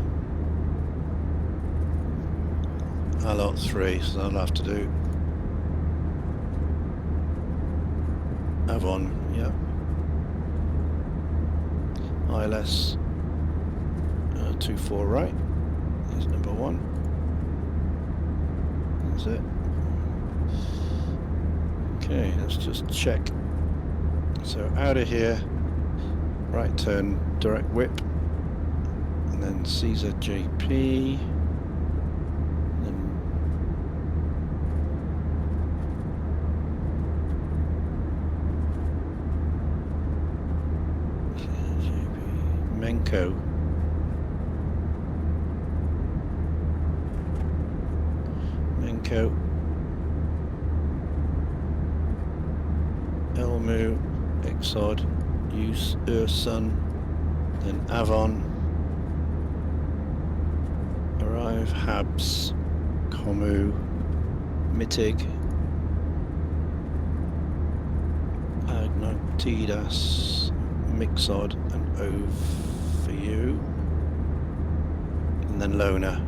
Allot 3, so I'll have to do Avon, yeah. ILS 2-4 right is number 1. That's it. Okay, let's just check. So out of here, right turn, direct whip, and then CZJP, then CZJP, Menko. Menko. Elmu, Exod, Use Ursun, then Avon, Arrive, Habs, Komu, Mitig, Agnotidas, Mixod, and O for you, and then Lona.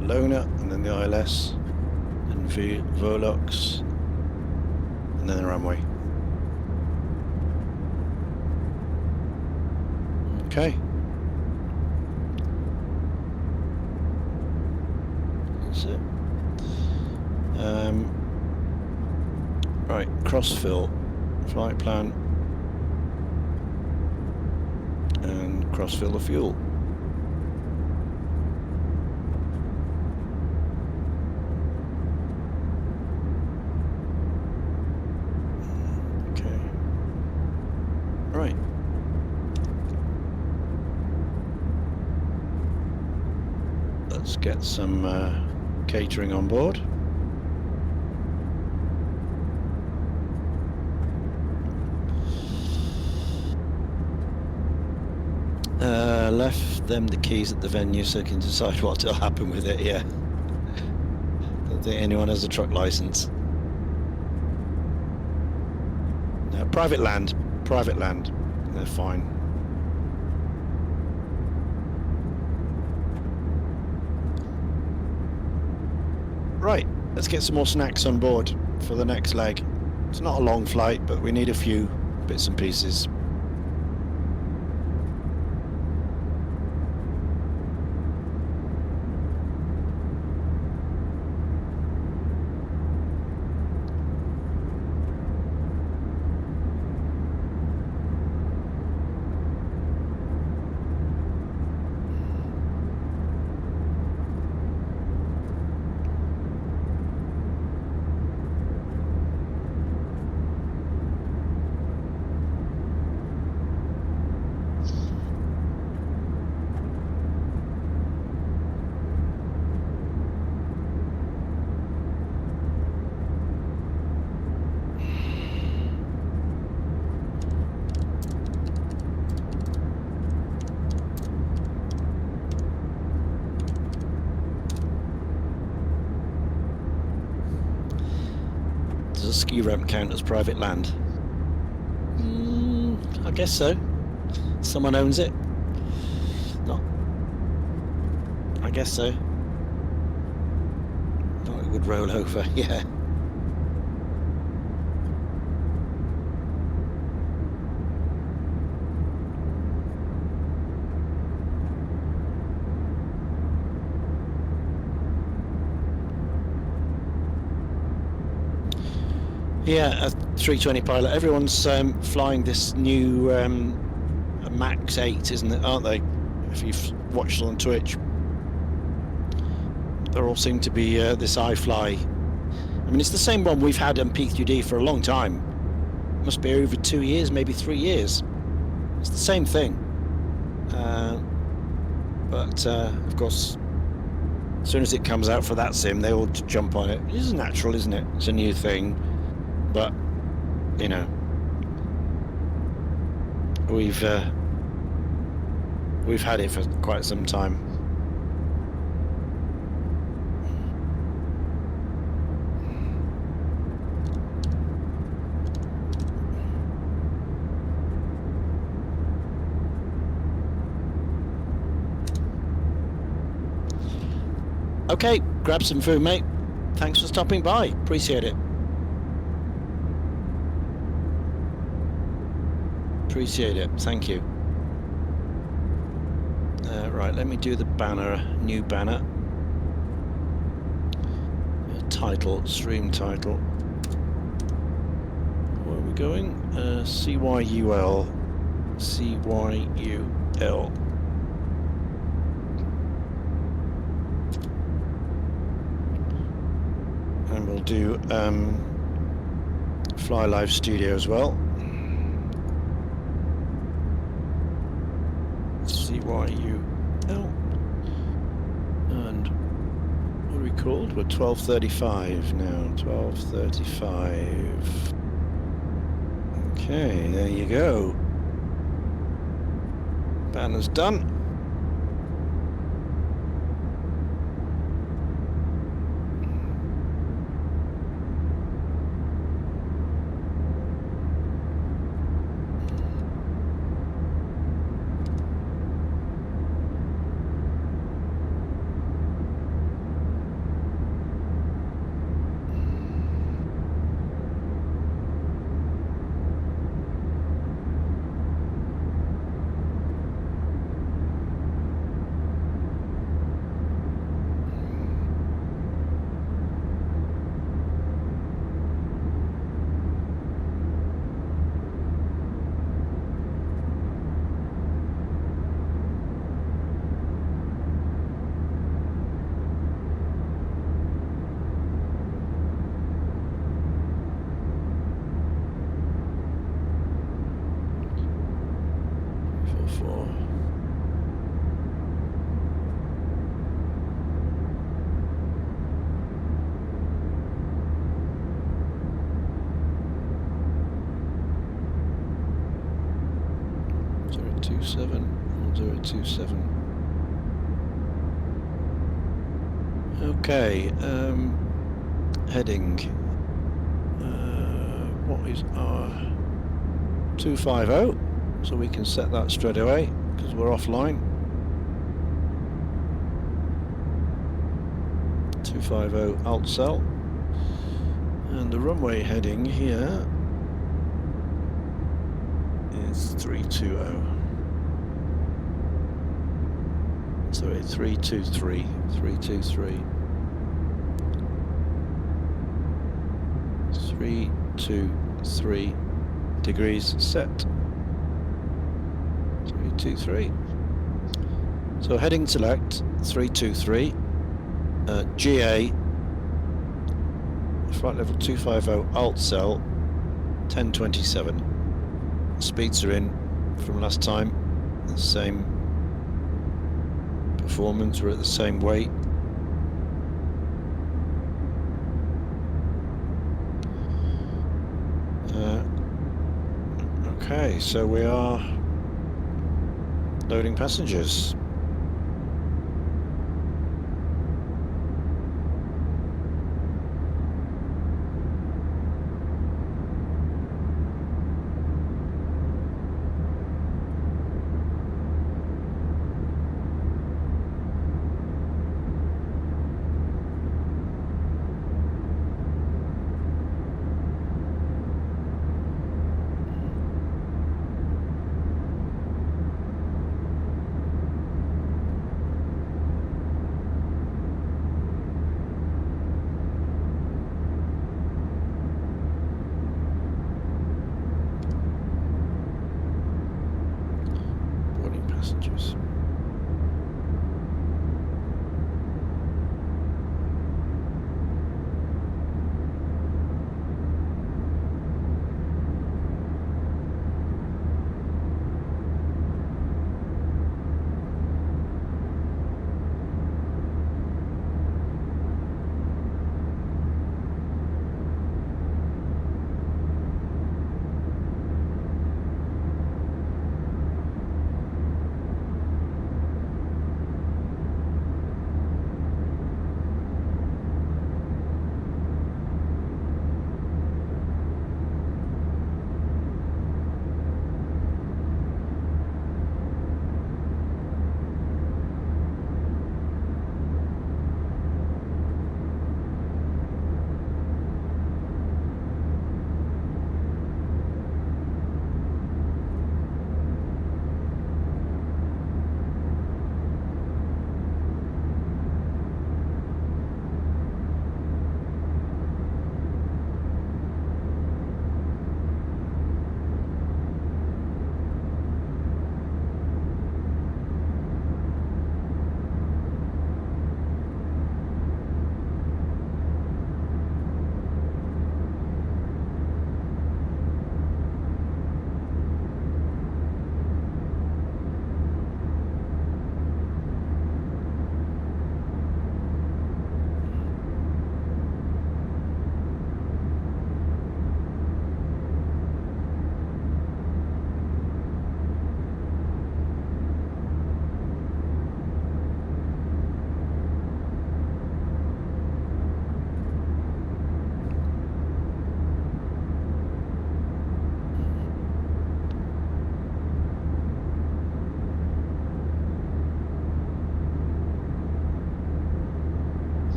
Lona, and then the ILS, and Volox, and then the runway. Okay. That's it. Right, crossfill, flight plan, and crossfill the fuel. Right. Let's get some catering on board. Left them the keys at the venue so they can decide what will happen with it, yeah. Don't think anyone has a truck license. No, private land. Private land, they're fine. Right, let's get some more snacks on board for the next leg. It's not a long flight, but we need a few bits and pieces. Does a ski ramp count as private land? I guess so. Someone owns it. Not. I guess so. Not a good rollover, yeah. Yeah, a 320 pilot. Everyone's flying this new Max 8, isn't it? Aren't they? If you've watched on Twitch, they all seem to be this iFly. I mean, it's the same one we've had on PQD for a long time. Must be over 2 years, maybe 3 years. It's the same thing. But of course, as soon as it comes out for that sim, they all jump on it. It is natural, isn't it? It's a new thing. But, you know, we've had it for quite some time. Okay, grab some food, mate. Thanks for stopping by. Appreciate it. Appreciate it. Thank you. Right, let me do the banner, new banner. Title, stream title. Where are we going? CYUL. CYUL. And we'll do Fly Live Studio as well. CYUL. And what are we called? We're 12:35 now. 12:35. Okay, there you go. Banner's done. Okay, heading. What is our 250? So we can set that straight away because we're offline. 250 alt cell. And the runway heading here is 320. Sorry, 323. 323. 323 degrees set. 323. So heading select 323. GA. Flight level 250 alt cell 1027. Speeds are in from last time. The same performance. We're at the same weight. Okay, so we are loading passengers.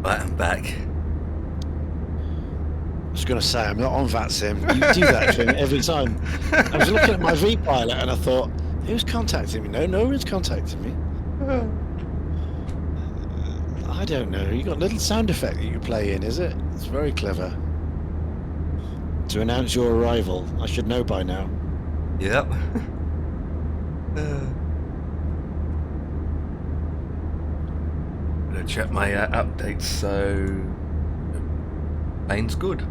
Right, I'm back. I was going to say, I'm not on VATSIM. You do that thing every time. I was looking at my V-Pilot and I thought, who's contacting me? No one's contacting me. I don't know. You got a little sound effect that you play in, is it? It's very clever. To announce your arrival. I should know by now. Yep. Gonna check my updates, so plane's good.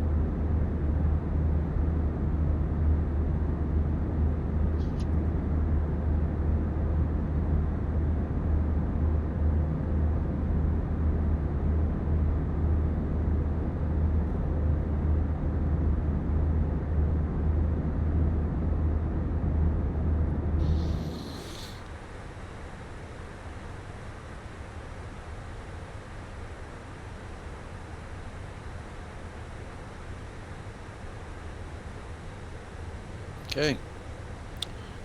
Okay.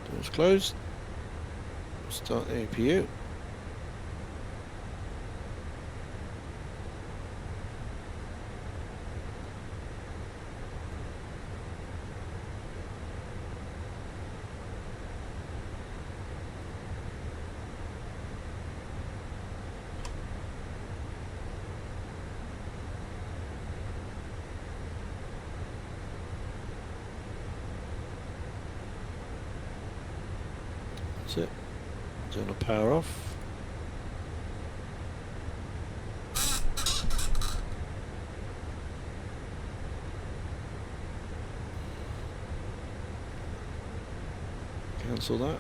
Doors closed. Start the APU. That's it. Turn the power off. Cancel that.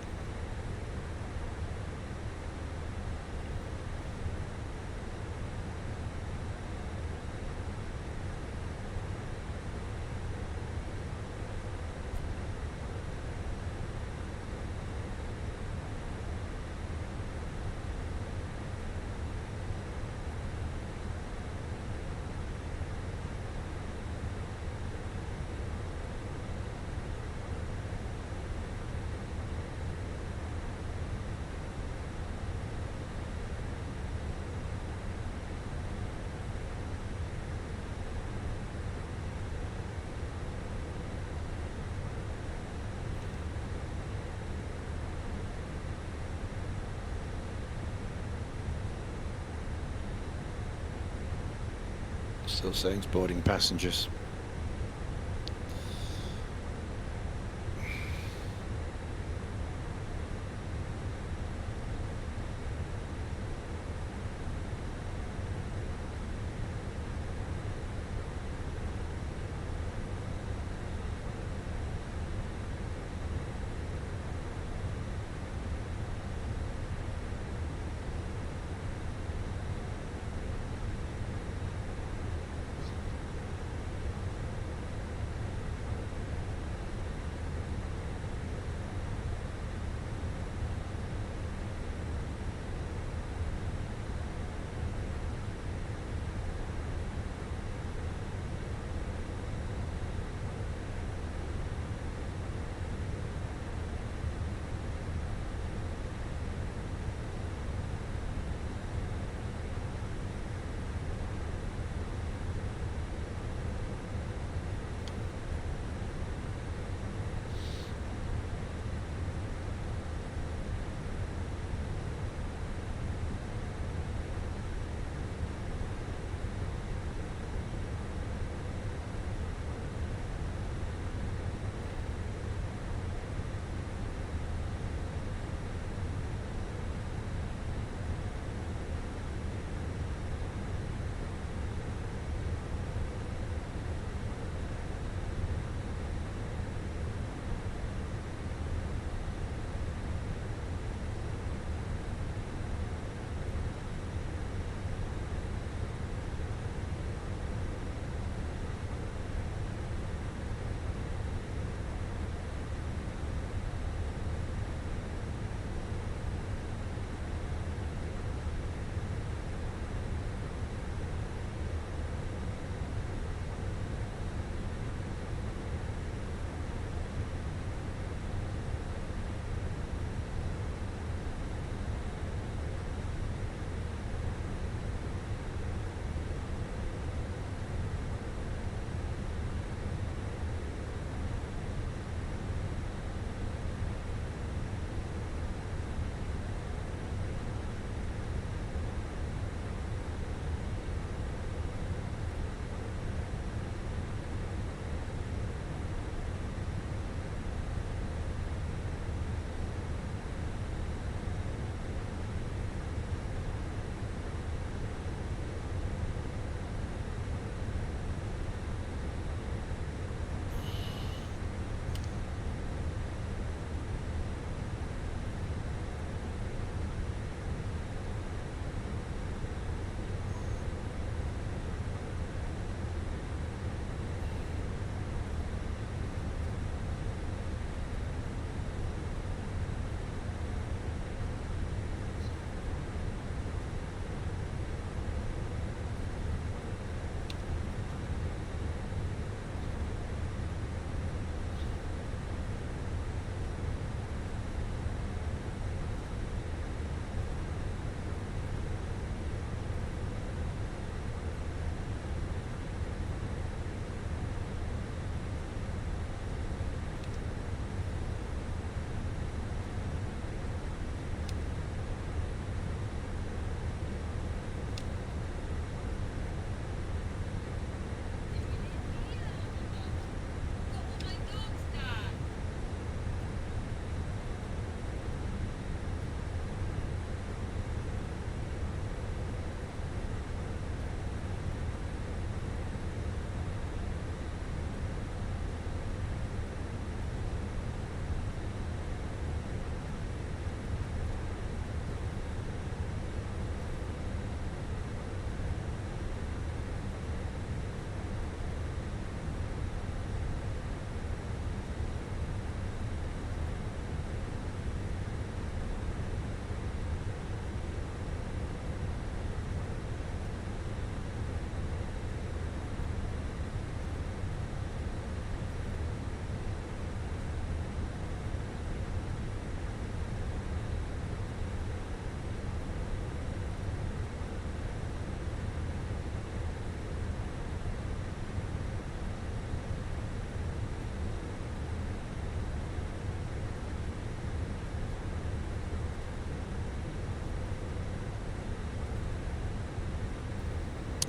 Still saying it's boarding passengers.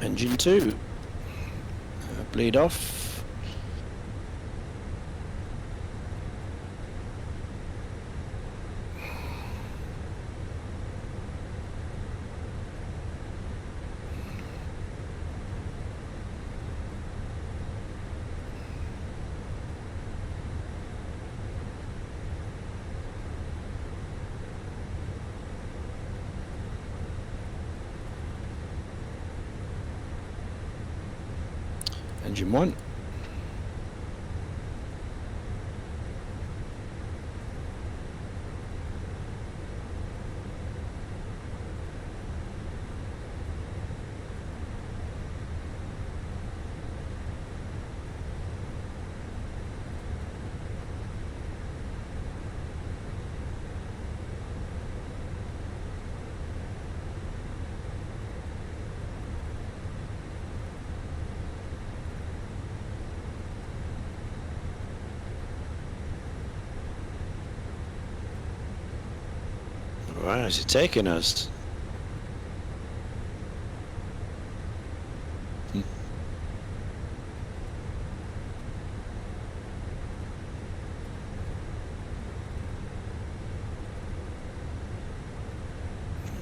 Engine 2. Bleed off. Engine 1. Where is it taking us?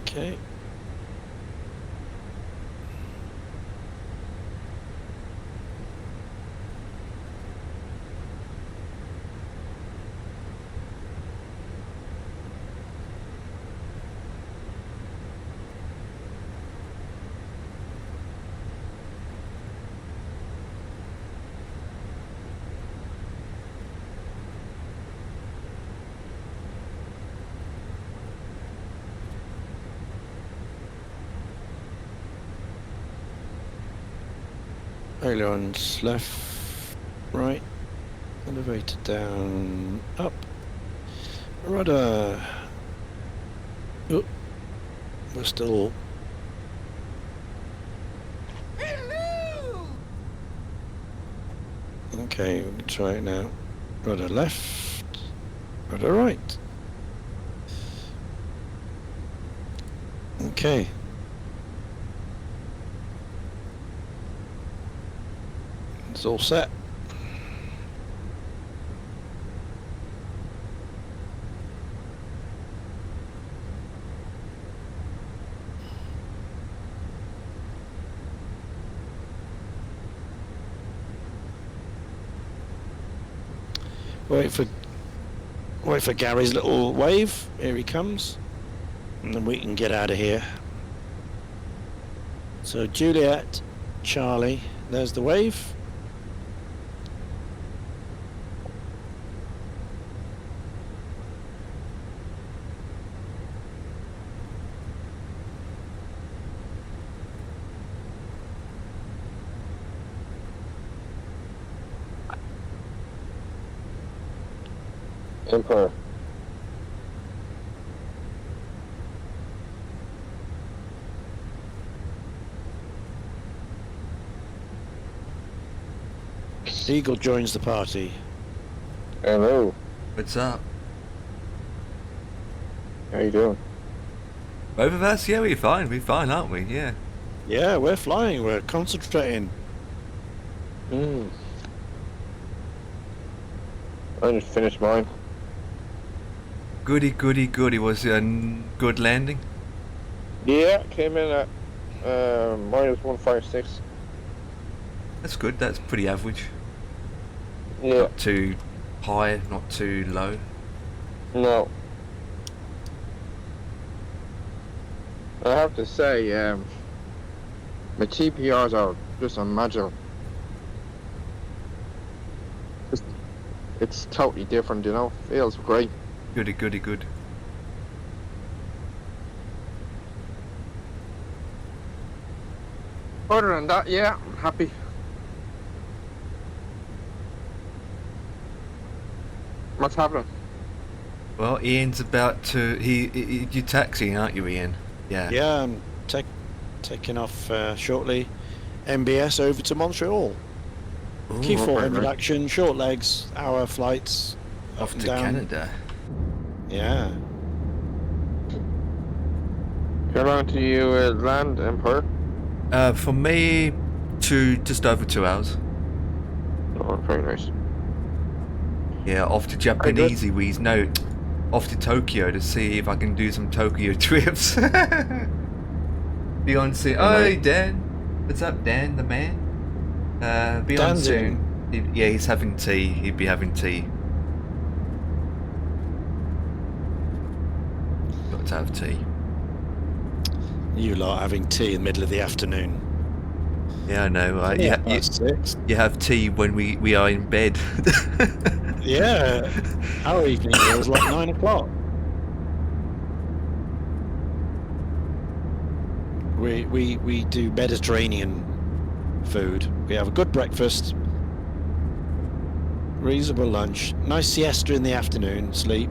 Okay. Ailerons left, right, elevator down, up, rudder. Oh, we're still. Okay, we can try it now. Rudder left, rudder right. Okay. It's all set. Wait for Gary's little wave. Here he comes. And then we can get out of here. So Juliet, Charlie, there's the wave. Emperor. Eagle joins the party. Hello. What's up? How you doing? Both of us? Yeah, we're fine, aren't we? Yeah. Yeah, we're flying. We're concentrating. I just finished mine. Goody. Was it a good landing? Yeah, came in at minus 156. That's good. That's pretty average. Yeah. Not too high, not too low. No. I have to say, my TPRs are just unmatchable. It's totally different, you know. Feels great. Good. Other than that, yeah, I'm happy. What's happening? Well, Ian's about to. You're taxiing, aren't you, Ian? Yeah. Yeah, I'm taking off shortly. MBS over to Montreal. Ooh, Key 4 right. induction, short legs, hour flights. off and to down. Canada. Yeah. How long do you land, Emperor? For me, just over 2 hours. Oh, very nice. Yeah, off to Very good. Japanese Wees. No, off to Tokyo to see if I can do some Tokyo trips. Be on soon. Very Oh, nice. Dan. What's up, Dan, the man? Be on Dan's soon. Yeah, he's having tea. He'd be having tea. Got to have tea. You lot having tea in the middle of the afternoon. Yeah, I know. Yeah, past 6. You have tea when we are in bed. Yeah, our evening meal is like 9 o'clock. We do Mediterranean food. We have a good breakfast, reasonable lunch, nice siesta in the afternoon, sleep,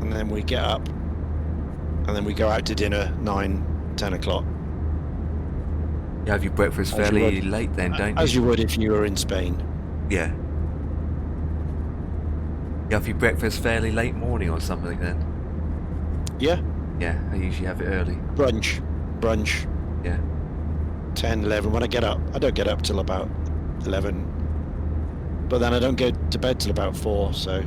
and then we get up, and then we go out to dinner 9-10 o'clock. You have your breakfast As you fairly would. late then, don't you? As you would if you were in Spain. Yeah. You have your breakfast fairly late morning or something then? Yeah, Yeah, I usually have it early. brunch, Yeah. 10, 11. When I get up, I don't get up till about 11, but then I don't go to bed till about 4. So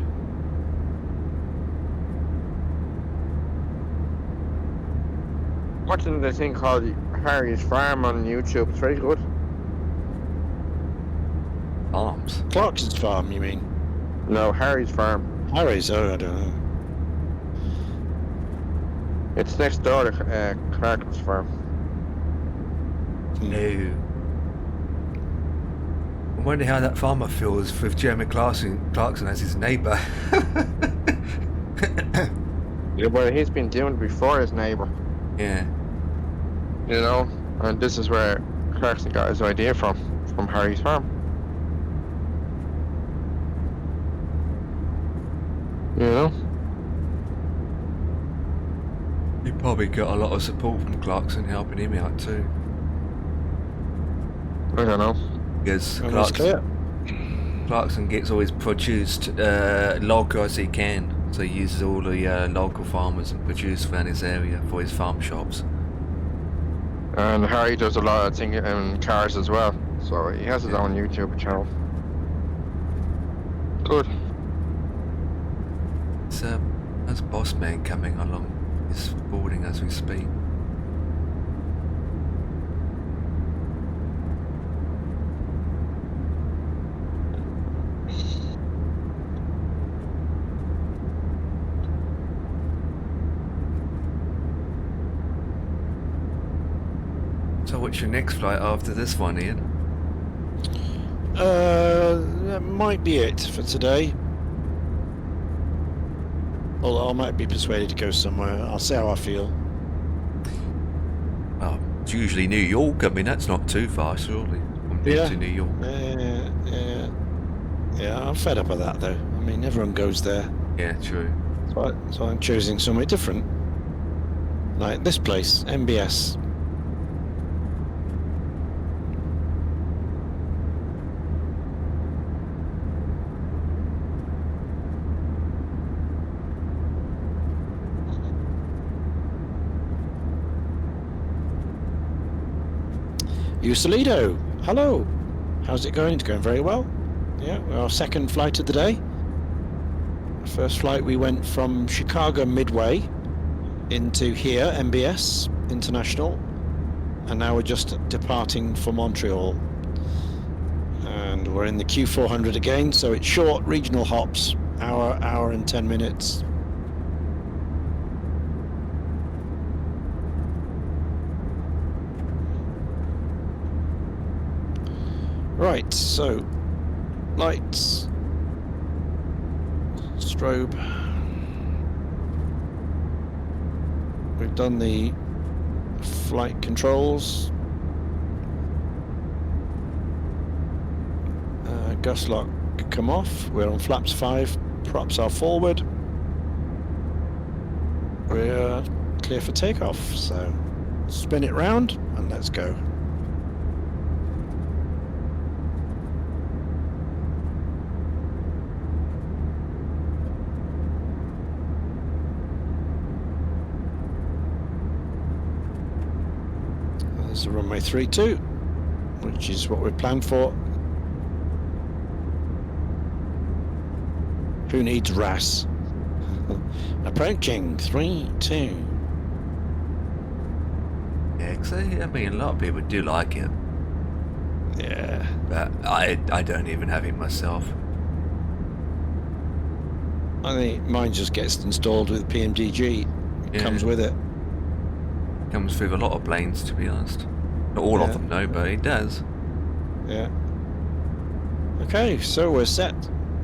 Watching the thing called Harry's Farm on YouTube. It's very good. Arms. Clarkson's farm, you mean? No, Harry's Farm. Harry's? Oh, I don't know. It's next door to Clarkson's Farm. No. I wonder how that farmer feels with Jeremy Clarkson as his neighbour. Yeah, well, he's been doing it before his neighbour. Yeah. You know, and this is where Clarkson got his idea from Harry's Farm. You know? He probably got a lot of support from Clarkson helping him out too. I don't know. Because And it's clear. Clarkson gets always produced local as he can. So he uses all the local farmers and produce around his area for his farm shops. And Harry does a lot of things in cars as well. So he has his own YouTube channel. Good. So, there's Boss Man coming along. He's boarding as we speak. So what's your next flight after this one, Ian? That might be it for today. Although I might be persuaded to go somewhere. I'll see how I feel. Well, it's usually New York. I mean, that's not too far, surely, compared to New York. Yeah, I'm fed up with that, though. I mean, everyone goes there. Yeah, true. So I'm choosing somewhere different. Like this place, MBS. Usalido, hello. How's it going? It's going very well. Yeah, our second flight of the day. First flight we went from Chicago Midway into here, MBS International, and now we're just departing for Montreal. And we're in the Q400 again, so it's short regional hops, hour and 10 minutes. Right, so lights, strobe. We've done the flight controls. Gust lock come off. We're on flaps 5. Props are forward. We're clear for takeoff. So spin it round and let's go. That's the runway 32, which is what we're planned for. Who needs RAS? Approaching 3-2. Yeah, 'cause I mean, a lot of people do like it, Yeah. but I don't even have it myself. I think mine just gets installed with PMDG. It Yeah. comes with it. Comes with a lot of planes, to be honest. Not all of Yeah. them, no, but it does. Yeah. Okay, so we're set.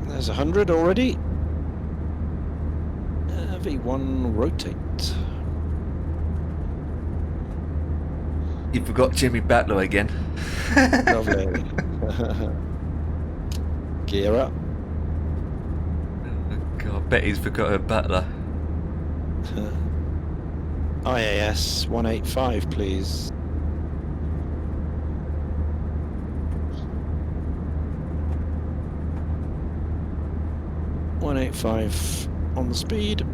There's 100 already. V1 rotate. You forgot Jimmy Batlow again. Lovely. Gear up. God, I bet he's forgot a Butler. IAS 185, please. .185 on the speed.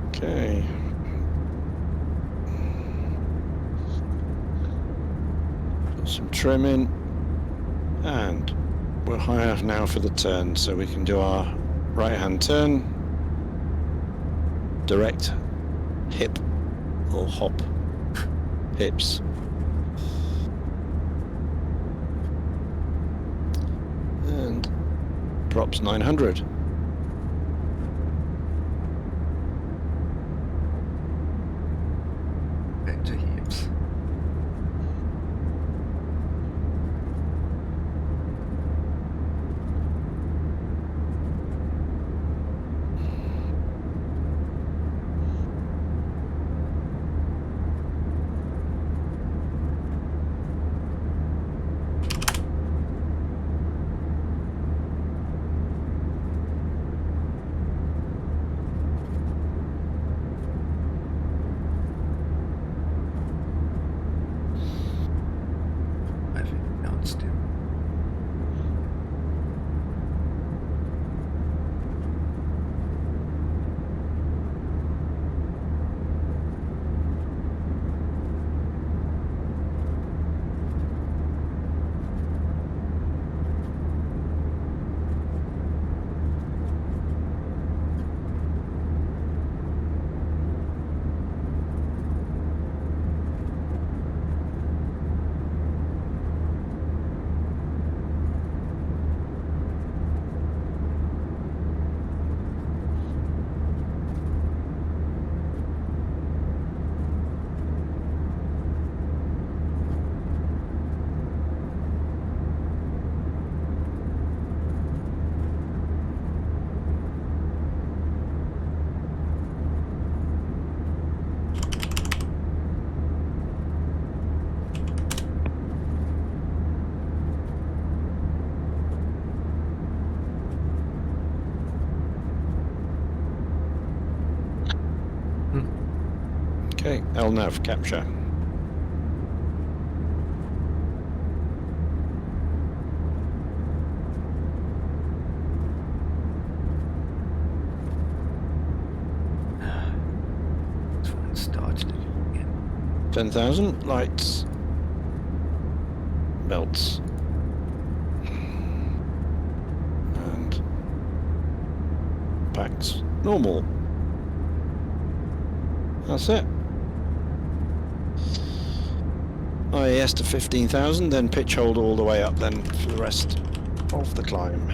Okay. Got some trim in, and we're high enough now for the turn, so we can do our right-hand turn. Direct hip or hop. Hips. And props 900. Back to hips. I think down still. Okay, LNAV capture. This one started again. 10,000 lights. Belts. And packs. Normal. That's it. IAS to 15,000, then pitch hold all the way up then for the rest of the climb.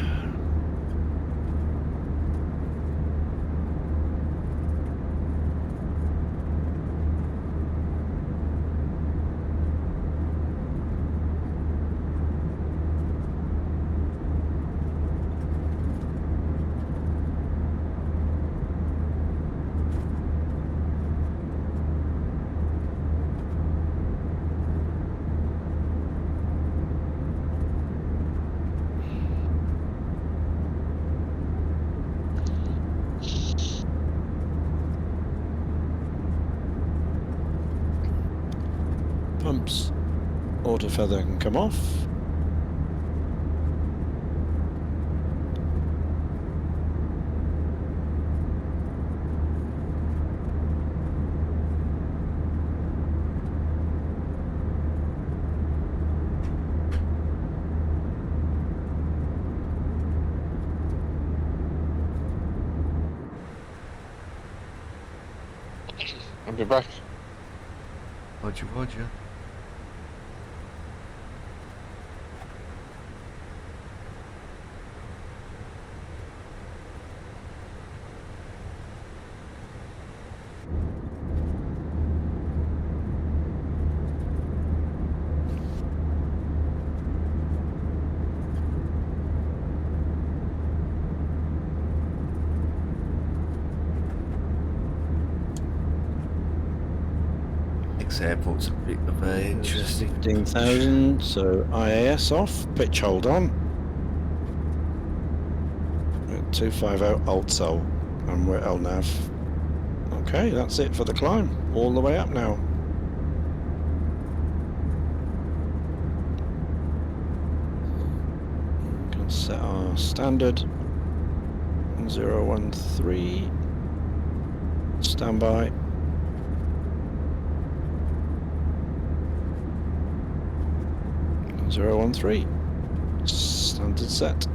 Pumps, auto feather can come off. I'll be back. Roger, roger. Next airport's a bit of a interesting. 15,000, so IAS off, pitch hold on. At 250 alt sol, and we're at LNAV. Okay, that's it for the climb, all the way up now. Can set our standard 013, standby. 013, standard set.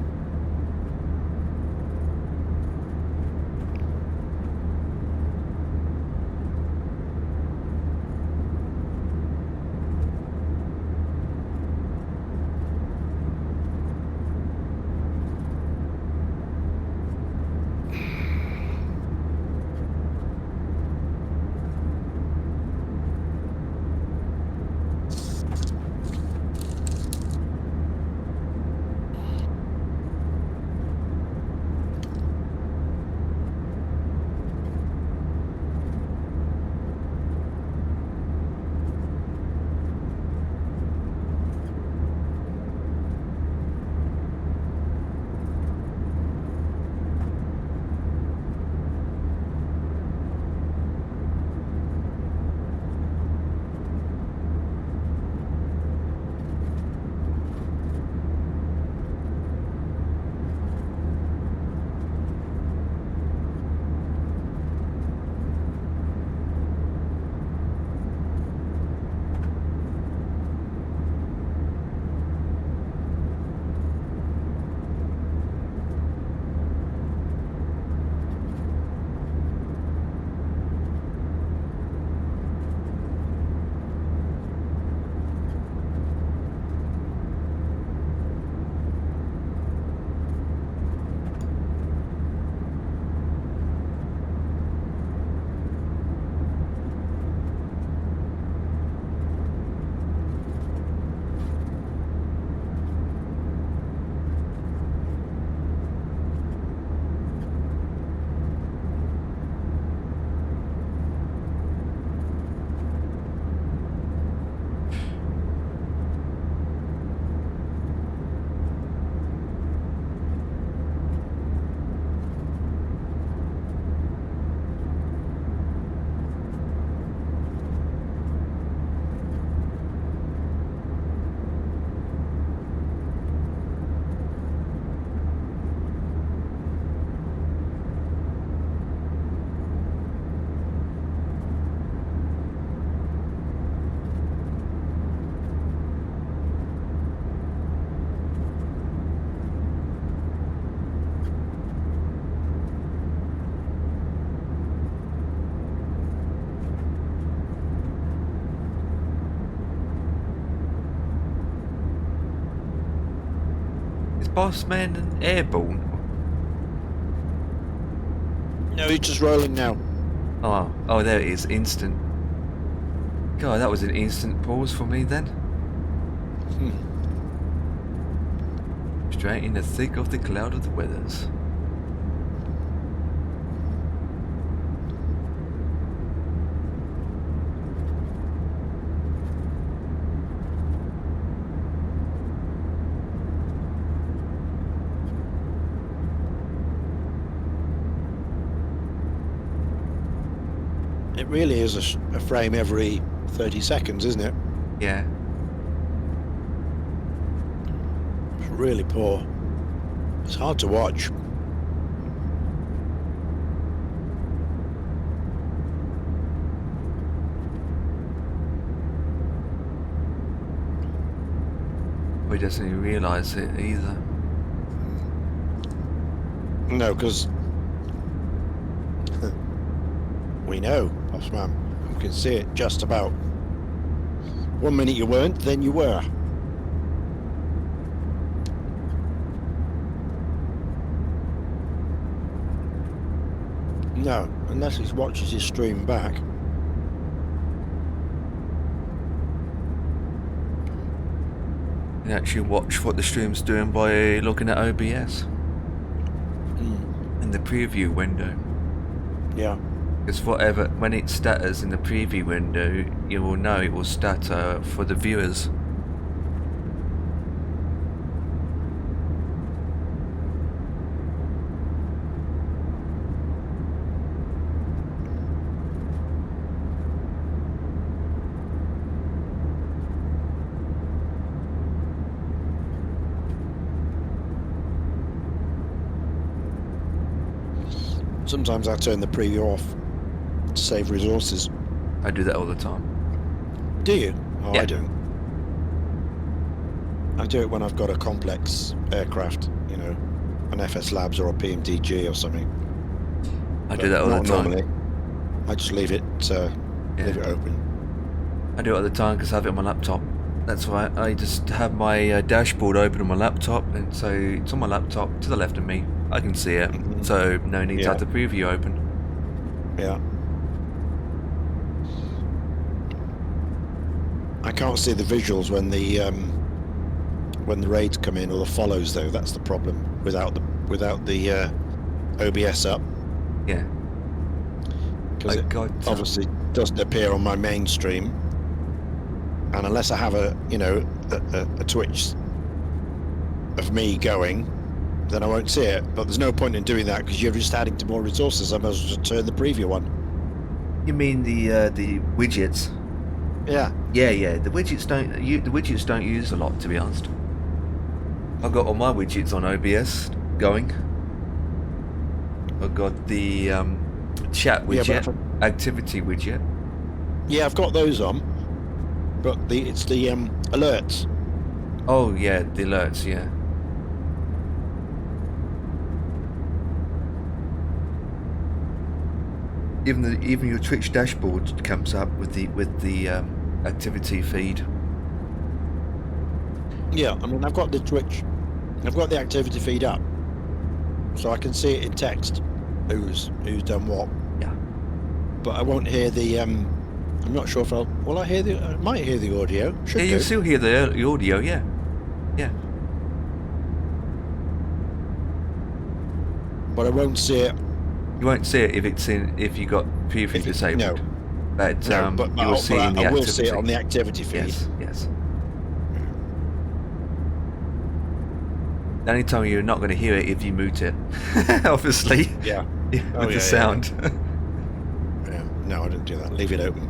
Bossman airborne? No, he's just rolling now. Oh, there it is. Instant. God, that was an instant pause for me then. Straight in the thick of the cloud of the weathers. It really is a frame every 30 seconds, isn't it? Yeah. It's really poor. It's hard to watch. He doesn't even realise it either. No, because we know, boss man. can see it just about. 1 minute you weren't, then you were. No, unless he watches his stream back. You can actually watch what the stream's doing by looking at OBS in the preview window. Yeah. Because when it stutters in the preview window, you will know it will stutter for the viewers. Sometimes I turn the preview off to save resources. I do that all the time. Do you? Oh, Yeah. I don't. I do it when I've got a complex aircraft, you know, an FS Labs or a PMDG or something. I But do that all the not time. normally. I just leave it open. I do it all the time because I have it on my laptop. That's why I just have my dashboard open on my laptop, and so it's on my laptop to the left of me. I can see it, so no need to Yeah. have the preview open. Yeah. I can't see the visuals when the raids come in or the follows though. That's the problem without the OBS up, Yeah. because it obviously doesn't appear on my main stream. And unless I have a Twitch of me going, then I won't see it. But there's no point in doing that because you're just adding to more resources. I might as well just turn the preview on. You mean the widgets? Yeah. Yeah. The widgets don't use a lot, to be honest. I've got all my widgets on OBS going. I've got the chat widget, activity widget. Yeah, I've got those on, but it's the alerts. Oh yeah, the alerts. Yeah. Even your Twitch dashboard comes up with the activity feed. Yeah, I mean I've got the Twitch, I've got the activity feed up, so I can see it in text. Who's done what? Yeah. But I won't hear the. I'm not sure if I'll. Will I hear the? I might hear the audio. Should Yeah, do. you still hear the audio. Yeah. Yeah. But I won't see it. You won't see it if you got preview disabled. No. But No, but you'll see in the I will activity. see it on the activity feed. Yes. The only time you're not going to hear it if you mute it, obviously. Yeah. With the sound. Yeah. No, I didn't do that. Leave it open.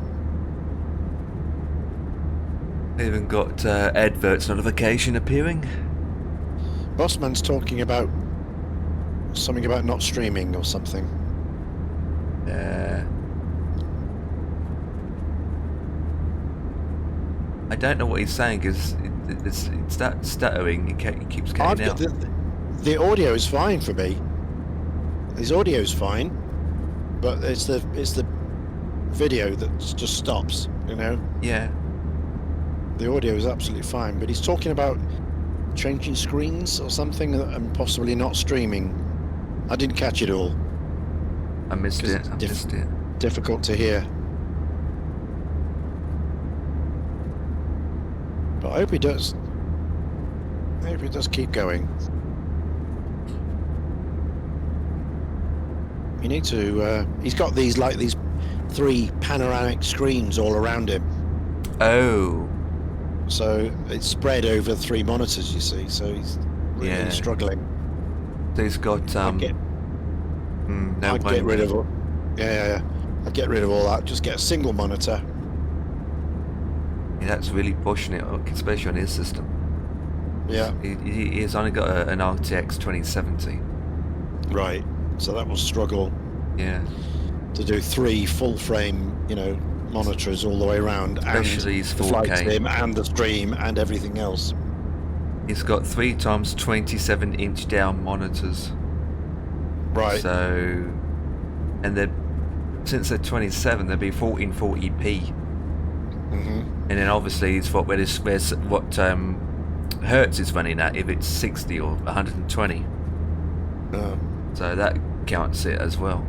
Even got adverts notification appearing. Bossman's talking about something about not streaming or something. I don't know what he's saying because it's that stuttering. It keeps cutting out. The audio is fine for me. His audio is fine, but it's the video that just stops. You know. Yeah. The audio is absolutely fine, but he's talking about changing screens or something and possibly not streaming. I didn't catch it all. I missed it. I missed it. Difficult to hear. But I hope he does. I hope he does keep going. You need to. He's got these 3 panoramic screens all around him. Oh. So it's spread over 3 monitors. You see, so he's really struggling. So he's got. I'd get rid of it. Yeah. I'd get rid of all that. Just get a single monitor. Yeah, that's really pushing it, especially on his system. Yeah. He's only got an RTX 2070. Right. So that will struggle. Yeah. To do 3 full frame, monitors all the way around, Especially and his the flight 4K. sim and the stream and everything else. He's got 3 times 27-inch down monitors. Right. So, and they're since they're 27, they'll be 1440p. Mm-hmm. And then obviously it's what hertz is running at if it's 60 or 120. So that counts it as well.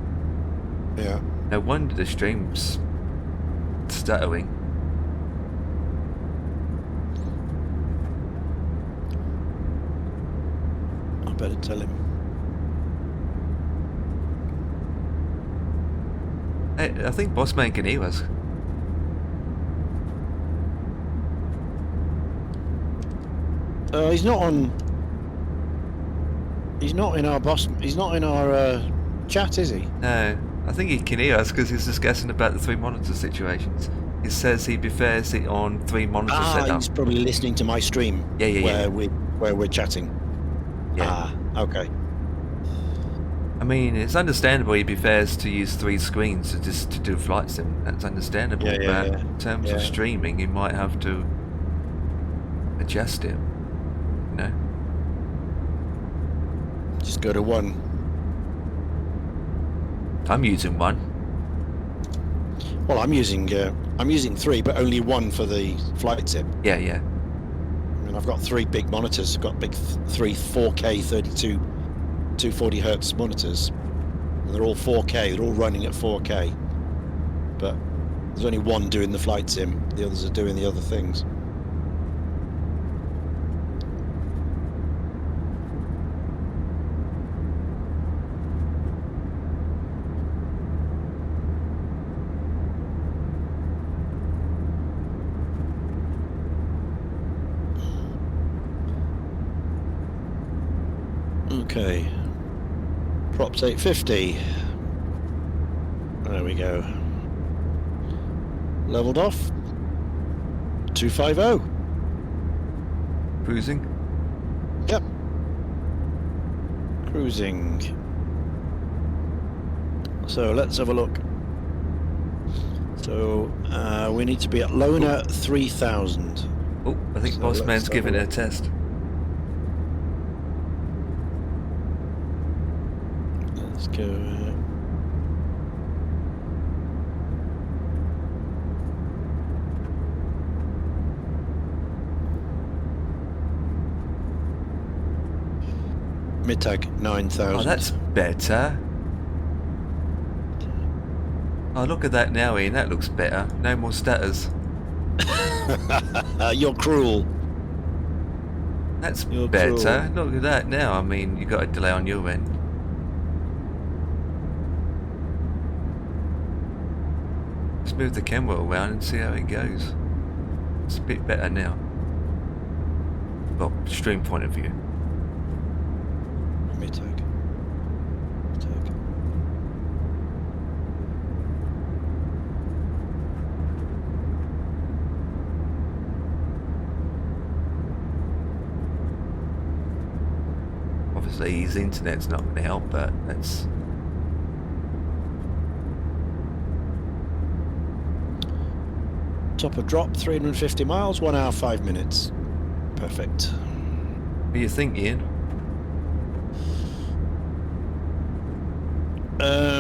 Yeah. No wonder the stream's stuttering. I better tell him. Hey, I think Bossman can hear us. He's not on. He's not in our boss. He's not in our chat, is he? No, I think he can hear us because he's discussing about the 3 monitor situations. He says he prefers it on 3 monitor setup. He's probably listening to my stream. Yeah. Where we're chatting. Yeah. Okay. I mean, it's understandable he prefers to use 3 screens to do flight sim. That's understandable. Yeah, but in terms of streaming, you might have to adjust it. You know? Just go to 1. I'm using 1. Well, I'm using 3, but only 1 for the flight sim. Yeah. I mean, I've got 3 big monitors. I've got big 3 4K 32 240 hertz monitors. And they're all 4K. They're all running at 4K. But there's only 1 doing the flight sim. The others are doing the other things. Okay. Props 850. There we go. Leveled off. 250. Cruising. Yep. Cruising. So let's have a look. So we need to be at Lona 3000. Oh, I think So Bossman's let's giving it have a test. Let's go. Mittag 9000. Oh, that's better. Oh, look at that now, Ian. That looks better. No more stutters. You're cruel. That's You're better. cruel. Look at that now. I mean, you got a delay on your end. Let's move the camera around and see how it goes. It's a bit better now. Well, stream point of view. Mittag. Obviously, his internet's not going to help, but that's... Top of drop, 350 miles, 1 hour, 5 minutes. Perfect. What do you think, Ian?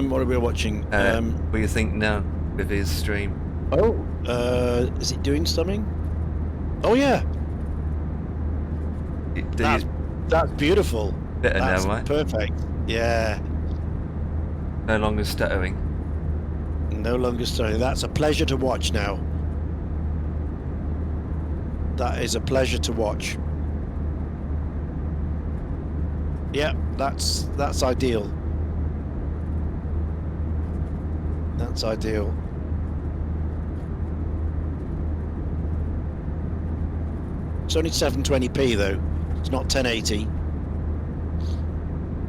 What are we watching? What do you think now with his stream? Is it doing something? Oh yeah, that's beautiful. Better That's now, right? perfect. Yeah. No longer stuttering. No longer stuttering. That's a pleasure to watch now. That is a pleasure to watch. Yeah, that's ideal. That's ideal. It's only 720p though. It's not 1080.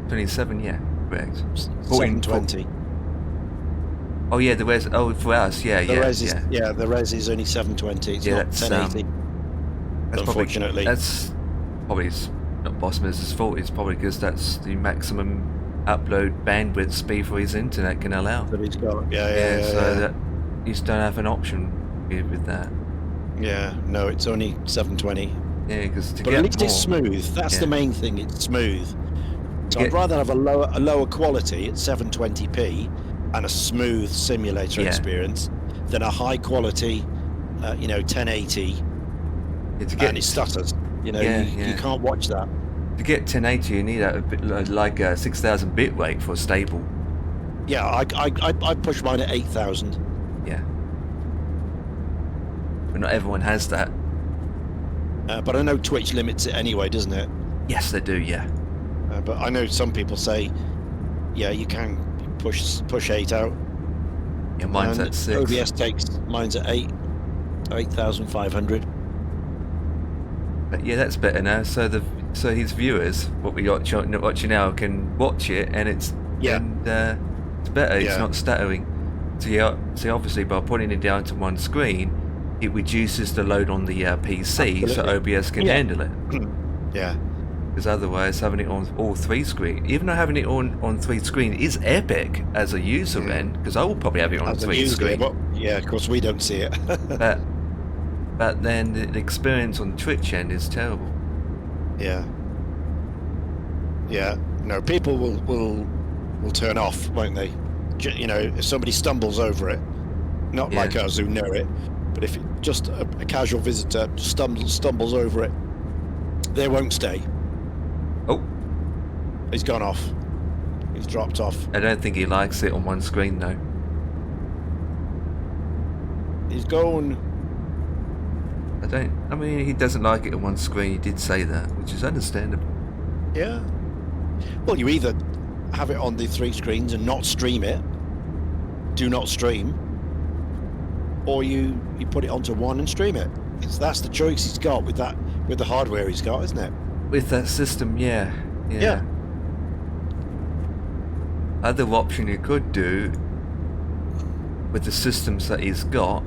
27, yeah, correct. 720. Oh yeah, the res. Oh, for us, yeah. The res is the res is only 720. It's not 1080. Unfortunately, That's probably not Bossman's fault. It's probably because that's the maximum upload bandwidth speed for his internet can allow. that he's got. So that you just don't have an option with that. Yeah, no, it's only 720. Yeah, because to But get at least more, it's smooth. That's the main thing. It's smooth. So Yeah. I'd rather have a lower quality at 720p and a smooth simulator Yeah. experience than a high quality, 1080, Yeah, to and it stutters. You can't watch that. To get 1080, you need a bit like a 6,000 bit rate for stable. Yeah, I push mine at 8,000. Yeah. But not everyone has that. But I know Twitch limits it anyway, doesn't it? Yes, they do. Yeah. But I know some people say, yeah, you can push 8 out. Yeah, mine's And at 6. OBS takes mine's at 8,500. But yeah, that's better now. So his viewers, what we watching now, can watch it, and it's it's better. It's Yeah. not stuttering. So obviously by putting it down to one screen, it reduces the load on the PC, so Absolutely. OBS can Yeah. handle it. Yeah. Because otherwise, having it on all 3 screens, even though having it on 3 screens is epic as a user end, because I will probably have it on As a 3 user, screens. but yeah, of course we don't see it. But then the experience on Twitch end is terrible. Yeah. Yeah. No, people will turn off, won't they? If somebody stumbles over it, not Yeah. like us who know it, but if just a casual visitor stumbles over it, they won't stay. Oh, He's gone off. He's dropped off. I don't think he likes it on one screen though. He's going. I mean, he doesn't like it on one screen. He did say that, which is understandable. Yeah. Well, you either have it on the 3 screens and not stream it, do not stream, or you put it onto one and stream it. That's the choice he's got with the hardware he's got, isn't it? With that system, yeah. Yeah. Other option you could do with the systems that he's got,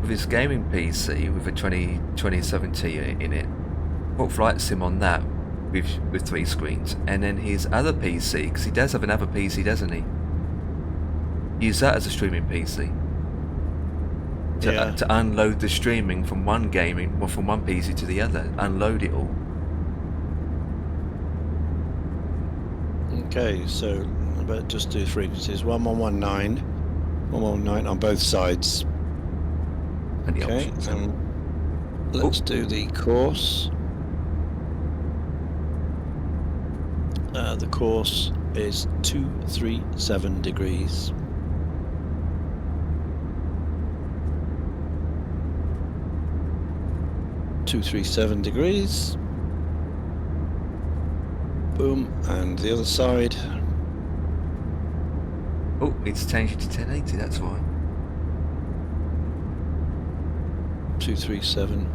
with his gaming PC with a 2070 in it, put Flight Sim on that with 3 screens, and then his other PC, because he does have another PC, doesn't he? Use that as a streaming PC to unload the streaming from one PC to the other, unload it all. Okay, so I better just do frequencies. 1119 on both sides. And the Okay, options. let's do the course. The course is 237 degrees. Boom, and the other side. Oh, it's changed it to 1080, that's why. 237.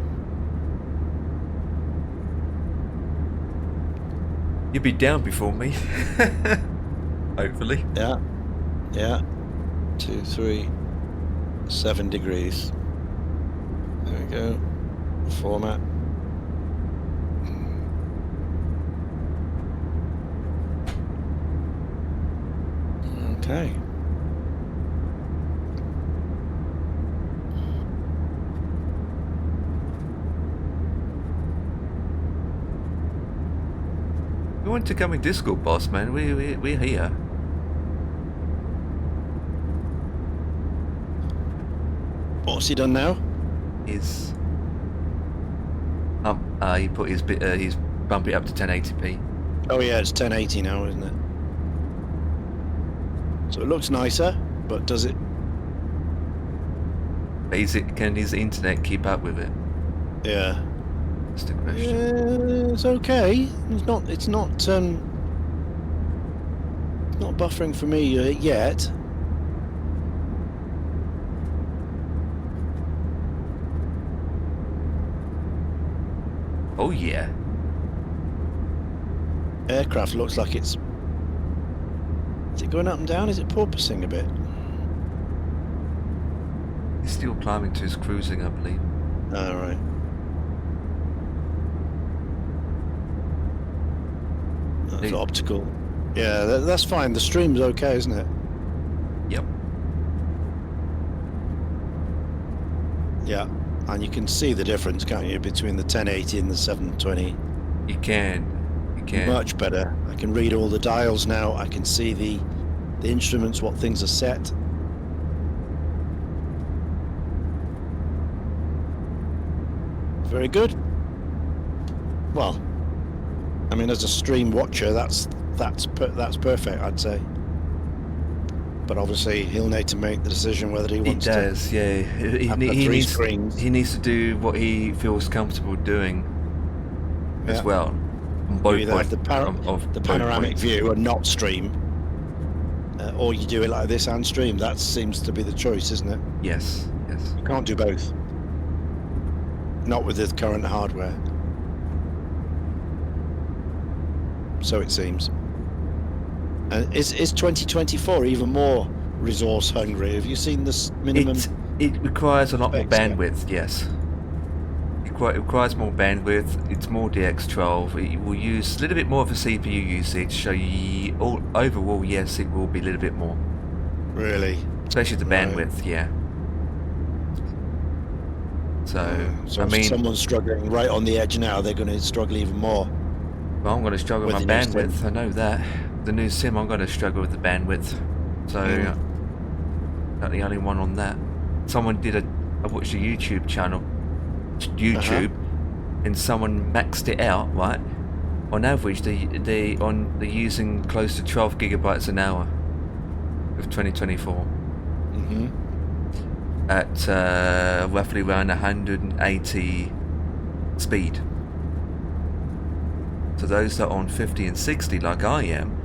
You'll be down before me. Hopefully. Yeah. 237 degrees. There we go. Format. Okay. We want to come in Discord, boss man. We're here. What's he done now? He's he put his he's bumped it up to 1080p. Oh yeah, it's 1080 now, isn't it? So it looks nicer, but does it? Can his internet keep up with it? Yeah. That's the question. Yeah, it's okay. It's not buffering for me yet. Oh yeah. Aircraft looks like it's. Is it going up and down? Is it porpoising a bit? He's still climbing to his cruising, I believe. All right. That's Hey. optical. Yeah, that's fine. The stream's okay, isn't it? Yep. Yeah, and you can see the difference, can't you, between the 1080 and the 720? You can. Much better. I can read all the dials now. I can see the the instruments, what things are set. Very good. Well, I mean, as a stream watcher, that's perfect, I'd say. But obviously, he'll need to make the decision whether he He wants does, yeah. to have the three screens. He needs to do what he feels comfortable doing as Yeah. well. On both You either have the, of the both panoramic points. view and not stream, or you do it like this and stream. That seems to be the choice, isn't it? Yes, yes. You can't do both. Not with the current hardware. So it seems. And is 2024 even more resource hungry? Have you seen this minimum? It requires a lot more specs, yeah? bandwidth, yes. It requires more bandwidth, it's more DX12, it will use a little bit more of a CPU usage, so overall, yes, it will be a little bit more. Really? Especially the Right. bandwidth, yeah. So I if mean, someone's struggling right on the edge now, they're going to struggle even more. well, I'm going to struggle with with my the new bandwidth, I know that. The new sim, I'm going to struggle with the bandwidth. So, not the only one on that. Someone I watched a YouTube channel, and someone maxed it out, right? On average, they're using close to 12 gigabytes an hour of 2024 Mm-hmm. at roughly around 180 speed. So those that are on 50 and 60, like I am,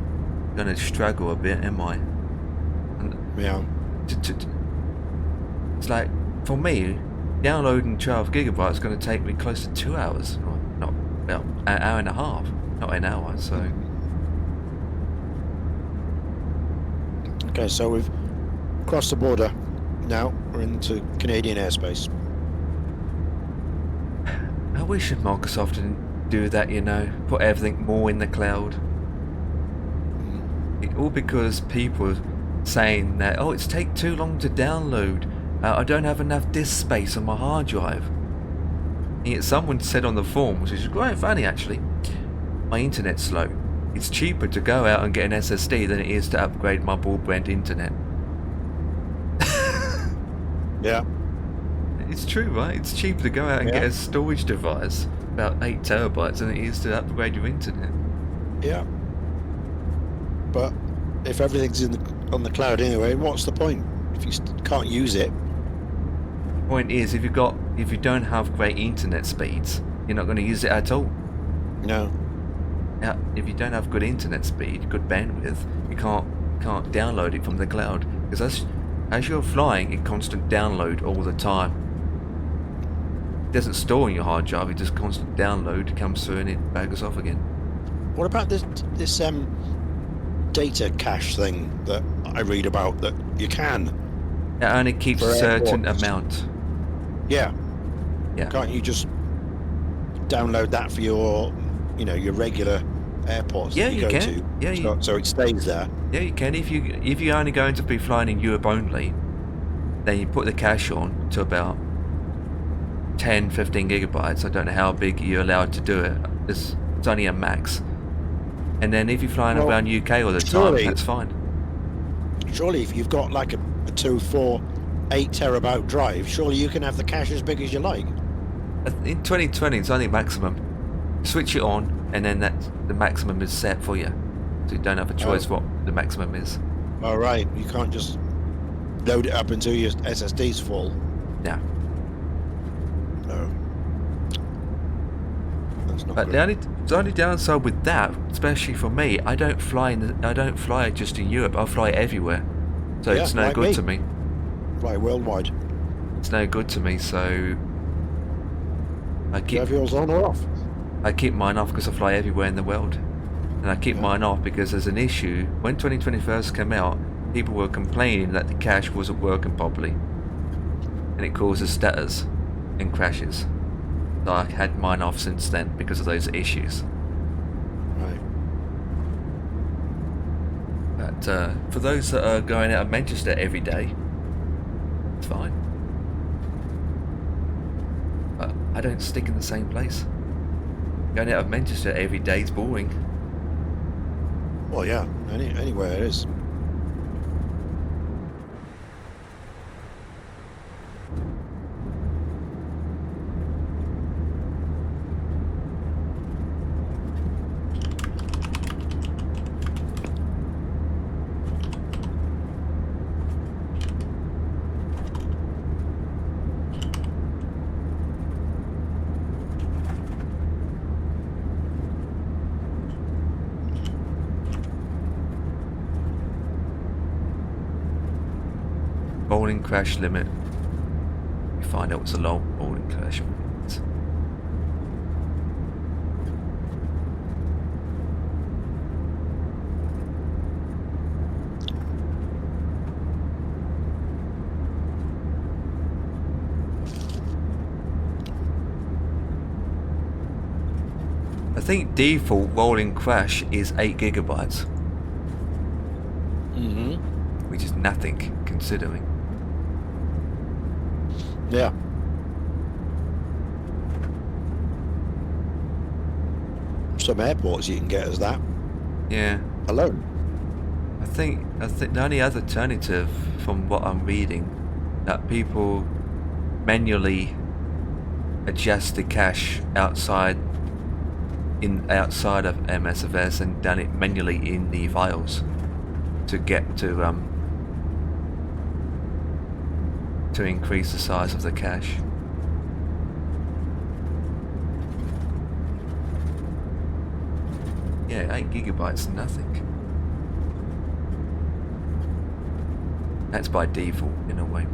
going to struggle a bit, am I? And Yeah. it's like, for me, downloading 12 gigabytes is going to take me close to 2 hours. Or not, well, an hour and a half, not an hour, so... Okay, so we've crossed the border. Now we're into Canadian airspace. I wish Microsoft didn't do that, you know, put everything more in the cloud. All because people are saying that, oh, it's take too long to download. I don't have enough disk space on my hard drive. And yet someone said on the forum, which is quite funny actually, my internet's slow. It's cheaper to go out and get an SSD than it is to upgrade my broadband internet. Yeah. It's true, right? It's cheaper to go out and get a storage device, about 8 terabytes, than it is to upgrade your internet. Yeah. But if everything's on the cloud anyway, what's the point? If you can't use it. Point is, if you don't have great internet speeds, you're not going to use it at all. No. Now, if you don't have good internet speed, good bandwidth, you can't download it from the cloud, because as you're flying, it constant download all the time. It doesn't store on your hard drive; it just constant download, comes through, and it bags off again. What about this data cache thing that I read about that you can? It only keeps For a certain airports. amount. Yeah. Yeah. Can't you just download that for your regular airports Yeah, that you you go can. to? Yeah, so it stays there. Yeah, you can. If you're only going to be flying in Europe only, then you put the cache on to about 10, 15 gigabytes. I don't know how big you're allowed to do it. It's only a max. And then if you're flying around UK all the time, that's fine. Surely if you've got like a 2, 4, 8 terabyte drive, surely you can have the cache as big as you like. In 2020, it's only maximum. Switch it on, and then the maximum is set for you. So you don't have a choice what the maximum is. All right, you can't just load it up until your SSD's full. Yeah. No. That's not But good. the only downside with that, especially for me, I don't fly just in Europe. I fly everywhere. So Yeah, it's no like good me. to me. Fly worldwide. It's no good to me. So I Do you have yours on or off? I keep mine off because I fly everywhere in the world. And I keep mine off because there's an issue. When 2020 first came out, people were complaining that the cache wasn't working properly. And it causes stutters and crashes. So I had mine off since then because of those issues. Right. But for those that are going out of Manchester every day, it's fine. But I don't stick in the same place. Going out of Manchester every day is boring. Well, yeah. Anywhere it is. rolling crash limit. We find out what's a low rolling crash limit. I think default rolling crash is 8 gigabytes. Which is nothing considering. Yeah. Some airports you can get as that Yeah. alone. I think the only other alternative from what I'm reading that people manually adjust the cache outside of MSFS and done it manually in the files to get to increase the size of the cache. Yeah, 8 gigabytes, nothing. That's by default in a way.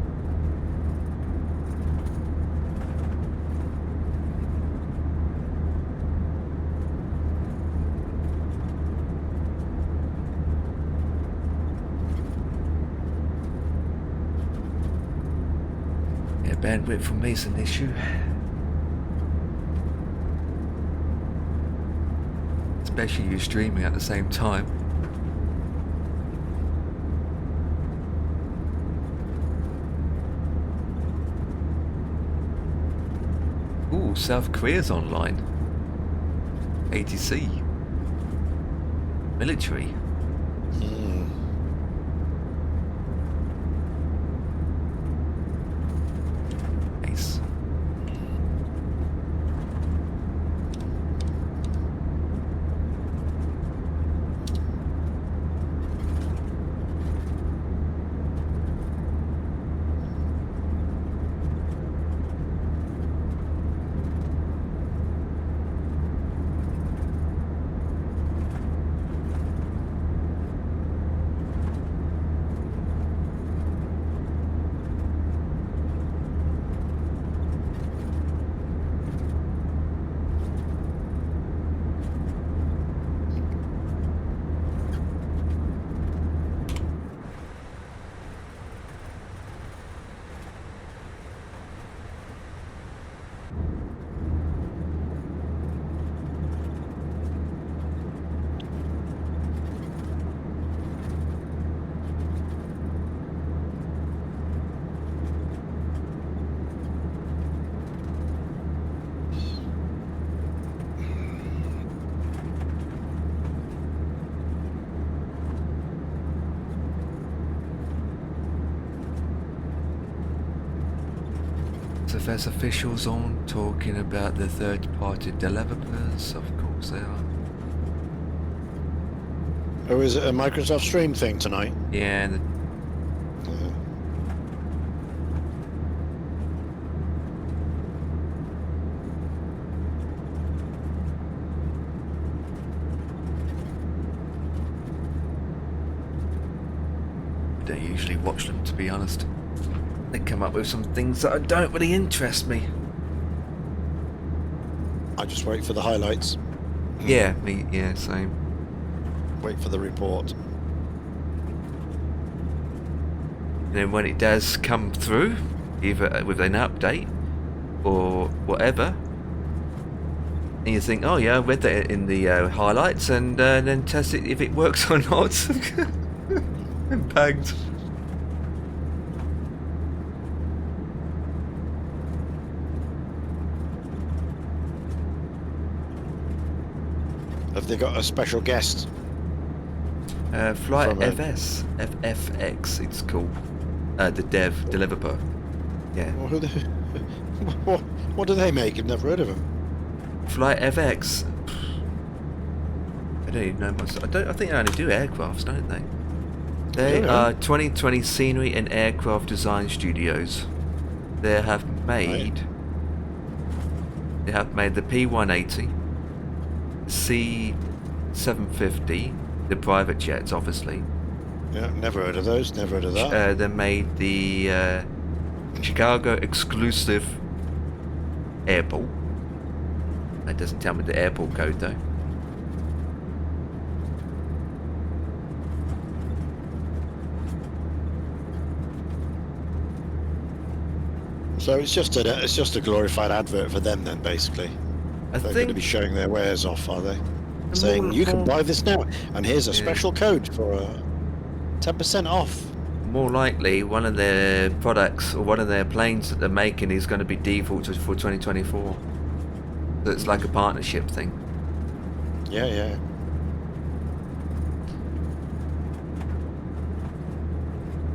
Yeah, bandwidth for me is an issue. Especially you streaming at the same time. Ooh, South Korea's online. ATC. Military. Nice. MSFS officials on talking about the third-party developers. Of course they are. Oh, is it a Microsoft Stream thing tonight? Yeah, I don't usually watch them, to be honest. They come up with some things that don't really interest me. I just wait for the highlights. Yeah, me. Yeah, same. Wait for the report. And then when it does come through, either with an update or whatever, and you think, oh yeah, I read that in the highlights, and then test it if it works or not. And bagged. Have they got a special guest? Flight From a- FX, it's called. The developer. Yeah. Well, what do they make? I've never heard of them. Flight FX. I don't even know much. I think they only do aircrafts, don't they? They are 2020 scenery and aircraft design studios. They have made. Right. They have made the P180, C750, the private jets, obviously, Yeah, never heard of those. Never heard of that. They made the Chicago exclusive airport. That doesn't tell me the airport code though. So it's just a glorified advert for them then, basically. I They're going to think be showing their wares off, are they? Saying more- you can more- buy this now, and here's a Yeah. special code for 10% off. more likely one of their products or one of their planes that they're making is going to be default for 2024. So it's like a partnership thing. Yeah, yeah.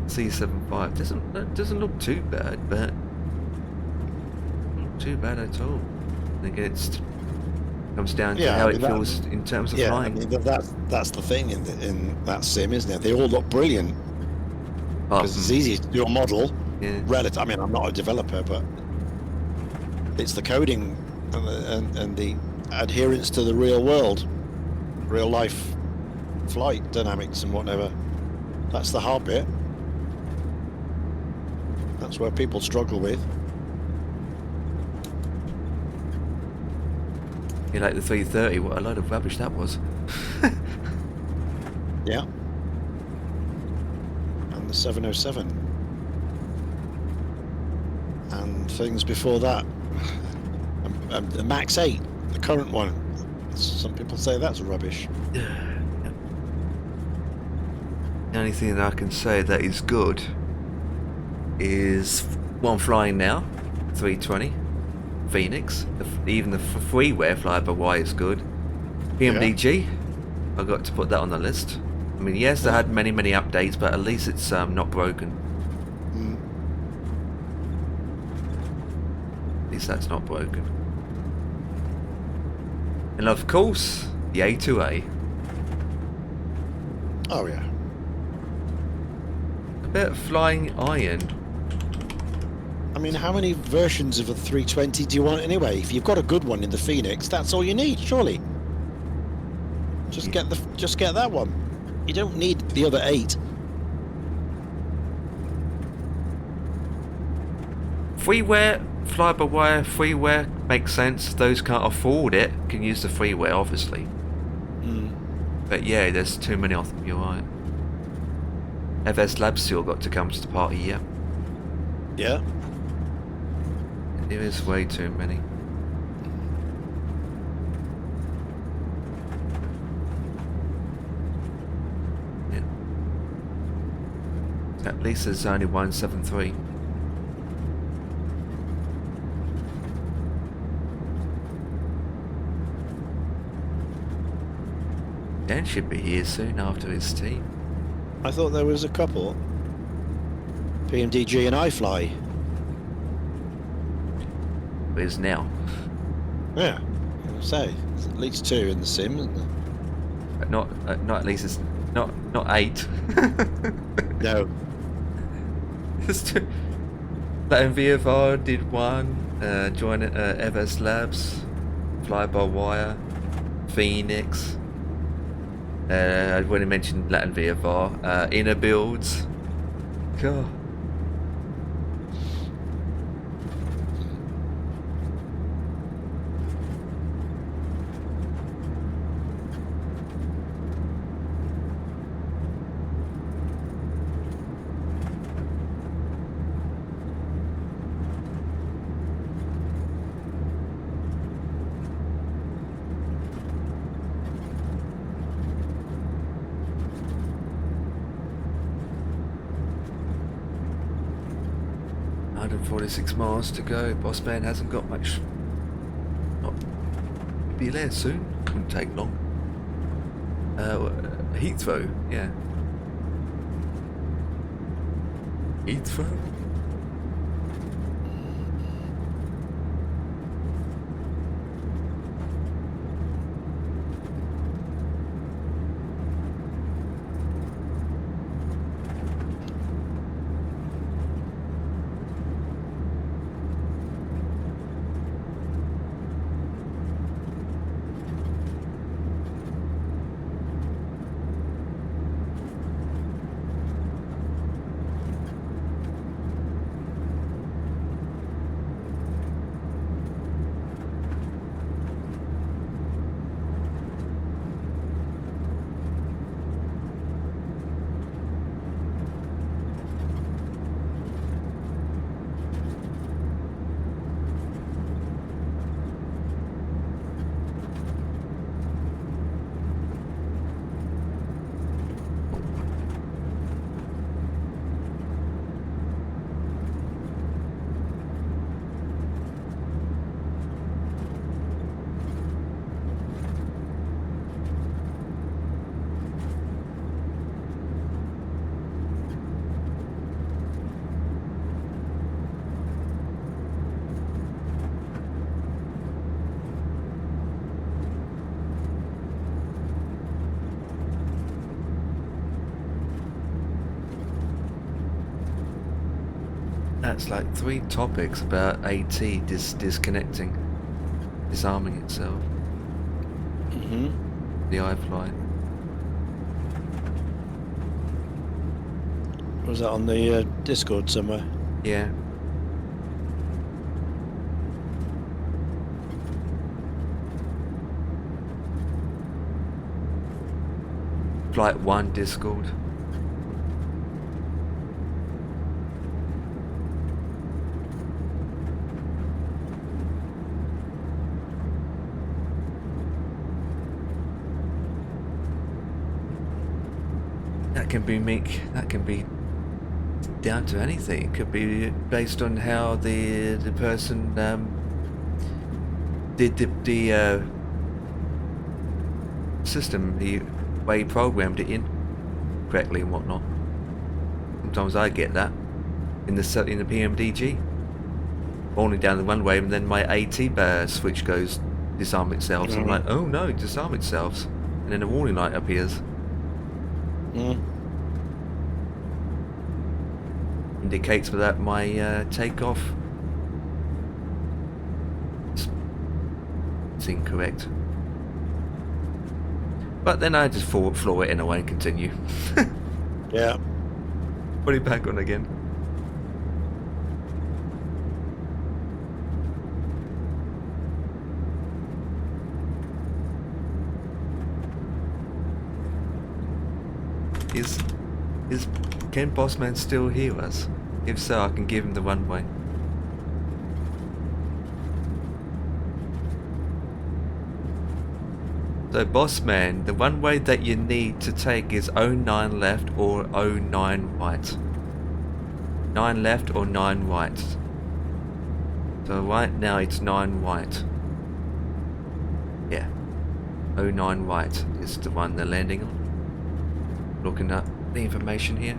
C75 doesn't look too bad, but not too bad at all. I think it comes down to Yeah, how I it mean, that- feels in terms of Yeah, I flying. mean, that's the thing in that sim, isn't it? They all look brilliant Apart because it's from- easy to do a model. yeah. I mean, I'm not a developer, but it's the coding and the adherence to the real world, real life flight dynamics and whatever. That's the hard bit. That's where people struggle with. You like the 330? What a load of rubbish that was. Yeah. And the 707. And things before that. And the Max 8, the current one. Some people say that's rubbish. The only thing that I can say that is good is one flying now, 320, Phoenix. Even the freeware fly-by-wire is good. PMDG, I got to put that on the list. I mean, yes, they had many updates, but at least it's not broken. Mm. At least that's not broken. And of course, the A2A. Oh yeah. A bit of flying iron. I mean, how many versions of a 320 do you want anyway? If you've got a good one in the Phoenix, that's all you need, surely. Just get that one. You don't need the other 8. Freeware, fly-by-wire, freeware makes sense. Those can't afford it can use the freeware, obviously. Mm. But yeah, there's too many of them, you're right. FS Labs still got to come to the party, yeah. Yeah. There is way too many. Yeah. At least there's only 173. Dan should be here soon after his team. I thought there was a couple. PMDG and iFly. But is now. Yeah. I say, there's at least 2 in the sim, isn't there? But not at least it's not 8. No. There's 2. Latin VFR did 1. Join FS Labs, Fly-by-Wire, Phoenix. I've already mentioned Latin VFR. Inner Builds. God. .46 miles to go. Boss man hasn't got much. Not be there soon. Couldn't take long. Heathrow, yeah. Heathrow. That's like 3 topics about AT disconnecting, disarming itself. Mm-hmm. The iFly. Was that on the Discord somewhere? Yeah. Flight 1 Discord. That can be down to anything. It could be based on how the person did the system, the way he programmed it in correctly and whatnot. Sometimes I get that in the PMDG, rolling down the runway, and then my AT switch goes disarm itself. So I'm like, oh no, disarm itself, and then a warning light appears. Indicates that my takeoff is incorrect. But then I just floor it anyway and continue. Yeah. Put it back on again. Can Bossman still hear us? If so, I can give him the runway. So Bossman, the runway that you need to take is 09 left or 09 right. 9 left or 9 right. So right now it's 9 right. Yeah. 09 right is the one they're landing on. Looking at the information here.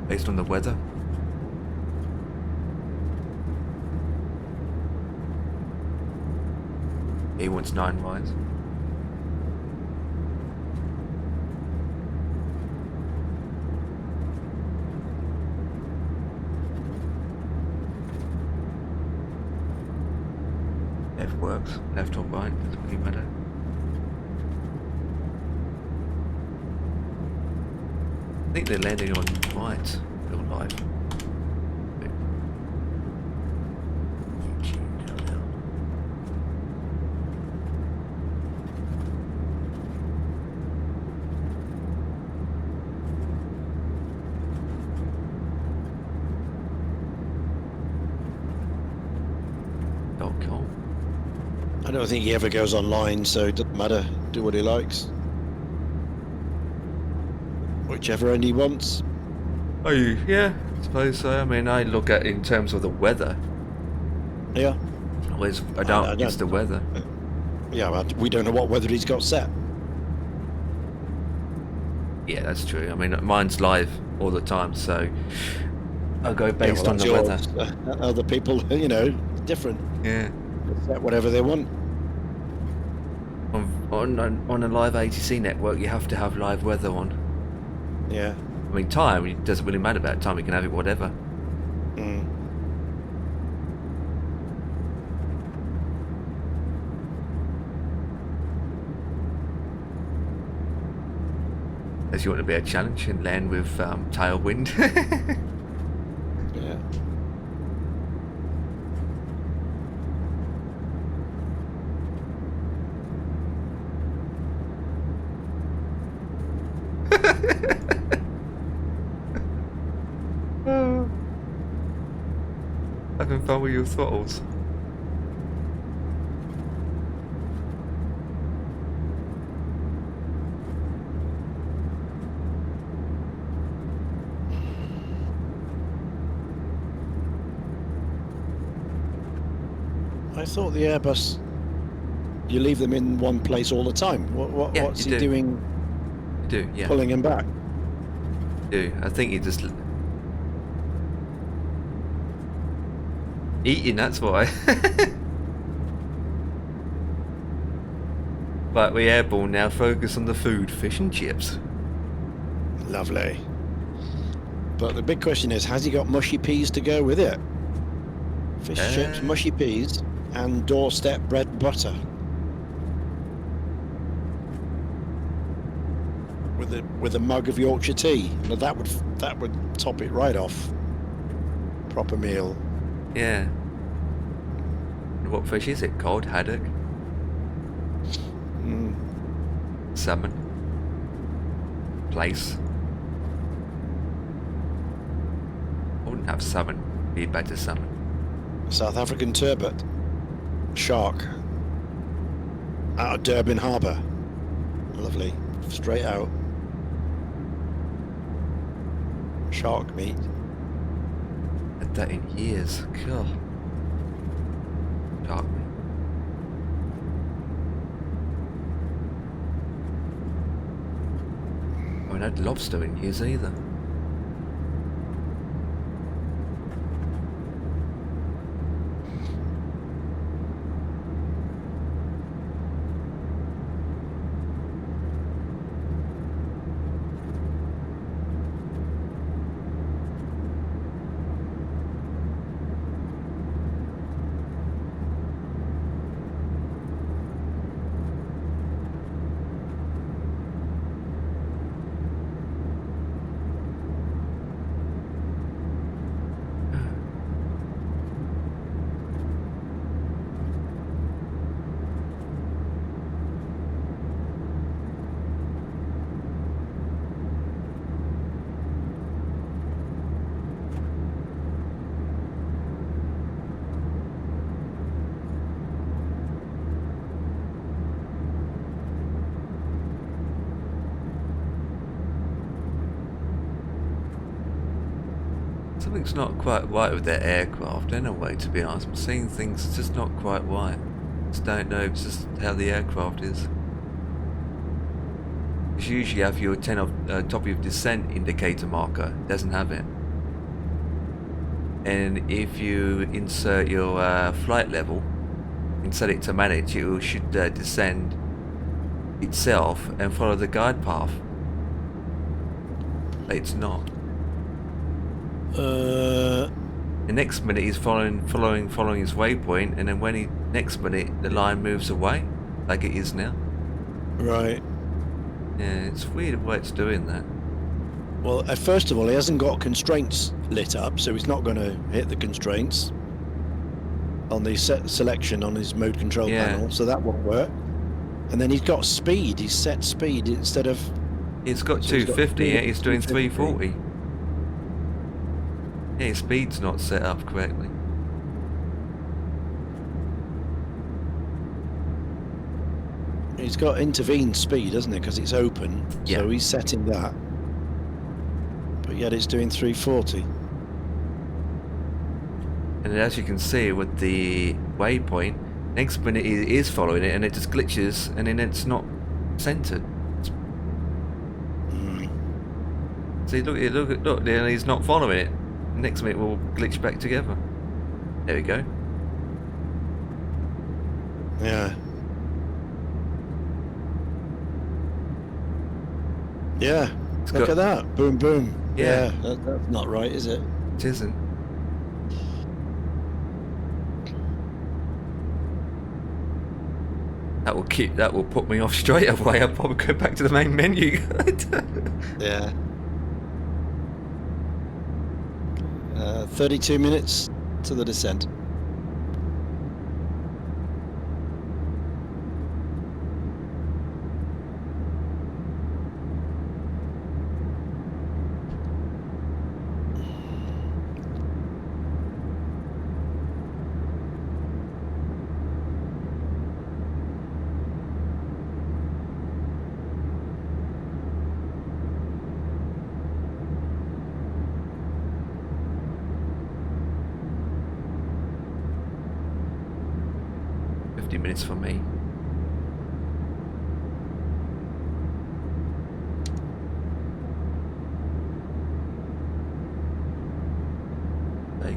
Based on the weather. He wants 9 right. F works, left or right, doesn't really matter. I think they're landing on right, real life. I don't think he ever goes online, so it doesn't matter. Do what he likes. Whichever end he wants. Oh, yeah, I suppose so. I mean, I look at it in terms of the weather. Yeah. I don't. It's the weather. Yeah, well, we don't know what weather he's got set. Yeah, that's true. I mean, mine's live all the time, so I'll go based on the weather. Other people, you know, different. Yeah. Set whatever they want. On a live ATC network, you have to have live weather on. Yeah. I mean, time, it doesn't really matter about time. You can have it whatever. Unless you want to be a challenge and land with tailwind. Yeah. Having fun with your throttles. I thought the Airbus, you leave them in one place all the time. Yeah, What's you he do. doing? You do, yeah. Pulling him back. You do. I think you just eating. That's why. But we're airborne now. Focus on the food, fish and chips. Lovely. But the big question is, has he got mushy peas to go with it? Fish chips, Uh. mushy peas, and doorstep bread and butter. With a mug of Yorkshire tea. Now that would top it right off. Proper meal. Yeah. And what fish is it called? Haddock? Mm. Salmon? Place? I wouldn't have salmon. Be better salmon. South African turbot. Shark. Out of Durban Harbour. Lovely. Straight out. Shark meat. Had that in years. God. Shark meat. I haven't had lobster in years either. Something's not quite right with their aircraft anyway, to be honest. I'm seeing things that's just not quite right. Just don't know, it's just how the aircraft is. Because you usually have your 10 of top of your descent indicator marker. It doesn't have it. And if you insert your flight level and set it to manage, it should descend itself and follow the guide path. But it's not. The next minute he's following his waypoint, and then next minute the line moves away, like it is now. Right. Yeah, it's weird the way it's doing that. Well, first of all, he hasn't got constraints lit up, so he's not going to hit the constraints on the selection on his mode control panel, so that won't work. And then he's got speed. He's set speed instead of... He's got 250, yeah, he's doing 340. Yeah, his speed's not set up correctly. He's got intervened speed, hasn't it? Because it's open, so he's setting that. But yet it's doing 340. And as you can see with the waypoint, next minute it is following it and it just glitches and then it's not centered. See, look, then he's not following it. Next minute we'll glitch back together. There we go. Yeah. Yeah. Look at that. Boom, boom. Yeah. That's not right, is it? It isn't. That will put me off straight away. I'll probably go back to the main menu. Yeah. 32 minutes to the descent. Minutes for me. Like.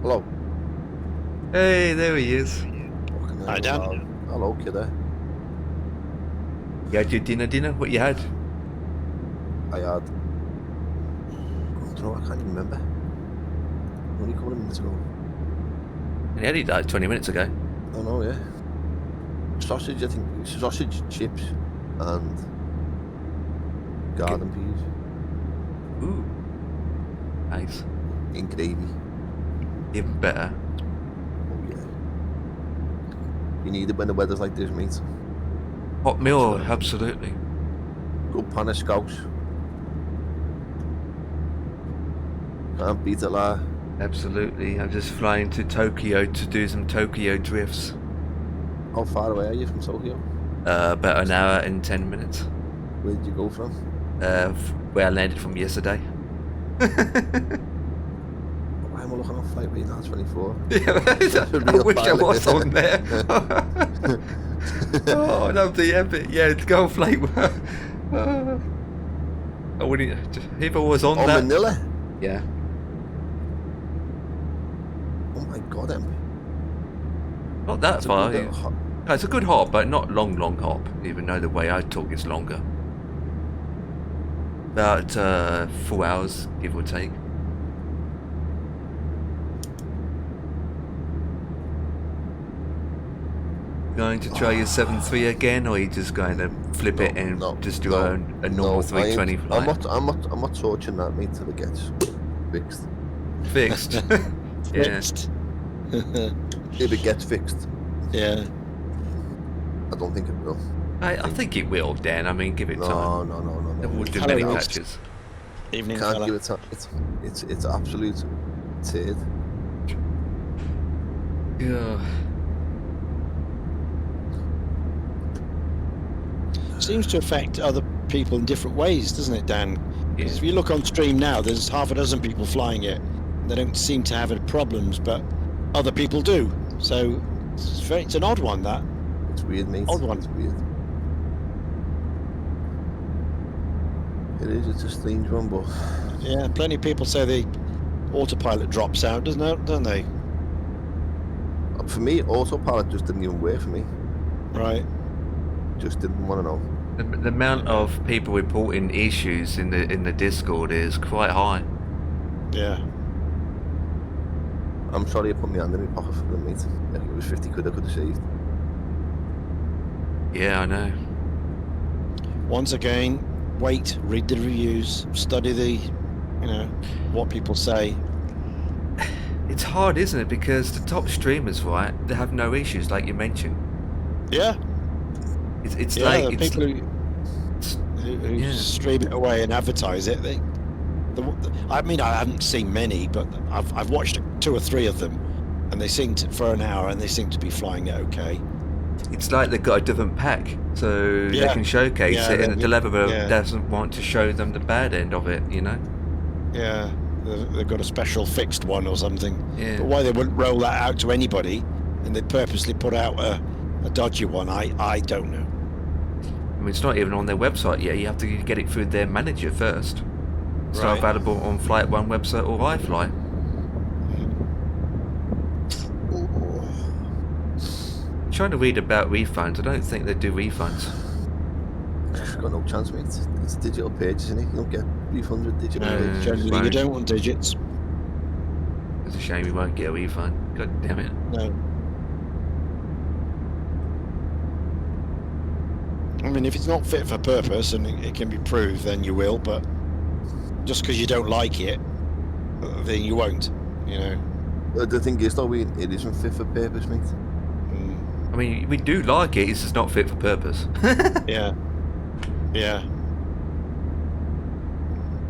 Hello. Hey, there he is. Fucking hell, Hi, Dan. Hello, kiddo. You had your dinner? What you had? I had. I don't know, I can't even remember. Only a couple of minutes ago. You had it like 20 minutes ago. Oh no, yeah. Sausage, I think. Sausage, chips, and garden peas Ooh. Nice. in gravy. Even better. Oh yeah. You need it when the weather's like this, mate. Hot meal, Absolutely. absolutely. Good pan of scouts. Can't beat it, lah. Absolutely. I'm just flying to Tokyo to do some Tokyo drifts. How far away are you from Tokyo? About an hour and 10 minutes. Where did you go from? Where I landed from yesterday. Why am I looking on flight right now? 24. Yeah, I wish I was on there. Oh, that'd be epic. Yeah, to go on flight. I wouldn't. If I was on Oh, that. Manila? Yeah. Oh my god, Em. Not that It's a far. good little hop. No, it's a good hop, but not long hop. Even though the way I talk is longer. About 4 hours, give or take. Going to try your 7.3 again, or are you just going to flip it and just do a normal 320 flight? I'm not torching that, mate, till it gets fixed. Fixed. Yeah. Fixed. If it gets fixed, Yeah. I don't think it will. I think it will, Dan. I mean, give it time. No. It will do Hello, many Ross. patches. Evening, Can't fella. give it time. It's absolute turd. Yeah. Seems to affect other people in different ways, doesn't it, Dan? Because Yeah. if you look on stream now, there's half a dozen people flying it. They don't seem to have any problems, but other people do. So it's an odd one, that. It's weird, mate. Odd one. It's weird. It is. It's a strange one, but Yeah, plenty of people say the autopilot drops out, don't they? for me, autopilot just didn't even work for me. Right. Just didn't want to know. The amount of people reporting issues in the Discord is quite high. Yeah. I'm sorry I put my hand in my pocket for them, mate. Like, it was 50 quid I could have saved. Yeah, I know. Once again, wait, read the reviews, study the, what people say. It's hard, isn't it? Because the top streamers, right, they have no issues, like you mentioned. Yeah. It's Yeah, like the it's, people who yeah. stream it away and advertise it. I mean, I haven't seen many, but I've watched 2 or 3 of them, and they seem to, for an hour, and they seem to be flying it okay. It's like they've got a different pack, so they Yeah. can showcase Yeah, it, and the developer yeah. doesn't want to show them the bad end of it, you know? Yeah, they've got a special fixed one or something. Yeah. But why they wouldn't roll that out to anybody, and they purposely put out a dodgy one, I don't know. I mean, it's not even on their website yet. You have to get it through their manager first. It's not Right. available on Flight One website or iFly. I'm trying to read about refunds. I don't think they do refunds. I've got no chance, mate. It's digital pages, isn't it? You don't get refunds with digital No, pages. generally fine. you don't want digits. It's a shame we won't get a refund. God damn it. No. I mean, if it's not fit for purpose and it can be proved, then you will. But just because you don't like it, then you won't. The thing is, though, it isn't fit for purpose, mate. Mm, I mean, we do like it. It's just not fit for purpose. yeah. Yeah.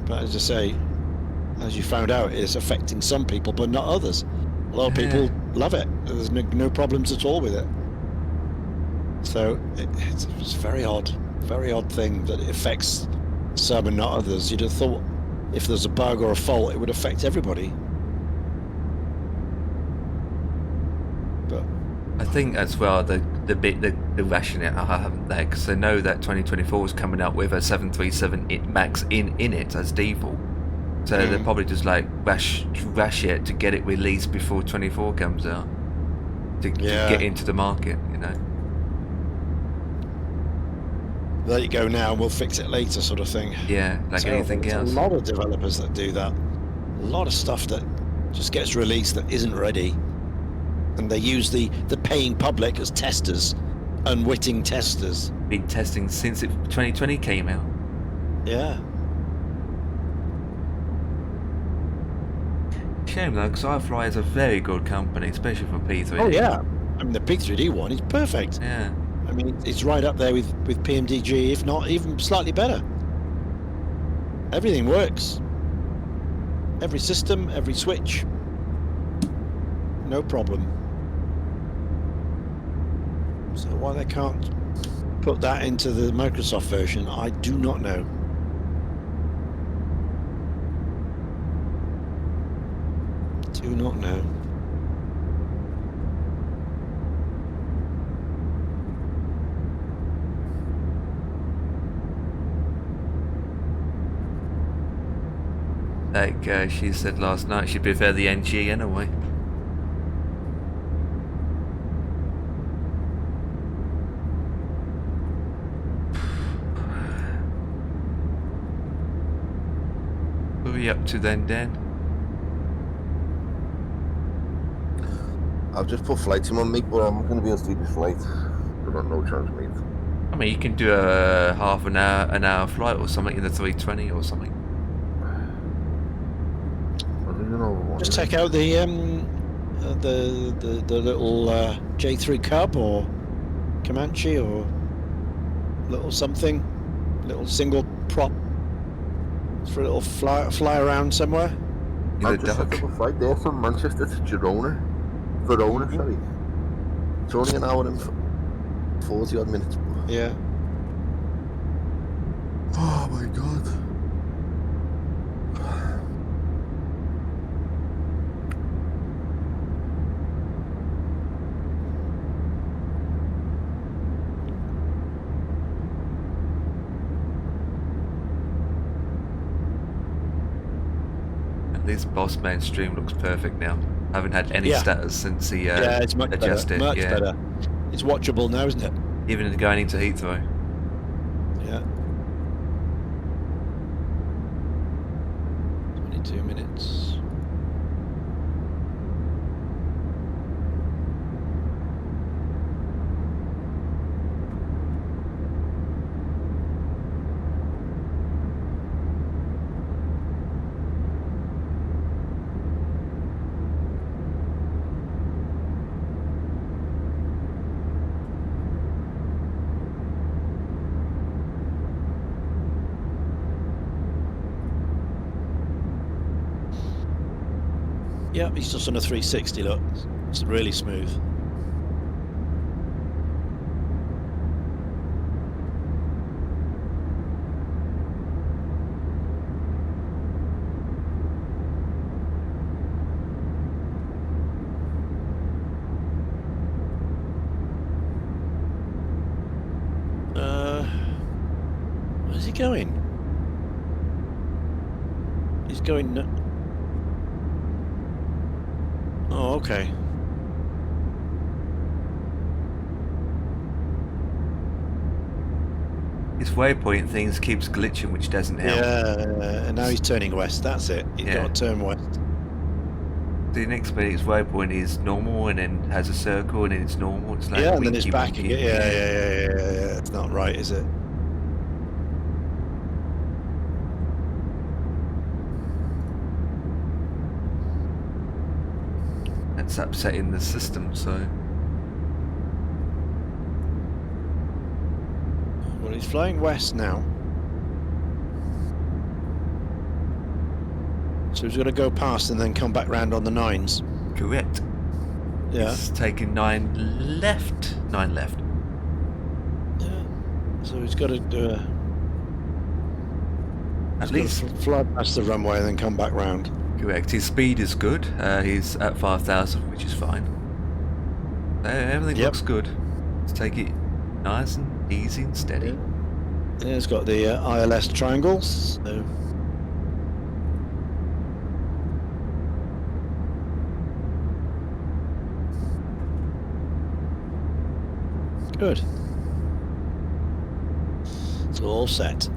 But as I say, as you found out, it's affecting some people, but not others. A lot of people love it. There's no problems at all with it. So it's a very odd thing that it affects some and not others. You'd have thought if there's a bug or a fault, it would affect everybody. But I think as well the rationale I haven't there because they know that 2024 is coming out with a 737 Max in it as default. So they'll probably just like rush it to get it released before 24 comes out. To get into the market, you know. Let it go now, we'll fix it later, sort of thing. Yeah, like anything There's else. a lot of developers that do that. A lot of stuff that just gets released that isn't ready, and they use the paying public as testers, unwitting testers. Been testing since 2020 came out. Yeah. Shame though, because iFly is a very good company, especially for P3D. Oh yeah. I mean, the P3D one is perfect. Yeah. I mean, it's right up there with PMDG, if not even slightly better. Everything works. Every system, every switch. No problem. So why they can't put that into the Microsoft version, I do not know. Do not know. Like she said last night, she'd prefer the NG anyway. What are we up to then, Dan? I've just put flights in on me, but I'm going to be able to do this flight. I've got no chance, mate. I mean, you can do a half an hour flight or something in the 320 or something. I don't even know what. Just take out the little J3 Cub or Comanche or little something, little single prop for a little fly around somewhere. I've just set up a flight there from Manchester to Verona, sorry. It's only an hour and 40 odd minutes. Yeah. Oh my god. This boss man stream looks perfect now. I haven't had any status since he it's much adjusted. Better. Much better. It's watchable now, isn't it? Even going into Heathrow. Yeah. 22 minutes. Yeah, he's just on a 360, look. It's really smooth. Where's he going? He's going... Oh, okay. His waypoint things keeps glitching, which doesn't help. Yeah, and now he's turning west. That's it. He's got to turn west. The next bit, his waypoint is normal, and then has a circle, and then it's normal. It's like And then it's winky, back winky. again. Yeah. It's not right, is it? That's upsetting the system, so... Well, he's flying west now. So he's going to go past and then come back round on the 9s. Correct. Yeah. He's taking 9 left. 9 left. Yeah. So he's got to do At least... fly past the runway and then come back round. Correct. His speed is good. He's at 5,000, which is fine. Everything looks good. Let's take it nice and easy and steady. Yeah, it's got the ILS triangles. So Good. It's all set.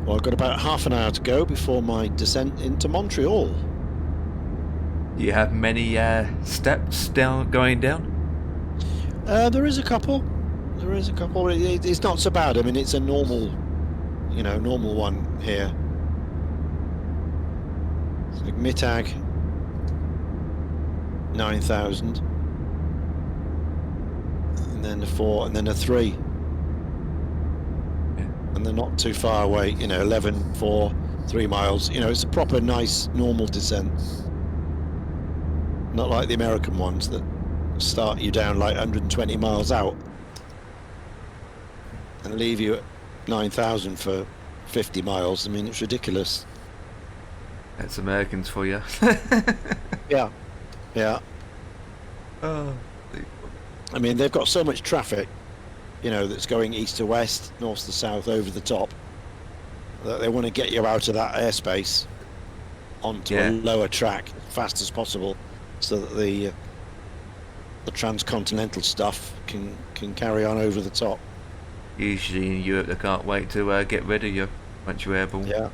Well, I've got about half an hour to go before my descent into Montreal. Do you have many steps going down? There is a couple. There is a couple. It's not so bad. I mean, it's a normal, normal one here. It's like Mittag, 9,000. And then a 4, and then a 3. And they're not too far away, 11, 4, 3 miles. It's a proper, nice, normal descent. Not like the American ones that start you down like 120 miles out and leave you at 9,000 for 50 miles. I mean, it's ridiculous. That's Americans for you. Yeah. Oh, I mean, they've got so much traffic, that's going east to west, north to south, over the top, that they want to get you out of that airspace onto a lower track as fast as possible, so that the transcontinental stuff can carry on over the top. usually in Europe they can't wait to get rid of you once you're airborne. Yeah.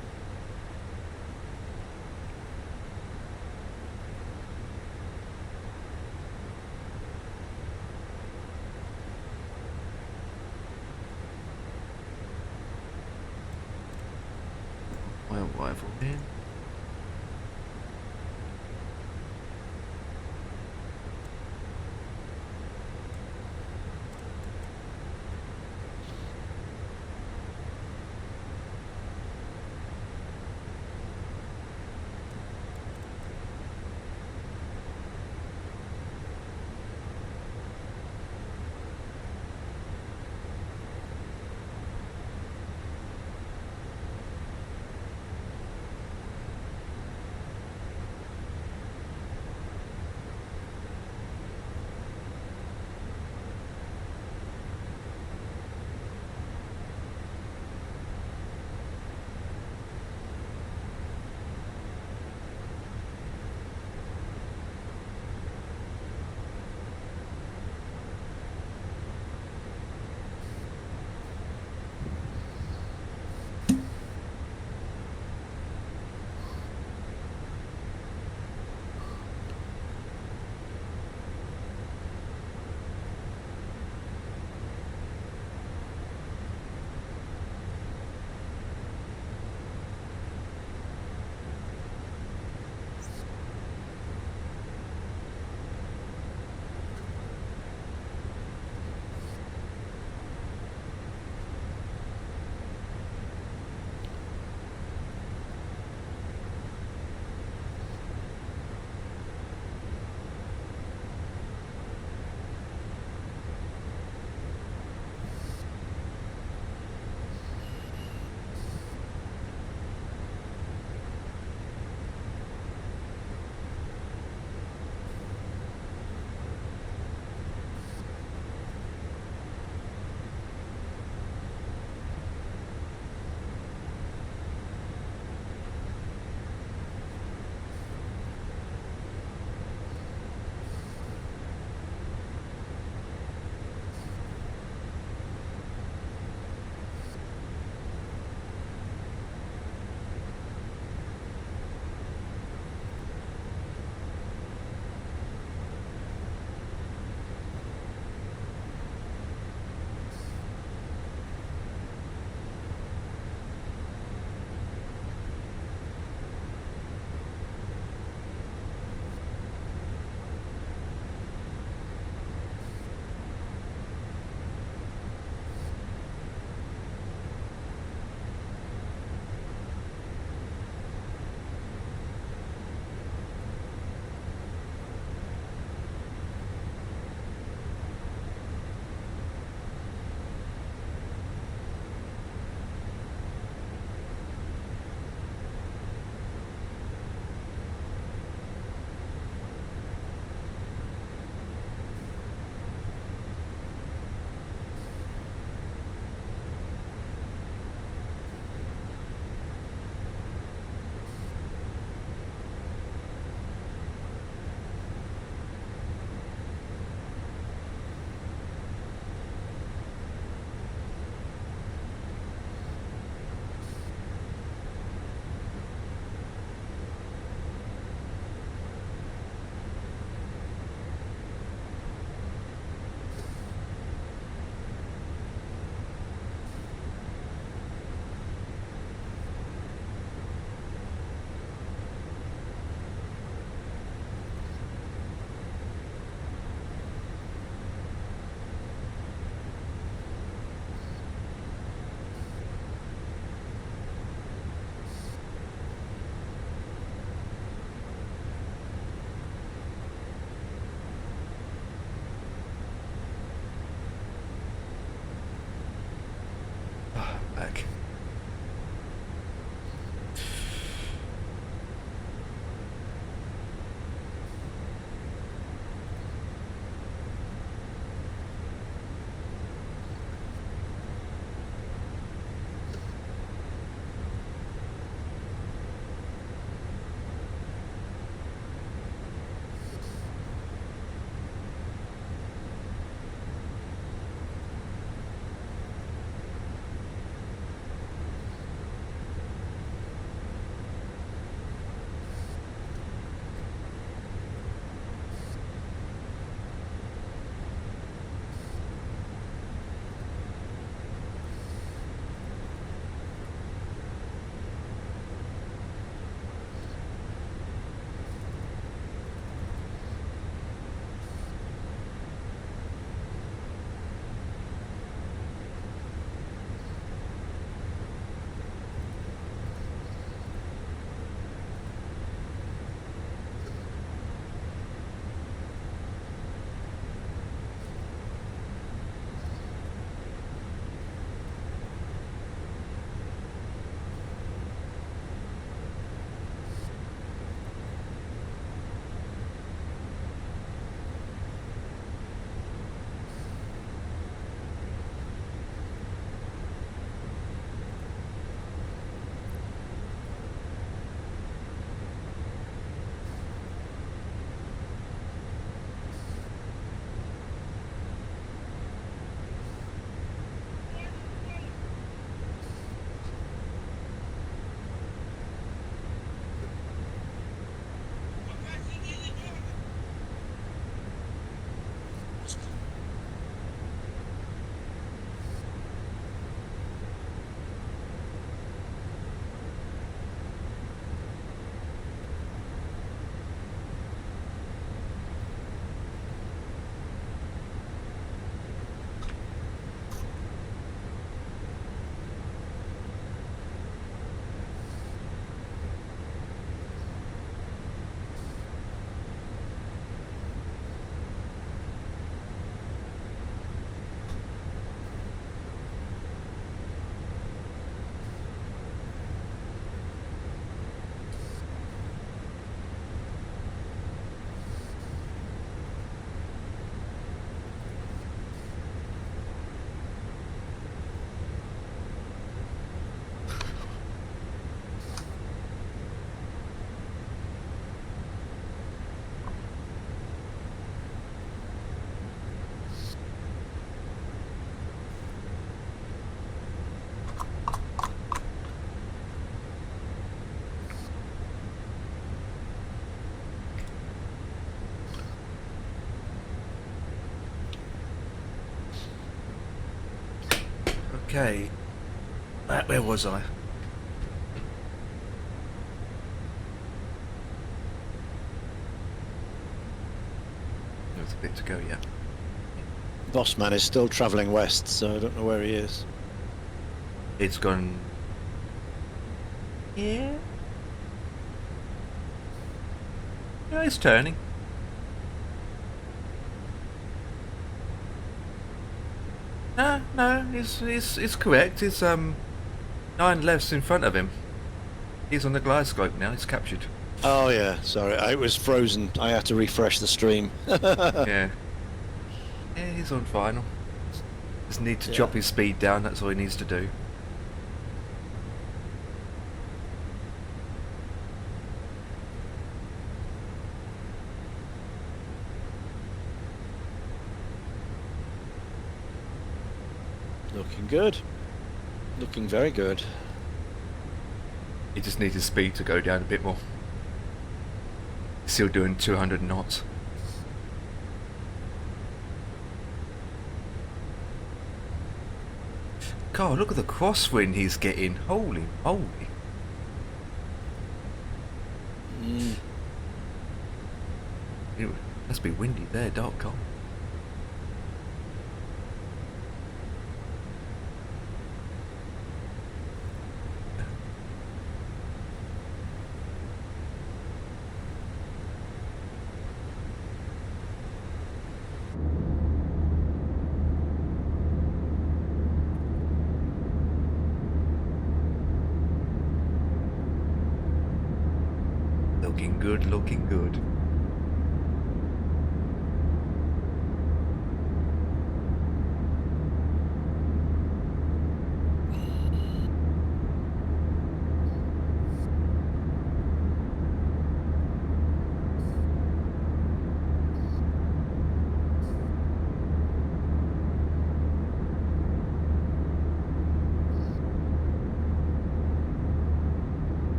My arrival in. Okay. Where was I? There's a bit to go yet. Boss man is still travelling west, so I don't know where he is. It's gone. Yeah. Yeah, it's turning. No, it's correct. It's 9 lefts in front of him. He's on the glide scope now. It's captured. Oh yeah, sorry, I was frozen. I had to refresh the stream. Yeah. Yeah, he's on final. Just need to drop his speed down. That's all he needs to do. Looking good. Looking very good. He just needs his speed to go down a bit more. Still doing 200 knots. God, look at the crosswind he's getting. Holy moly. It must be windy there, dark cold. Looking good, looking good.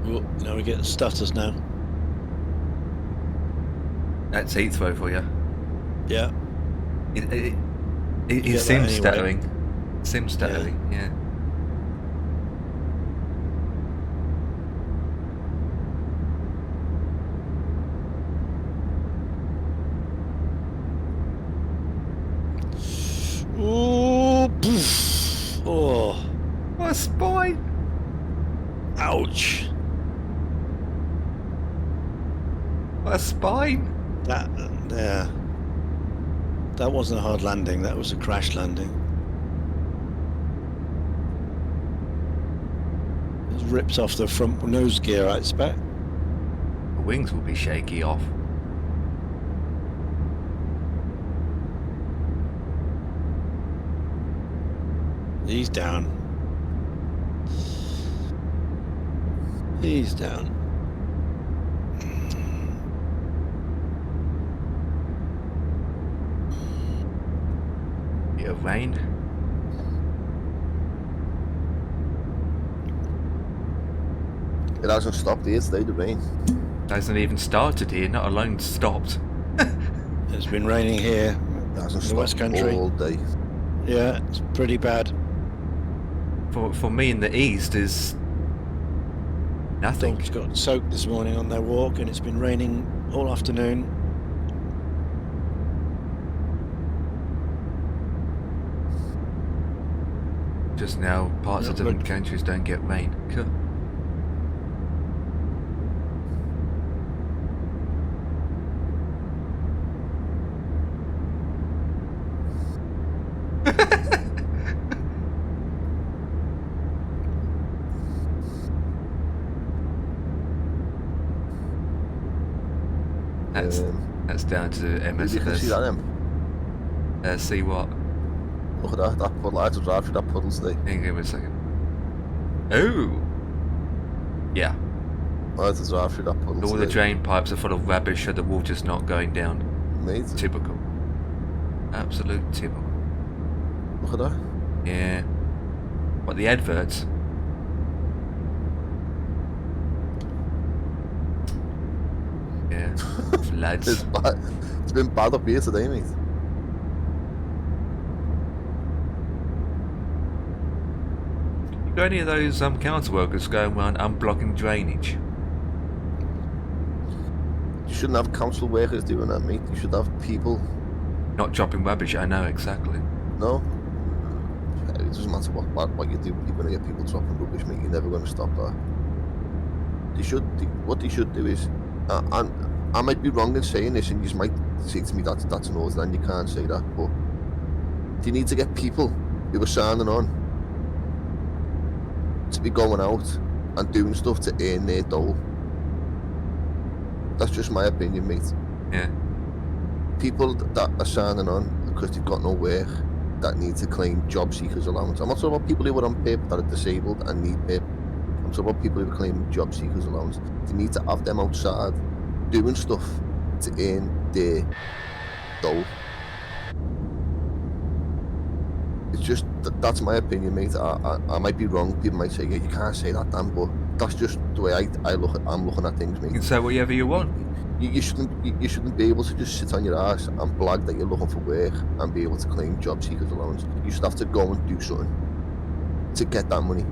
Oh, now we get stutters now. That's Heathrow for you. Yeah. It get seems that anyway. stuttering. Seems stuttering, yeah. Ooh, poof. Oh, What a spine! ouch. What a spine! That there. That wasn't a hard landing. That was a crash landing. It was ripped off the front nose gear, I expect. The wings will be shaky off. He's down. He's down. Bit of rain. It hasn't stopped here today, the rain. Hasn't even started here, not alone stopped. It's been raining here It hasn't in the stopped West Country. all day. Yeah, it's pretty bad. For me in the east is nothing. Dogs got soaked this morning on their walk, and it's been raining all afternoon. Just now, parts of different countries don't get rain. Cool. That's down to Maybe you can see that MSFS. See what? Look at that puddle. I had to drive through that puddle today. Hang on a second. Oh! Yeah. I had to drive through that puddle All the today. drain pipes are full of rubbish, so the water's not going down. Mate, Typical. Absolute typical. look at that. Yeah. What, the adverts? Yeah. It's Lads. bad. It's been bad up here today, mate. You got any of those council workers going around unblocking drainage? You shouldn't have council workers doing that, mate. You should have people. Not dropping rubbish, I know exactly. No. It doesn't matter what you do. You're going to get people dropping rubbish, mate. You're never going to stop that. What they should do is, and I might be wrong in saying this, and you might say to me that's an order, and you can't say that, but they need to get people who are signing on to be going out and doing stuff to earn their dough. That's just my opinion, mate. Yeah. People that are signing on because they've got no work, that need to claim job seekers allowance. I'm not talking about people who are on PIP that are disabled and need PIP. I'm talking about people who are claiming job seekers allowance. They need to have them outside doing stuff to earn their dough. It's just, that's my opinion, mate. I might be wrong. People might say, yeah, you can't say that, Dan, but that's just the way I'm looking at things, mate. You can say whatever you want. You shouldn't be able to just sit on your ass and blag that you're looking for work and be able to claim job seekers allowance. You should have to go and do something to get that money.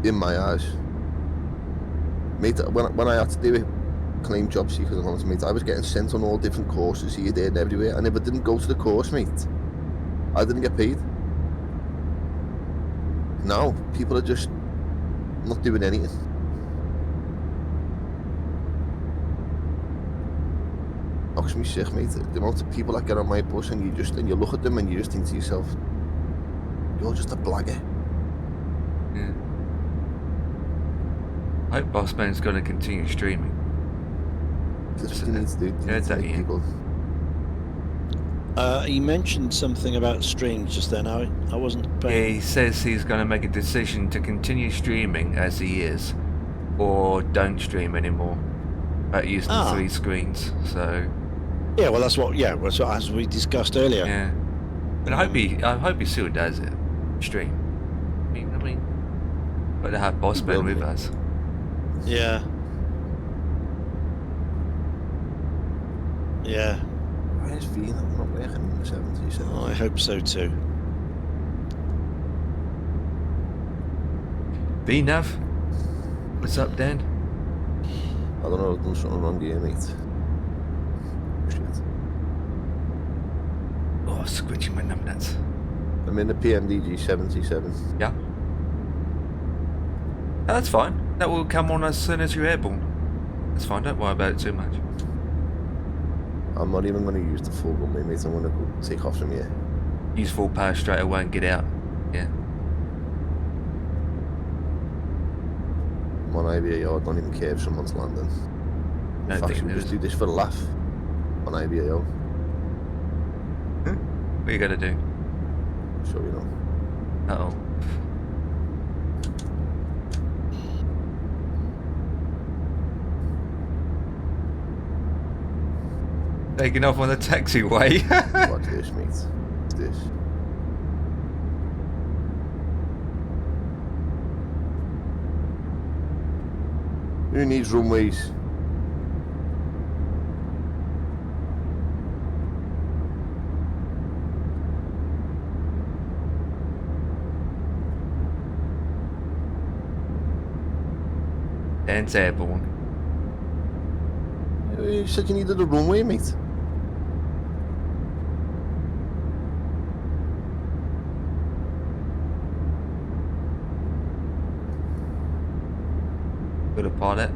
In my eyes, mate, when I had to do it, claim job seekers allowance, mate, I was getting sent on all different courses here, there, and everywhere, and if I didn't go to the course, mate, I didn't get paid. Now people are just not doing anything. Knocks me sick, mate. The amount of people that get on my bus and you look at them and you just think to yourself, you're just a blagger. Yeah. I hope Bossman's going to continue streaming. That's what you need to do. You Yeah, need to make people. He mentioned something about streams just then. I wasn't Yeah, paying. he says he's going to make a decision to continue streaming as he is, or don't stream anymore. About using 3 screens, so... Yeah, well, that's what as we discussed earlier. Yeah. But I hope he still does it. Stream. I mean, but to have Bossman with us. Yeah. Yeah. Why is V not working in the 70s? Oh, I hope so too. VNav? What's up, Dan? I don't know, I've done something wrong here, mate. Shit. Oh, scratching my numbnuts. I'm in the PMDG 77. Yeah. Oh, that's fine. That will come on as soon as you're airborne. That's fine, don't worry about it too much. I'm not even going to use the full gun, mate. I'm going to go take off from here. Use full power straight away and get out. Yeah. I'm on IVAO, I don't even care if someone's landing. No, In fact, think should we there just is. do this for a laugh? On IVAO. What are you going to do? So you know. Uh-oh. Taking off on the taxiway. Watch this, mate. This. Who needs runways? Dan's airborne. You said you needed a runway, mate. Got a pilot.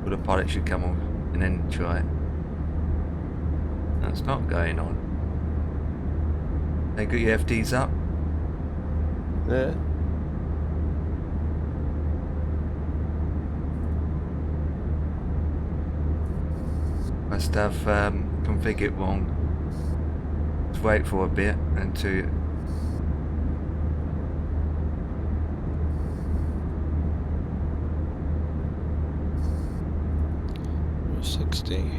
Got a pilot should come on and then try it. That's not going on. They got your FDs up? Yeah. Must have configured wrong. Let's wait for a bit and to 50.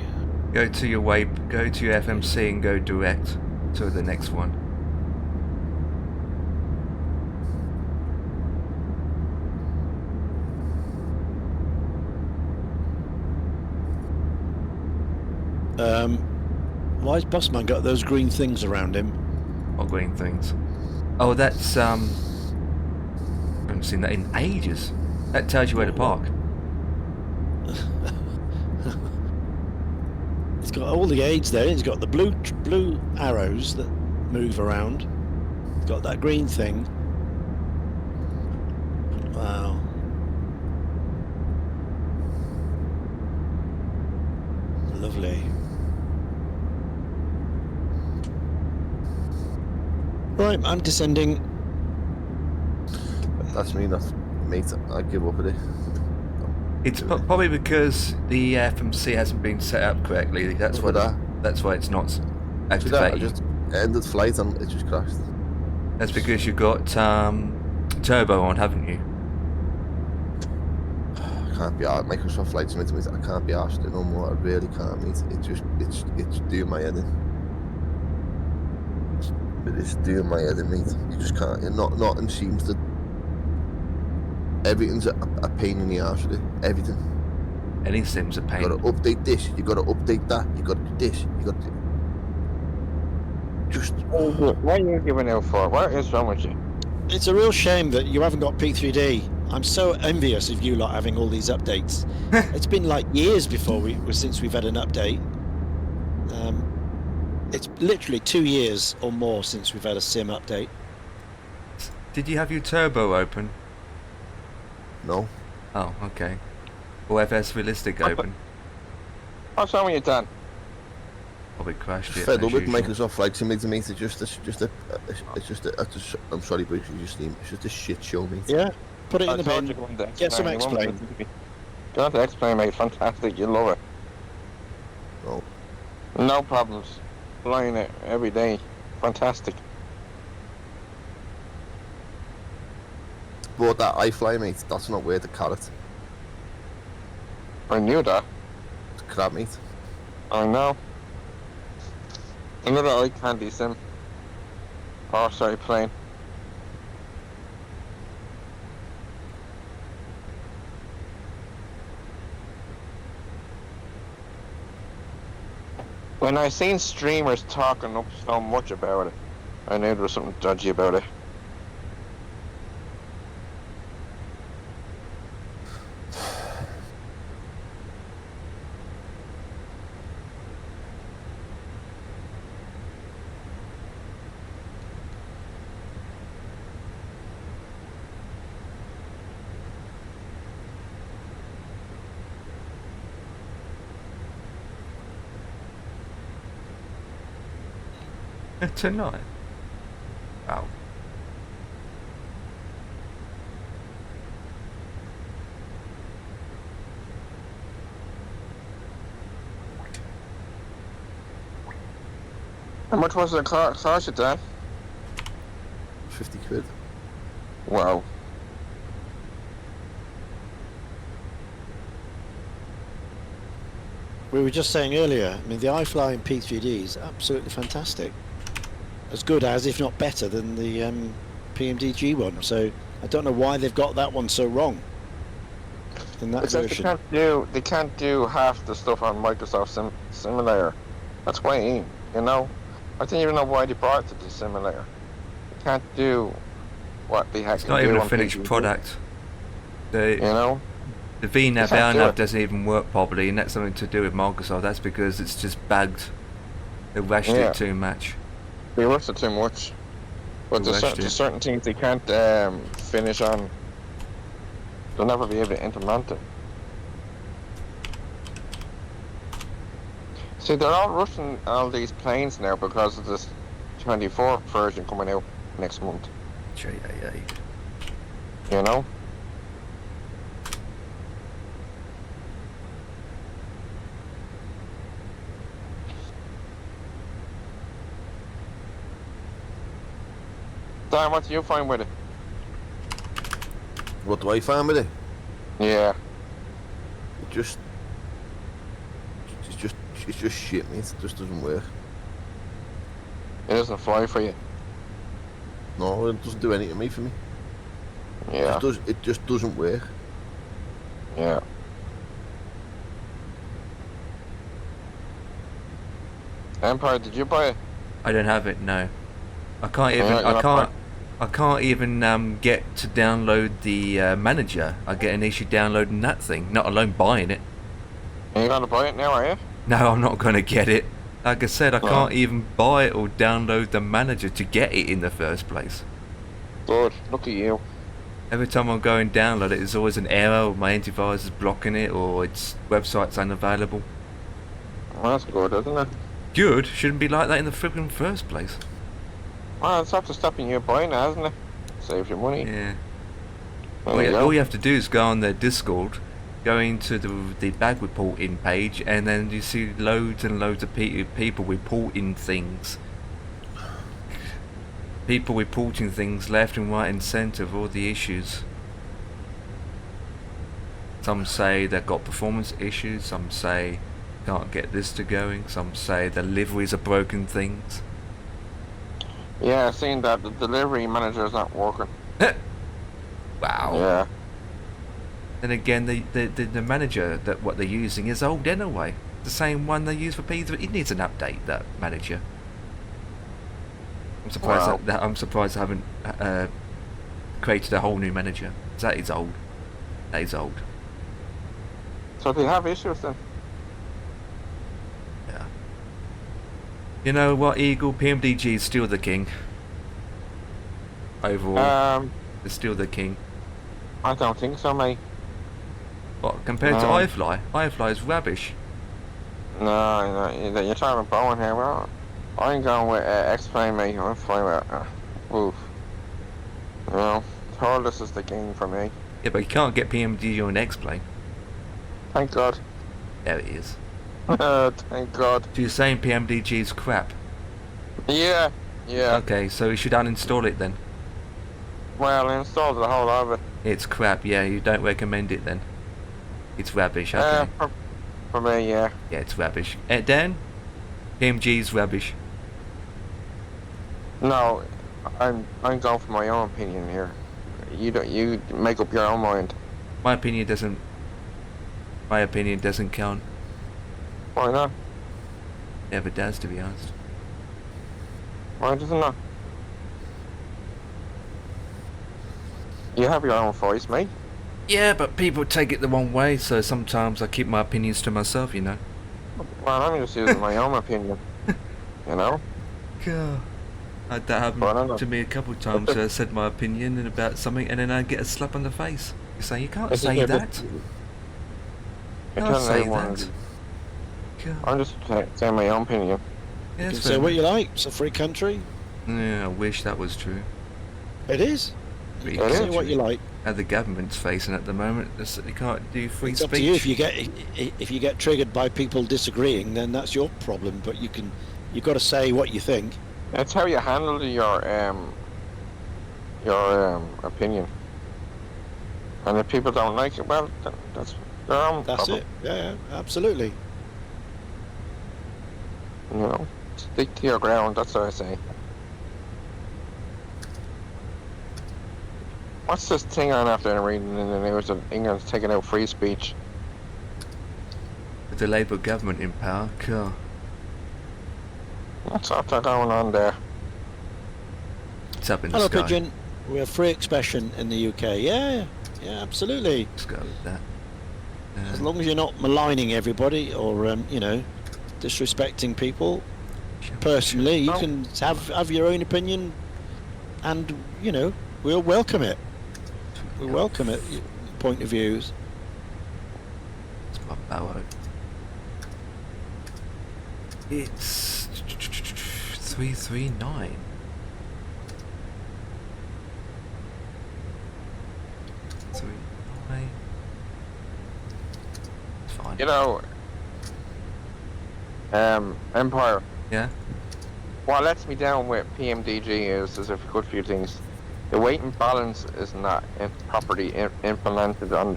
Go to your go to your FMC and go direct to the next one. Why's Bossman got those green things around him? Or green things. Oh, that's I haven't seen that in ages. That tells you where to park. It's got all the aids there. It's got the blue arrows that move around. It's got that green thing. Wow. Lovely. Right, I'm descending. That's me, that's mate. I give up with it. It's probably because the FMC hasn't been set up correctly. That's Look why at that's why it's not See that? I activated. just ended flight and it just crashed. That's because you've got turbo on, haven't you? I can't be arsed. Microsoft Flight Simulator, I can't be arsed no more. I really can't, mate. It's doing my head in. It's doing my head in, mate. You just can't. Nothing seems to. Everything's a pain in the arse with it. Everything. Any sim's a pain. You gotta update this. You gotta update that. You gotta do this. You gotta do. Just. What are you giving out for? What is wrong with you? It's a real shame that you haven't got P3D. I'm so envious of you lot having all these updates. It's been like years since we've had an update. It's literally 2 years or more since we've had a sim update. Did you have your turbo open? No. Oh, okay. Or FS Realistic open? What's wrong with you, Dan? Probably crashed it. Fed as up with usual. Microsoft Flight Simulator, mate. I'm sorry, but it's just a shit show, mate. Yeah, put it in the told bin. you go on to Get some explain. You explain. won't go on to explain, mate. Fantastic. You love it. No. No problems. Flying it every day. Fantastic. But that iFly, mate, that's not worth the carrot. I knew that. It's crap, mate. I know. Another eye candy sim. Oh, sorry, plane. When I seen streamers talking up so much about it, I knew there was something dodgy about it. Tonight? Wow. How much was the cost you, Dan? 50 quid. Wow. We were just saying earlier, I mean, the iFly in P3D is absolutely fantastic. As good as, if not better, than the PMDG one. So I don't know why they've got that one so wrong. In that It's just version. they can't do half the stuff on Microsoft Simulator. That's why, you know. I didn't even know why they brought it to the simulator. They can't do what they had It's to not do even a on finished PCB, product. You The know. VNAV, can't do LNAV it. doesn't even work properly, and that's something to do with Microsoft. That's because it's just bugged. They rushed Yeah. it too much. They rushed it too much. But They rushed it. there's certain things they can't finish on. They'll never be able to implement it. See, they're all rushing all these planes now because of this 24 version coming out next month. RJAA. You know? Dan, what do you find with it? What do I find with it? Yeah. It's It's just shit, mate. It just doesn't work. It doesn't fly for you. No, it doesn't do anything to me for me. Yeah. It just doesn't work. Yeah. Empire, did you buy it? I don't have it. No, I can't even. Yeah, you're not I can't even get to download the manager. I get an issue downloading that thing, not alone buying it. Are you gonna buy it now, are you? No, I'm not going to get it. Like I said, I No. can't even buy it or download the manager to get it in the first place. Good. Look at you. Every time I go and download it, there's always an error, or my antivirus is blocking it, or its website's unavailable. Well, that's good, isn't it? Good, shouldn't be like that in the freaking first place. Well, it's after stopping you buying it, hasn't it? Saves your money. Yeah. There you go. All you have to do is go on their Discord, go into the bag reporting page, and then you see loads and loads of people reporting things. People reporting things left and right and centre of all the issues. Some say they've got performance issues, some say can't get this to going, some say the deliveries are broken things. Yeah, I've seen that the delivery manager is not working. Wow. Yeah. Then again, the manager that what they're using is old anyway. The same one they use for P3. It needs an update. That manager. I'm surprised Wow. I'm surprised I haven't created a whole new manager. That is old. That is old. So they have issues then. Yeah. You know what, Eagle? PMDG is still the king. Overall, it's still the king. I don't think so, mate. What compared to No. iFly? iFly is rubbish. No, you're talking about Bowen here. Well, I'm going with X-Plane, mate. I'm flying with oof. You know, Tortoise is the king for me. Yeah, but you can't get PMDG on X-Plane. Thank God. There it is. Thank God. So you're saying PMDG is crap? Yeah. Yeah. Okay, so you should uninstall it then. Well, I installed the whole of it. It's crap, yeah, you don't recommend it then. It's rubbish, okay. For me, yeah. Yeah, it's rubbish. Dan? PMG's rubbish. No, I'm going for my own opinion here. You make up your own mind. My opinion doesn't count. Why not? Never does, to be honest. Why does it not? You have your own voice, mate. Yeah, but people take it the wrong way, so sometimes I keep my opinions to myself, you know. Well, I'm just using my own opinion. You know? God. That Well, I happened know. to me a couple of times. I said my opinion and about something, and then I get a slap on the face. You say, you can't say Yeah, that. You're Can't telling say everyone. that. God. I'm just saying my own opinion. Yeah, You it's can say fair what you enough. like. It's a free country. Yeah, I wish that was true. It is. You Free can say country. what you like. How the government's facing at the moment, you can't do free It's speech. up to you. If you get triggered by people disagreeing, then that's your problem. But you've got to say what you think. It's how you handle your opinion. And if people don't like it, well, that's their own That's problem. it. Yeah, absolutely. You know, stick to your ground. That's what I say. What's this thing on after reading in the news that England's taking out free speech? With the Labour government in power, God. What's up going on there? It's up in the Hello, sky. Pigeon. We have free expression in the UK. Yeah, absolutely. Let's go with that. As long as you're not maligning everybody or disrespecting people. Personally, you No. can have your own opinion, and we'll welcome it. We welcome it. Point of views. It's my power. It's 339. 339. It's fine. You know, Empire. Yeah. What lets me down with PMDG is there's a good few things. The weight and balance is not properly implemented on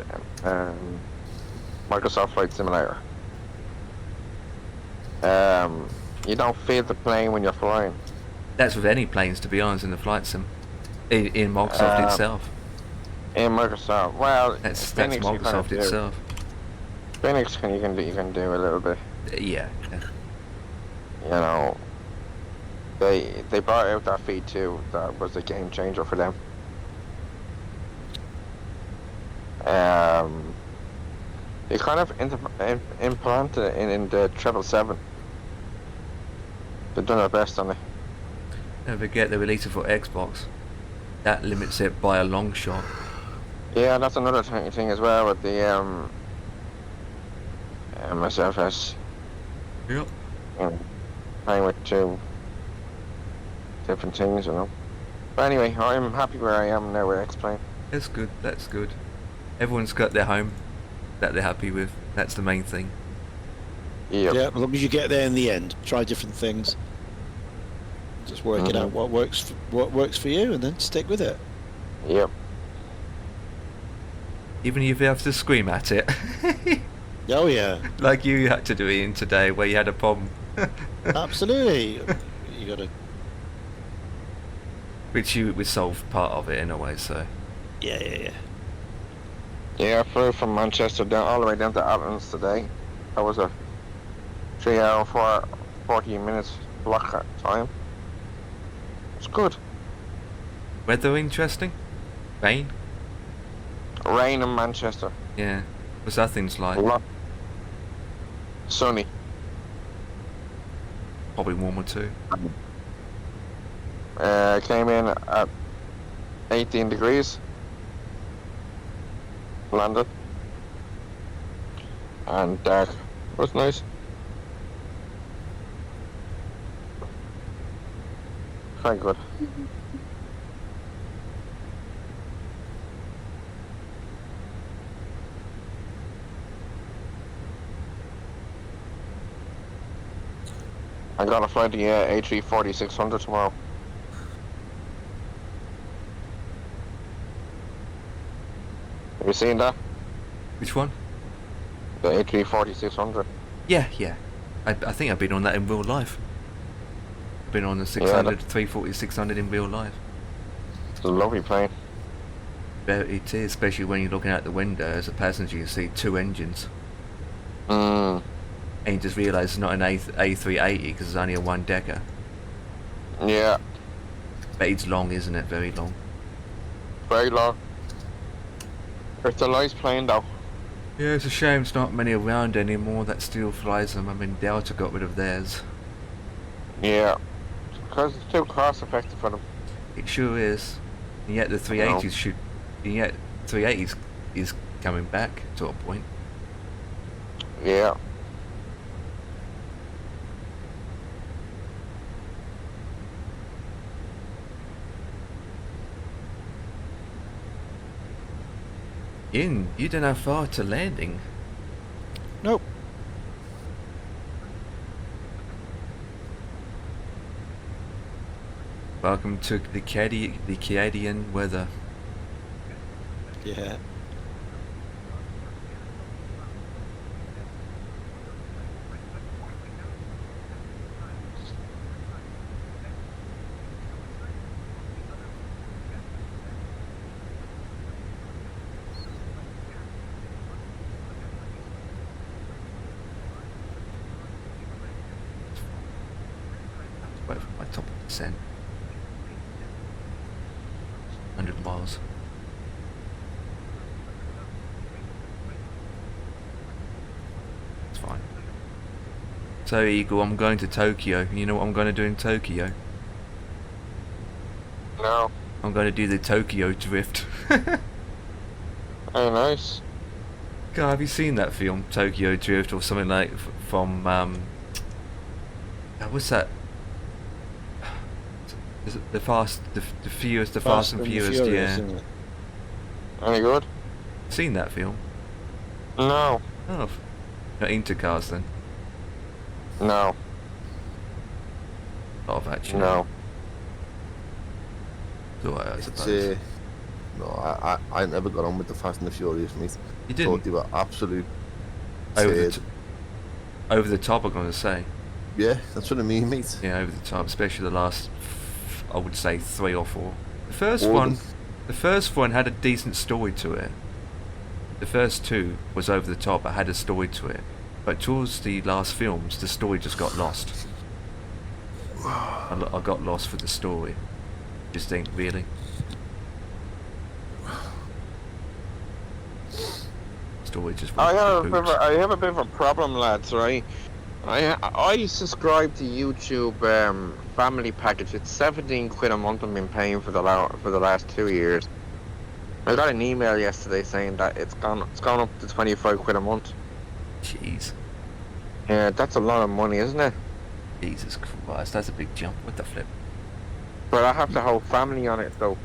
Microsoft Flight Simulator. You don't feel the plane when you're flying. That's with any planes, to be honest, in the flight sim. In Microsoft itself. In Microsoft, well, That's Phoenix you kind of Microsoft do. itself. Phoenix you can do a little bit. Yeah. You know, they brought out that feed too. That was a game changer for them. They kind of implanted it in the 777. They've done their best on it. Don't forget they released it for Xbox. That limits it by a long shot. Yeah, that's another thing as well with the MSFS. Yep. You know, playing with two different things, you know. But anyway, I'm happy where I am now with X-Plane. That's good, that's good. Everyone's got their home that they're happy with. That's the main thing. Yep. Yeah, as long as you get there in the end, try different things. Just work it out what works for you, and then stick with it. Yep. Even if you have to scream at it. Oh yeah, Like you had to do Ian today, where you had a problem. absolutely. You gotta. Which we solved part of it in a way, so. Yeah. Yeah, I flew from Manchester down all the way down to Athens today. That was a 3 hour, 40 minutes block time. It's good. Weather interesting? Rain? Rain in Manchester. Yeah. What's Athens like? Sunny. Probably warmer too. Came in at 18 degrees. Landed. And dark. It was nice. Quite good. I'm gonna fly the A340-600 tomorrow. Have you seen that? Which one? The A340-600. Yeah. I think I've been on that in real life. I've been on the 600, 340, 600 in real life. It's a lovely plane. But it is, especially when you're looking out the window as a passenger, you see two engines. Mm. And you just realise it's not an A380 because it's only a one-decker. Yeah. But it's long, isn't it? Very long. Very long. It's a nice plane though. Yeah, it's a shame there's not many around anymore that still flies them. I mean, Delta got rid of theirs. Yeah. Because it's too cost effective for them. It sure is. And yet the 380s should... And yet 380s is coming back to a point. Yeah. Ian, you don't have far to landing. Nope. Welcome to the Canadian weather. Yeah. Wait for my top of descent. 100 miles. It's fine. So Eagle, I'm going to Tokyo. You know what I'm going to do in Tokyo? No. I'm going to do the Tokyo drift. Very nice. God, have you seen that film, Tokyo Drift, or something like from what's that? Is it the Fast and Furious? Yeah. Isn't it? Any good? Seen that film? No. Oh, not into cars then. No. A lot of action. No. It's alright, I It's, suppose. no, I never got on with the Fast and the Furious, mate. You Thought didn't? they were absolute Over the, turd. over the top, I'm going to say. Yeah, that's what I mean, mate. Yeah, over the top, especially the last, I would say 3 or 4. All of them. The first one had a decent story to it. The first 2 was over the top, but had a story to it. But towards the last films, the story just got lost. I got lost for the story. Just think, really. Story just. I have a bit of a problem, lads. Right? I subscribe to YouTube family package. It's 17 quid a month I've been paying for the last 2 years. I got an email yesterday saying that it's gone up to 25 quid a month. Jeez. Yeah, that's a lot of money, isn't it? Jesus Christ, that's a big jump. What the flip? But I have the whole family on it though.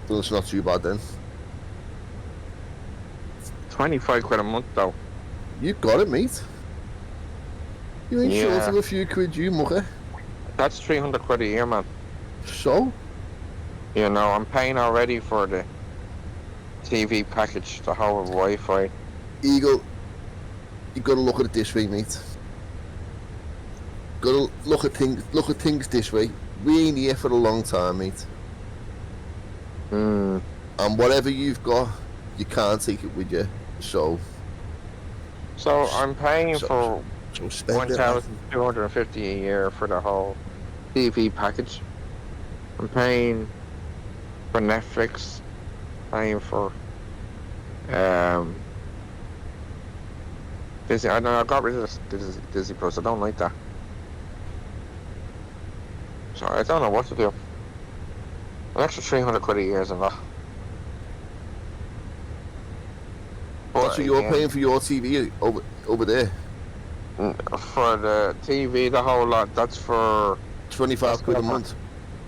Well, it's not too bad then. 25 quid a month though. You got it, mate. You ain't Yeah. short of a few quid, you mugger. That's 300 quid a year, man. So? You know, I'm paying already for the TV package, the whole Wi-Fi. Eagle, you gotta look at it this way, mate. Gotta look at things this way. We ain't here for a long time, mate. Hmm. And whatever you've got, you can't take it with you. So I'm paying for spend it. 1,250 a year for the whole TV package. I'm paying for Netflix, paying for Disney. I know I got rid of Disney Plus. I don't like that. So I don't know what to do. An extra 300 quid a year is a lot. That's what you're paying for your TV over there. For the TV, the whole lot. That's for 25 quid a month.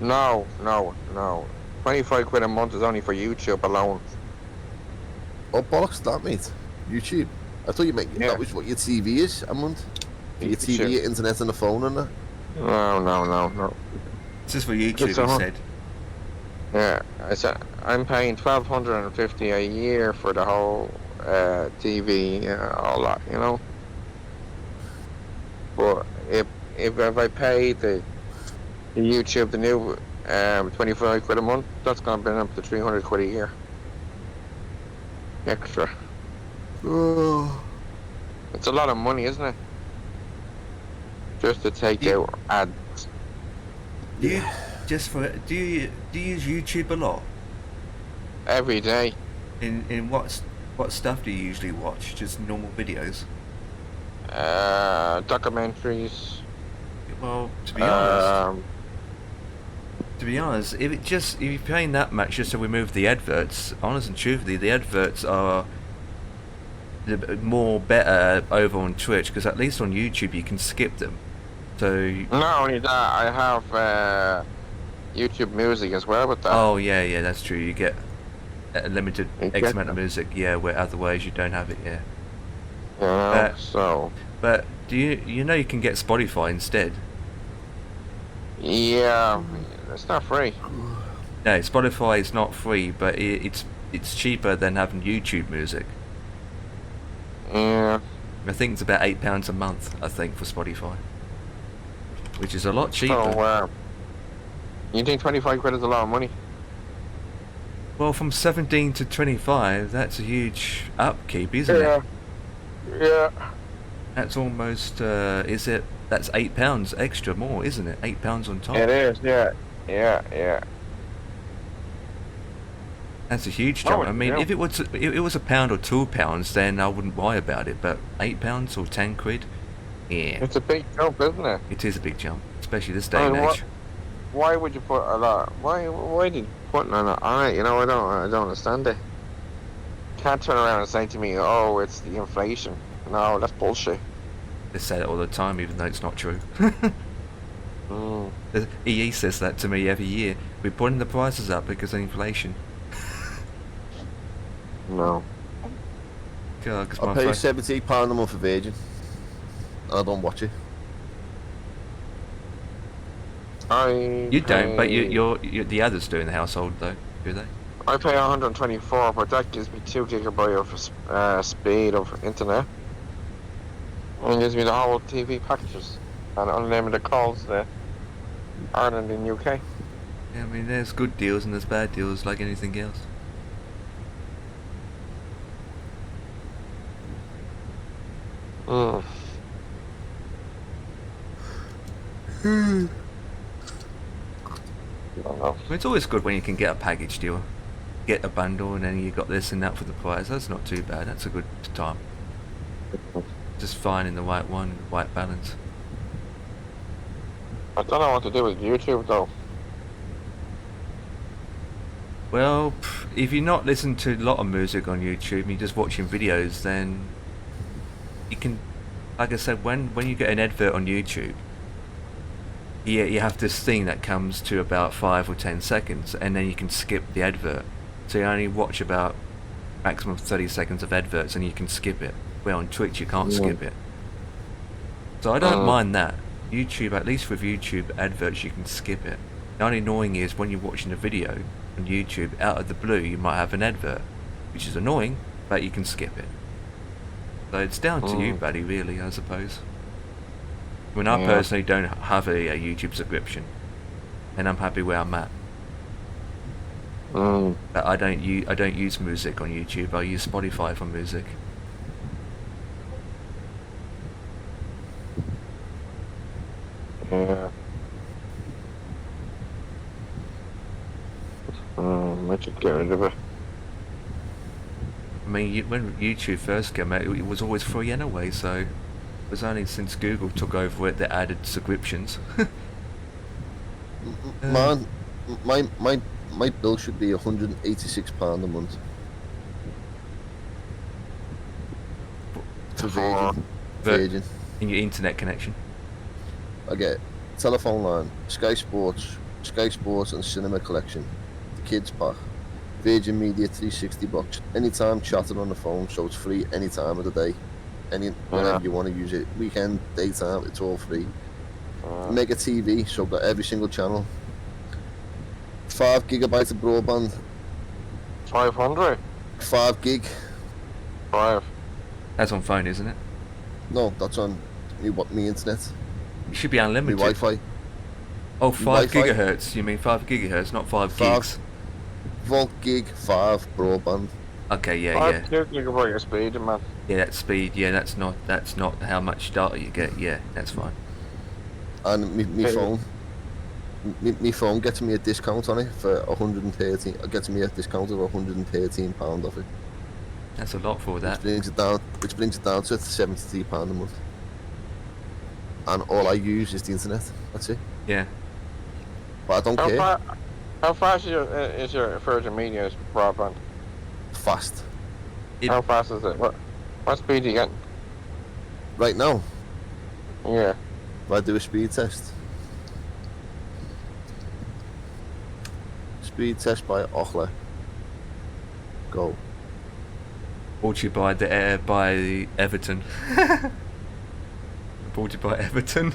No. 25 quid a month is only for YouTube alone. Oh bollocks, that, mate. YouTube. I thought you meant that was what your TV is a month. Your TV, your internet, and the phone and that. No. This is for YouTube, he said. Yeah, I'm paying 1,250 a year for the whole TV, all that, you know. But if I pay the YouTube, the new 25 quid a month, that's gonna bring up to 300 quid a year extra. Oh. It's a lot of money, isn't it? Just to take out ads. Do you use YouTube a lot? Every day. In what stuff do you usually watch? Just normal videos? Documentaries. Well, to be honest, if you're paying that much just to remove the adverts, honest and truthfully, the adverts are more better over on Twitch, because at least on YouTube you can skip them. So not only that, I have YouTube Music as well with that. Oh yeah, that's true. You get a limited X amount of music, yeah, where otherwise you don't have it, yeah. So. But do you know you can get Spotify instead? Yeah, it's not free. No, Spotify is not free, but it's cheaper than having YouTube Music. Yeah. I think it's about £8 a month, I think, for Spotify, which is a lot cheaper. So, you think 25 quid is a lot of money? Well, from 17 to 25, that's a huge upkeep, isn't it? Yeah. That's almost, that's £8 extra more, isn't it? £8 on top. It is, yeah. That's a huge jump. I mean, if it was £1 or £2, then I wouldn't worry about it. But £8 or 10 quid, yeah. It's a big jump, isn't it? It is a big jump, especially this day and age. Why would you put a lot? Why did you put on it? You know, I don't understand it. Can't turn around and say to me, "Oh, it's the inflation." No, that's bullshit. They say that all the time, even though it's not true. The EE says that to me every year. We're putting the prices up because of inflation. No. God, I pay £78 a month for Virgin, and I don't watch it. You don't, but you're the others do in the household, though, do they? I pay 124, but that gives me 2 GB of speed of internet. And it gives me the whole TV packages and unlimited calls there. Ireland and UK. Yeah, I mean, there's good deals and there's bad deals like anything else. Mm. I don't know. I mean, it's always good when you can get a package deal. Get a bundle and then you got this and that for the price. That's not too bad. That's a good time. Just finding the right one, the right balance. I don't know what to do with YouTube though. Well, if you're not listening to a lot of music on YouTube and you're just watching videos, then you can, like I said, when you get an advert on YouTube, you have this thing that comes to about 5 or 10 seconds and then you can skip the advert. So you only watch about maximum 30 seconds of adverts and you can skip it. Where on Twitch you can't skip it. So I don't mind that. YouTube, at least with YouTube adverts, you can skip it. The only annoying is when you're watching a video on YouTube, out of the blue you might have an advert, which is annoying, but you can skip it. So it's down to you, buddy, really, I suppose. I mean, I personally don't have a YouTube subscription, and I'm happy where I'm at. But I don't use music on YouTube. I use Spotify for music. Yeah. I should get rid of it. I mean, when YouTube first came out, it was always free anyway, so it was only since Google took over it that added subscriptions. Man, my bill should be £186 a month. For Virgin. In your internet connection. I get telephone line, Sky Sports and Cinema Collection, the Kids Pack, Virgin Media 360 box, anytime chatting on the phone, so it's free any time of the day, whenever you want to use it, weekend, daytime, it's all free. Mega TV, so I've got every single channel. 5 gigabytes of broadband. 500? 5 gig. 5. That's on phone, isn't it? No, that's on me internet. It should be unlimited. Me Wi-Fi. Oh, 5 Wi-Fi. gigahertz. You mean 5 gigahertz, not 5 gigs? Volt gig 5 broadband. Okay, yeah. 5 gigabyte of speed, man. Yeah, that's speed. Yeah, that's not how much data you get. Yeah, that's fine. And me phone. Me phone gets me a discount on it for 113. It gets me a discount of £113 off it. That's a lot for that. Which brings it down to £73 a month. And all I use is the internet. That's it. Yeah. But I don't care. How fast is your Virgin Media broadband? Fast. How fast is it? What speed are you getting? Right now, Yeah. if I do a speed test. Speed test by Ochler. Go. Brought to you by by Everton. Brought to you by Everton.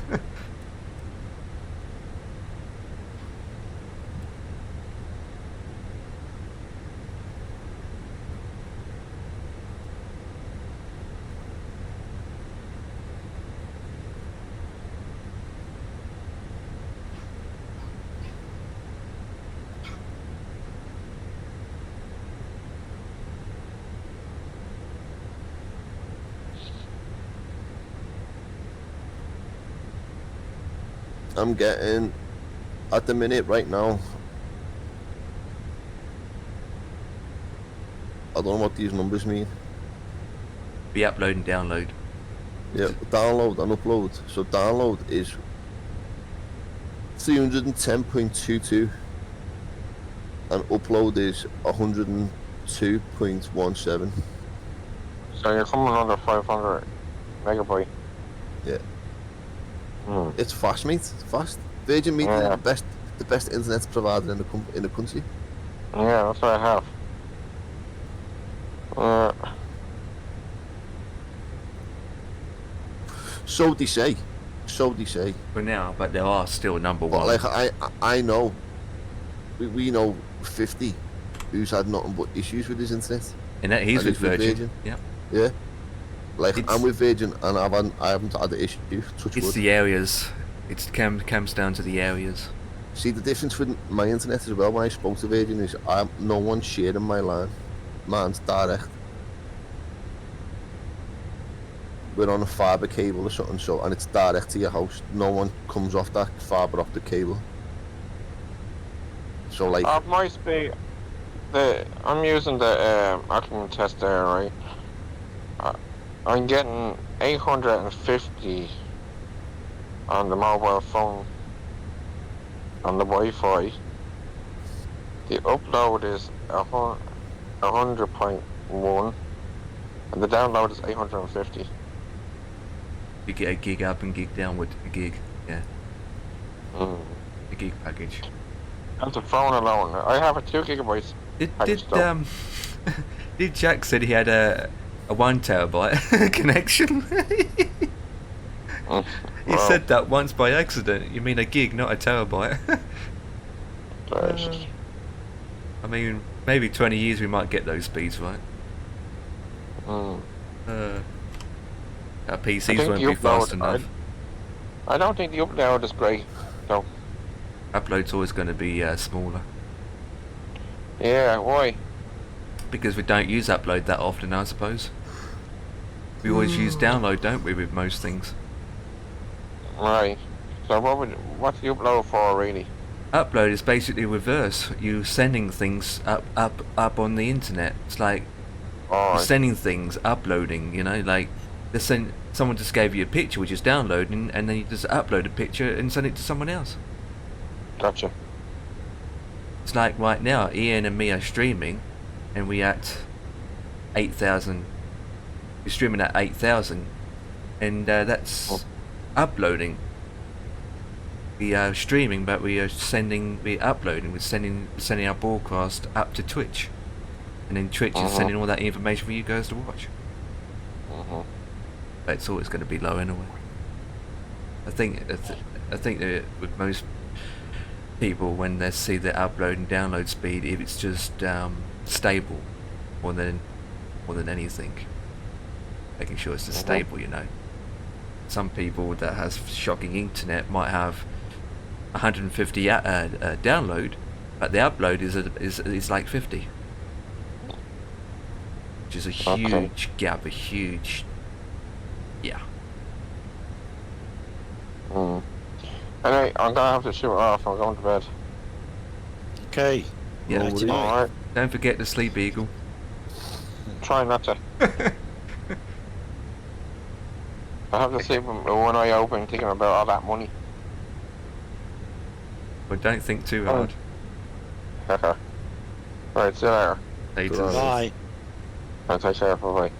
I'm getting, at the minute right now, I don't know what these numbers mean. Be upload and download. Yeah, download and upload. So download is 310.22 and upload is 102.17. So you're coming under 500 megabyte. Yeah. It's fast, mate. It's fast. Virgin Media is the best internet provider in the country. Yeah, that's what I have. So they say. For now, but there are still number But one. like I know, we know 50 who's had nothing but issues with his internet. And that he's and with Virgin. Yeah. Yeah. Like, It's- I'm with Virgin, and I haven't had the issue. Touch It's wood. the areas. It comes down to the areas. See, the difference with my internet as well, when I spoke to Virgin, is no one's sharing my line. Mine's direct. We're on a fibre cable or something, so, and it's direct to your house. No one comes off that fibre optic cable. So, like, My speed, I'm using the Ackerman test there, right? I'm getting 850 on the mobile phone, on the Wi-Fi. The upload is 100.1, and the download is 850. You get a gig up and gig down with a gig. Yeah, Mm. a gig package. And the phone alone, I have a 2 gigabytes. Did though. did Jack said he had a 1 terabyte connection? Mm. He Wow. said that once by accident. You mean a gig, not a terabyte? Right. I mean, maybe 20 years we might get those speeds, right? Mm. Our I PCs think won't the be fast upload- enough. I don't think the upload is great, though. Upload's always going to be smaller. Yeah, why? Because we don't use upload that often, I suppose. We always use download, don't we, with most things? Right. So what's the upload for, really? Upload is basically reverse. You sending things up on the internet. It's like Oh, you're sending things, uploading. You know, like someone just gave you a picture, which is downloading, and then you just upload a picture and send it to someone else. gotcha. It's like right now, Ian and me are streaming, and we at 8,000. We're streaming at 8,000, and that's uploading. We are streaming, but we're uploading. We're sending our broadcast up to Twitch, and then Twitch is sending all that information for you guys to watch. But it's always going to be low anyway. I think that with most people, when they see the upload and download speed, if it's just stable, more than anything, making sure it's just stable, you know. Some people that has shocking internet might have 150 download, but the upload is like 50, which is a huge gap, a huge, yeah. Anyway, I'm gonna have to shoot off. I'm going to bed. Okay. Yeah. Righty night. Alright. Don't forget to sleep, Eagle. Try not to. I have to sleep with one eye open, thinking about all that money. But don't think too hard. Right, see you later. Later. Bye. I'll take care. Bye-bye.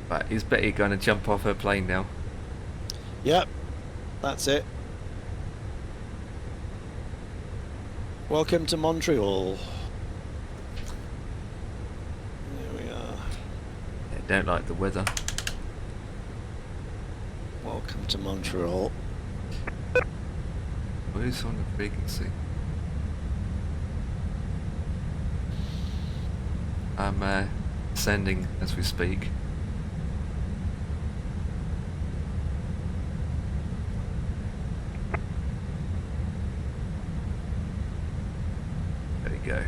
But is Betty gonna jump off her plane now? Yep. That's it. Welcome to Montreal. There we are. I don't like the weather. Welcome to Montreal. Where's on the frequency? I'm sending as we speak. There we go.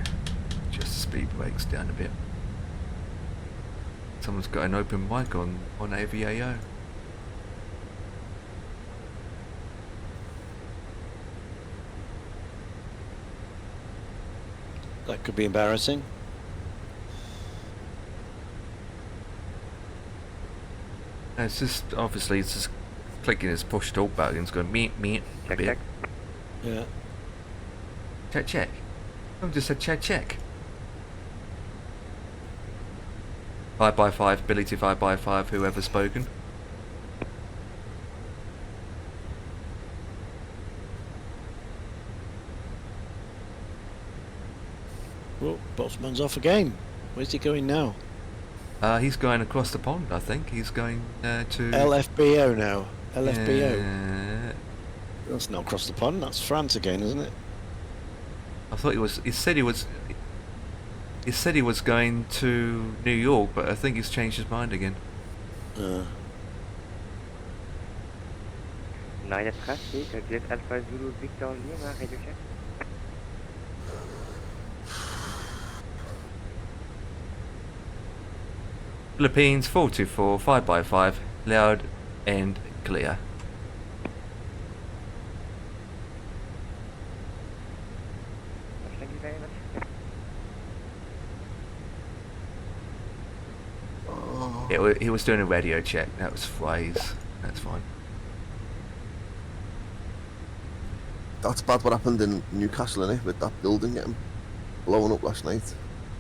Just the speed brakes down a bit. Someone's got an open mic on IVAO. That could be embarrassing. No, it's just obviously it's just clicking his push talk button. It's going meet a bit. Yeah. Check. I've just said check. 5x5, Billy to 5x5, whoever's spoken. Well, Botsman's off again. Where's he going now? He's going across the pond, I think. He's going to... LFBO now. LFBO. Yeah. That's not across the pond. That's France again, isn't it? I thought he was... He said he was... He said he was going to New York, but I think he's changed his mind again. 9 traffic, Jet Alpha Zulu Victor Lima, radio check. Philippines 424 5x5, loud and clear. Thank you very much. Yeah, he was doing a radio check. That was phrase. That's fine. That's bad what happened in Newcastle, innit? With that building getting blown up last night.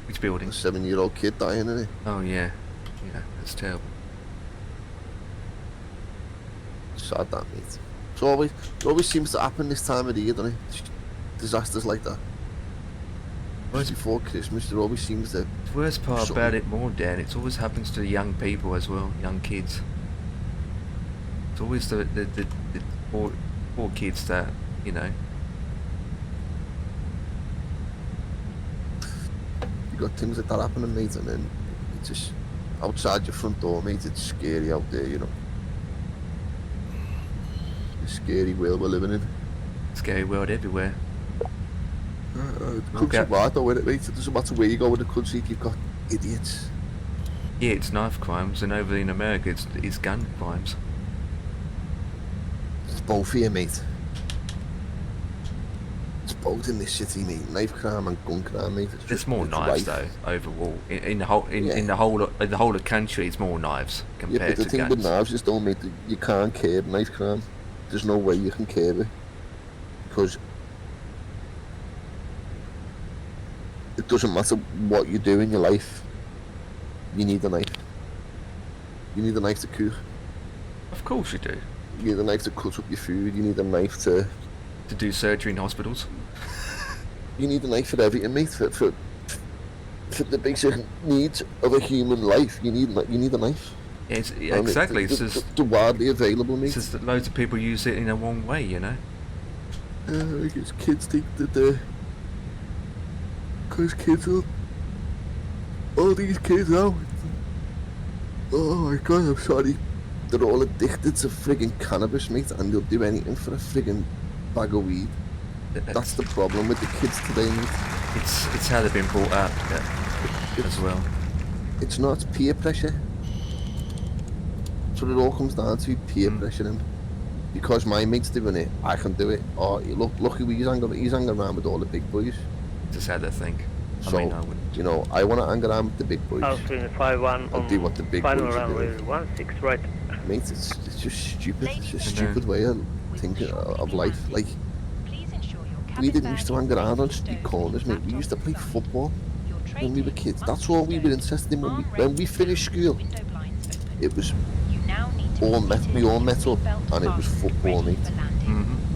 Which A building? 7-year-old kid dying, innit? Oh yeah, yeah, that's terrible. Sad that, mate. It always seems to happen this time of the year, doesn't it? Disasters like that. Just before Christmas, there always seems to... The worst part something. about it more, Dan, it always happens to young people as well, young kids. It's always the poor kids that, you know. You got things like that happening, mate, and then it's just outside your front door, mate. It's scary out there, you know. The scary world we're living in. Scary world everywhere. Countrywide though, innit, mate? It doesn't matter where you go in the country, you've got idiots. Yeah, it's knife crimes, and over in America it's gun crimes. It's both here, mate. It's both in this city, mate. Knife crime and gun crime, mate. There's more knives though overall. In the whole of country, it's more knives Yeah, compared but the to thing guns. with knives is though, mate, you can't curb knife crime. There's no way you can curb it. Because it doesn't matter what you do in your life, you need a knife. You need a knife to cook. Of course you do. You need a knife to cut up your food. You need a knife to do surgery in hospitals. You need a knife for everything, mate. For the basic needs of a human life, you need a knife. Yeah, exactly. It's just the widely available, mate. It's just that loads of people use it in a wrong way, you know. Because kids think that because kids are all these kids now. Oh my god, I'm sorry. They're all addicted to friggin' cannabis, mate, and they'll do anything for a friggin' bag of weed. That's the problem with the kids today, mate. It's how they've been brought up as well. It's not peer pressure. So it all comes down to peer pressuring. Because my mate's doing it, I can do it. Oh, look who he's hanging around with all the big boys. Just how they think. So, I wouldn't. you know, I want to hang around with the big boys. Austin 5-1 I'll do what the big final boys are round doing. with 1-6 right. Mate, it's just stupid. It's a stupid way of thinking of life. Like, we didn't used to hang around on street corners, mate. We used to play football when we were kids. That's all we were interested in when we finished school. It was all we all met up and it was football, mate.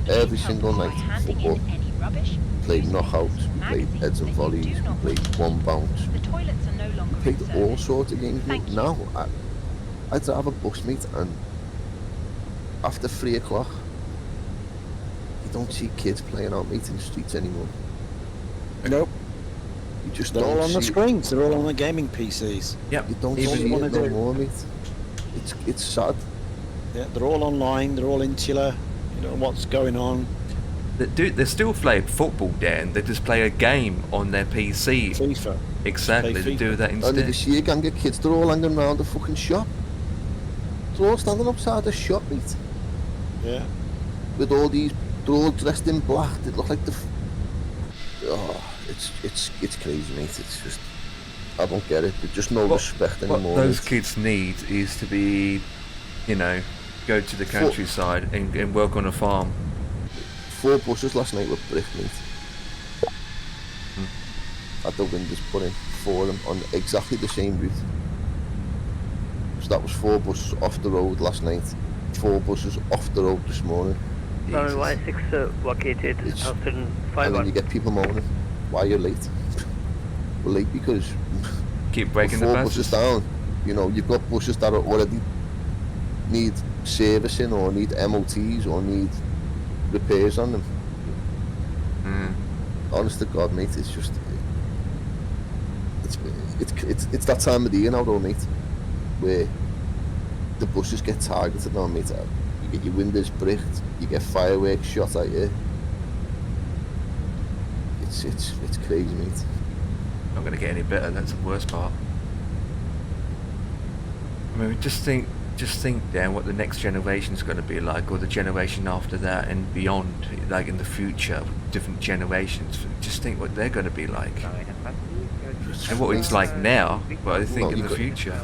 Every single night, football. We played knockouts, we played heads and volleys, we played one bounce. We played all sorts of games, mate. Now, I'd have a bus, mate, and after 3 o'clock, you don't see kids playing out, mate, in the streets anymore. Nope. You just They're don't all on the see- screens. They're all on the gaming PCs. Yep. You don't Even see you it wanna no do- more, mate. It's sad. Yeah, they're all online. They're all insular. You know what's going on. They still play football, Dan. They just play a game on their PC. FIFA. Exactly. Play They do FIFA. that And if you instead. see a gang of kids, they're all hanging around the fucking shop. They're all standing outside the shop, mate. Yeah. With all these, they're all dressed in black. They look like the. Oh, it's crazy, mate. It's just, I don't get it. There's just no respect What anymore. those mate. kids need is to be, you know, go to the countryside and work on a farm. 4 buses last night were bricked, mate. Had the windows put in, 4 of them on exactly the same route. So that was 4 buses off the road last night, 4 buses off the road this morning. Runway 16 vacated, It's- Austin And then 5-1. you get people moaning, why are you late? We're late because Keep we're breaking the 4 buses. buses down. You know, you've got buses that are already need servicing or need MOTs or need repairs on them. Honest to God, mate, it's just It's that time of the year now, though, mate, where the buses get targeted now, mate. You get your windows bricked, you get fireworks shot at you. It's crazy, mate. Not going to get any better. That's the worst part. I mean, just think, Dan, what the next generation is going to be like, or the generation after that and beyond, like in the future, different generations. Just think what they're going to be like, and what it's like now. But I think in the future.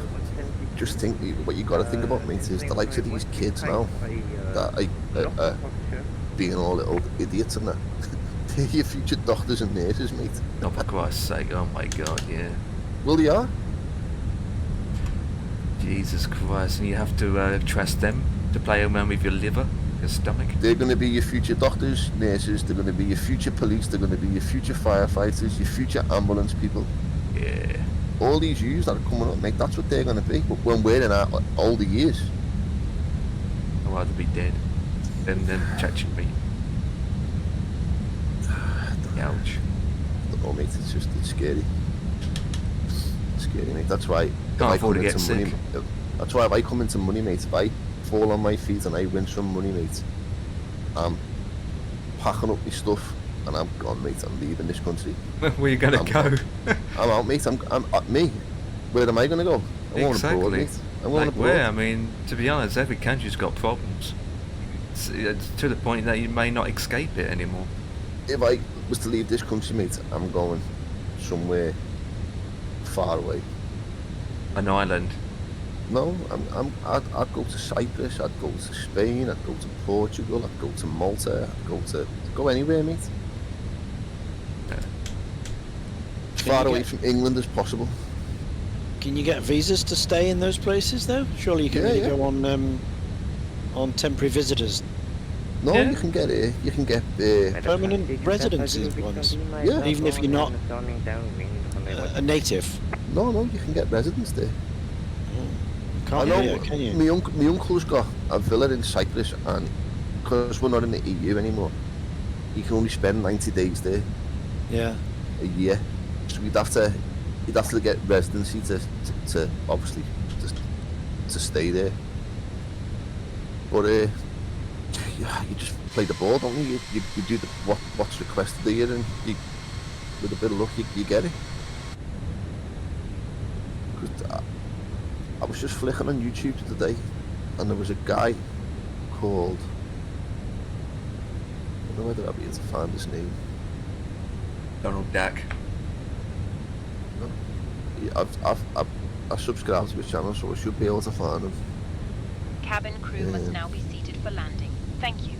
Just think what you got to think about, mate, is the likes of these kids now that are being all little idiots and that. They're your future doctors and nurses, mate. Oh, for Christ's sake! Oh my God, yeah. Well, they are. Jesus Christ, and you have to trust them to play around with your liver, your stomach. They're going to be your future doctors, nurses, they're going to be your future police, they're going to be your future firefighters, your future ambulance people. Yeah. All these youths that are coming up, mate, that's what they're going to be. But when we're in our older years. I'd rather be dead than touching me. Ouch. I don't know, mate, it's scary. It's scary, mate. That's why Can't afford to get sick. That's why if I come into money, mate, if I fall on my feet and I win some money, mate, I'm packing up my stuff and I'm gone, mate. I'm leaving this country. Where are you going to go? I'm out, mate. I'm me. Where am I going to go? I'm going abroad, mate. I'm going abroad. Where? I mean, to be honest, every country's got problems. It's to the point that you may not escape it anymore. If I was to leave this country, mate, I'm going somewhere far away. An island? No, I'd go to Cyprus, I'd go to Spain, I'd go to Portugal, I'd go to Malta, I'd go anywhere, mate. Yeah. As far away from England as possible. Can you get visas to stay in those places, though? Surely you can only go on temporary visitors. No, you can get permanent residences ones. Yeah. Even if you're not a native. No, you can get residence there. Can't you? Can you? My uncle's got a villa in Cyprus, and because we're not in the EU anymore, you can only spend 90 days there. Yeah. A year. So you'd have to get residency to obviously to stay there. But you just play the ball, don't you? You do what's requested of you, and with a bit of luck, you get it. I was just flicking on YouTube today, and there was a guy called, I don't know whether I'll be able to find his name. Donald Duck. No. I've subscribed to his channel, so I should be able to find him. Cabin crew must now be seated for landing. Thank you.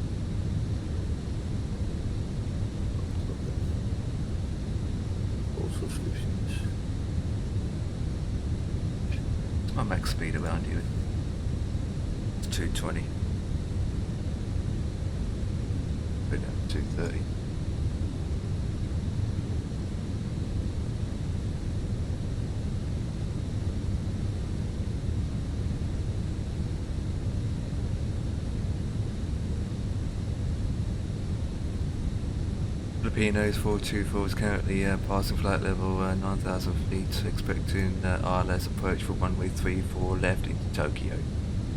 All subscriptions. My max speed around here. It's 220. Put it down to 230. Filipinos 424 is currently passing flight level 9,000 feet, expecting RLS approach for runway 34 left into Tokyo.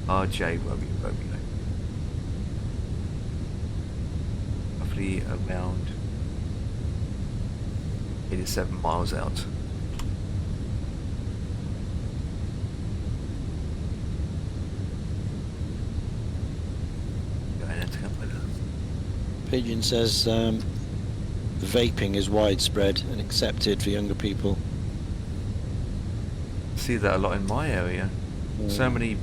RJ Romeo. Roughly around 87 miles out. Go ahead and take up with that. Pigeon says vaping is widespread and accepted for younger people. See that a lot in my area. So many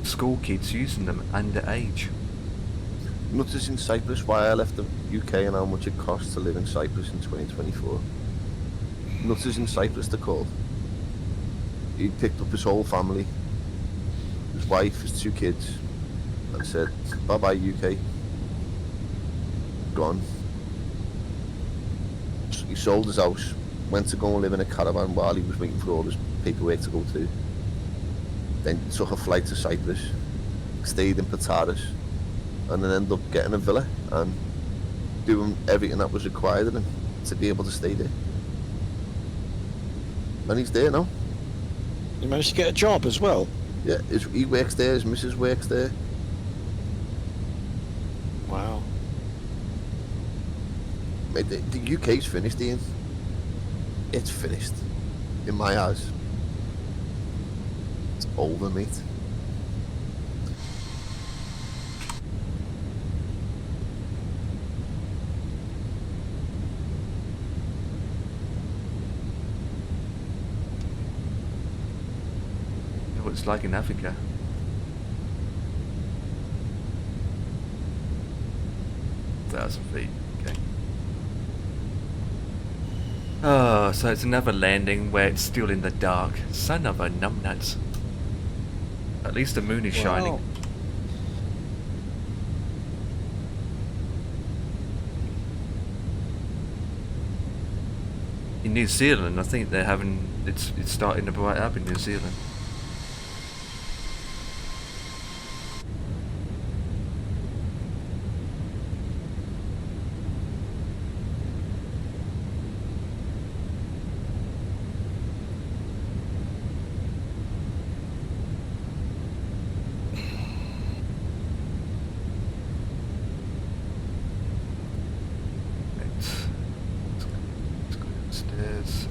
school kids using them underage. Notice in Cyprus why I left the UK and how much it costs to live in Cyprus in 2024. Notice in Cyprus they're called. He picked up his whole family, his wife, his 2 kids, and said, bye bye UK. Gone. So he sold his house, went to go and live in a caravan while he was waiting for all his paperwork to go through. Then took a flight to Cyprus, stayed in Pataras, and then ended up getting a villa and doing everything that was required of him to be able to stay there. And he's there now. You managed to get a job as well. Yeah, he works there, his missus works there. Wow. Mate, the UK's finished, Ian. It's finished. In my eyes. It's over, mate. You know what it's like in Africa. Thousand feet. Okay. Oh, so it's another landing where it's still in the dark. Son of a numbnuts. At least the moon is shining. Wow. In New Zealand, I think they're having it's starting to bright up in New Zealand. Let's go upstairs.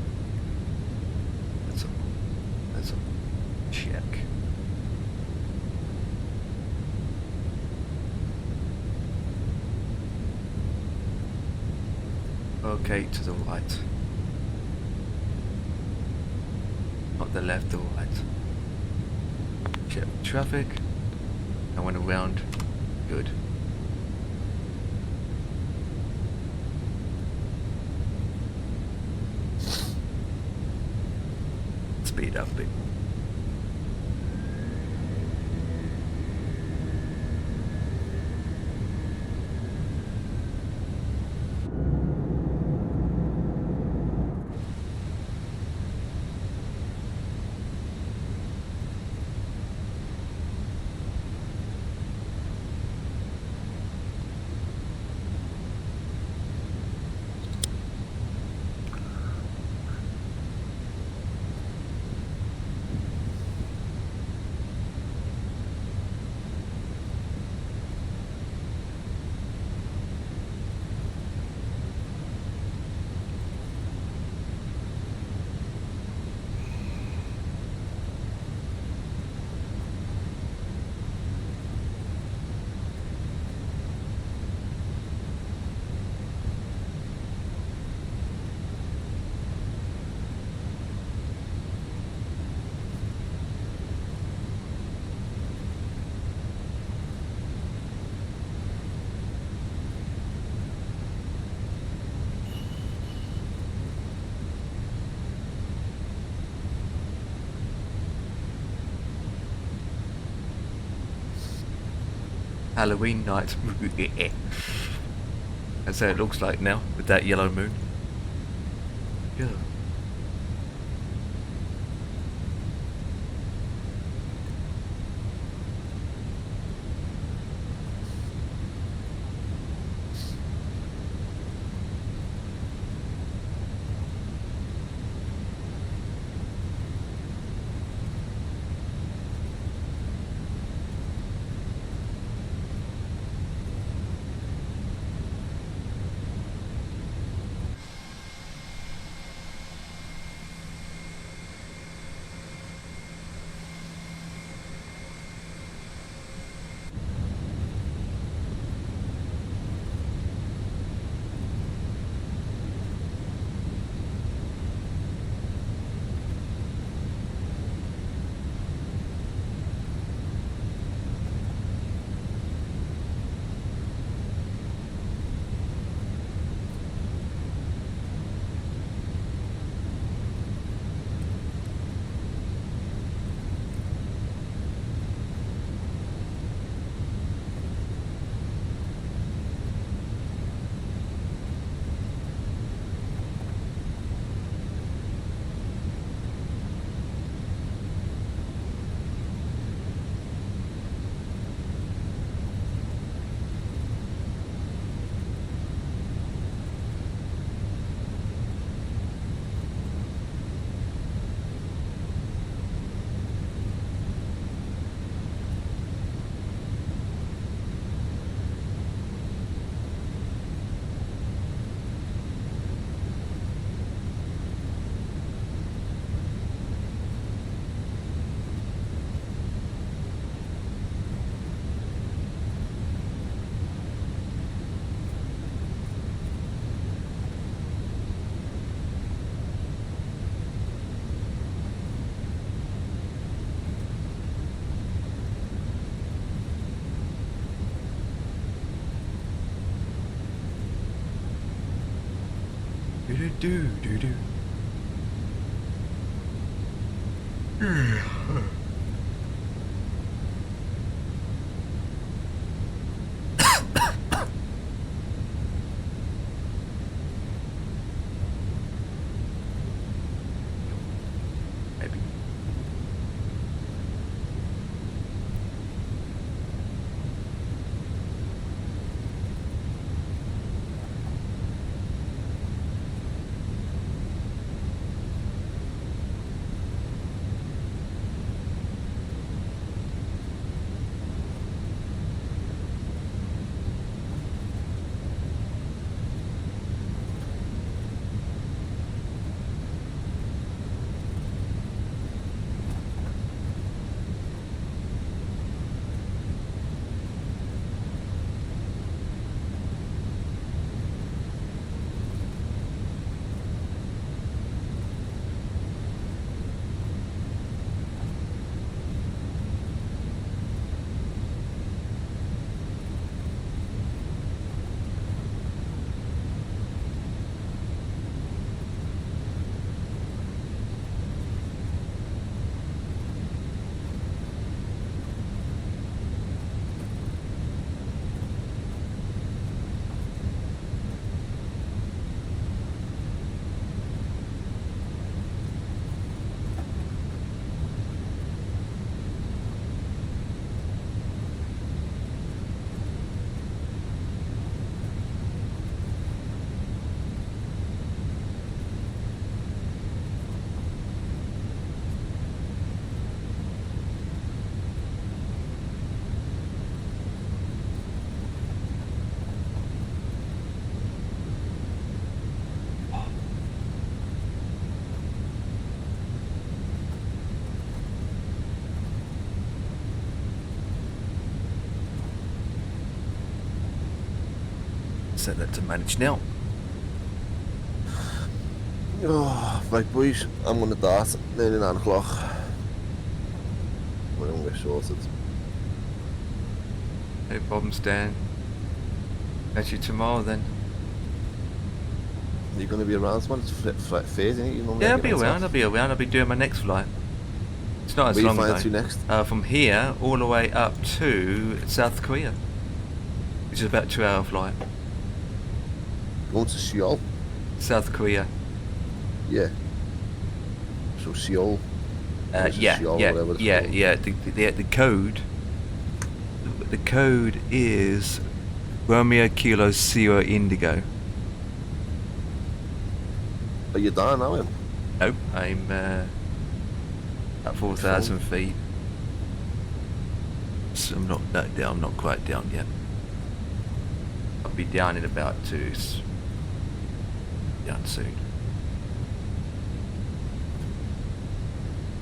Let's check. Okay, to the right. Not the left, the right. Check traffic. I went around. Good. Speed up a bit. Halloween night. That's how it looks like now with that yellow moon. Yeah. Do-do-do-do-do. Maybe. Set that to manage now. Oh, right boys, I'm gonna dart nearly 9 o'clock. We're gonna get sorted. No problems, Dan. Catch you tomorrow then. You're gonna be around tomorrow? It's Thursday, isn't it? You normally Yeah, I'll get be nights around. off. I'll be around. I'll be doing my next flight. It's not as Where you long flying though. to next? From here all the way up to South Korea, which is about a 2-hour flight. Going to Seoul? South Korea. Yeah. So Seoul. Or is it Yeah, Seoul, yeah, whatever it's yeah, called? yeah. The code. The code is Romeo Kilo Sierra Indigo. Are you down now, Ian? Nope, I'm at 4,000 feet. So I'm not that down. I'm not quite down yet. I'll be down in about 2. Down soon.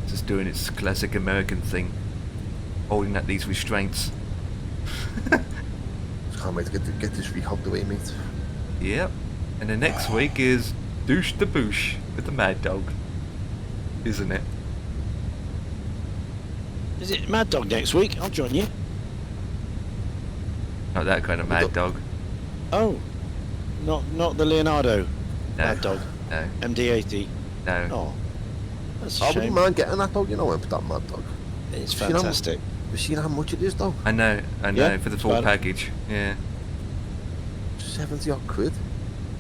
Just doing its classic American thing, holding at these restraints. Can't wait to get this rehooked away, mate. Yep. And the next week is douche the boosh with the Mad Dog, isn't it? Is it Mad Dog next week? I'll join you. Not that kind of Mad Dog. Oh, not the Leonardo No. Mad Dog. No. MD-80. No. Oh, that's a I wouldn't shame. mind getting that dog, you know, that mad dog. It's You know, fantastic. Have you seen how much it is, though? I know. Yeah, For the it's full about it. package. Yeah. 70 odd quid.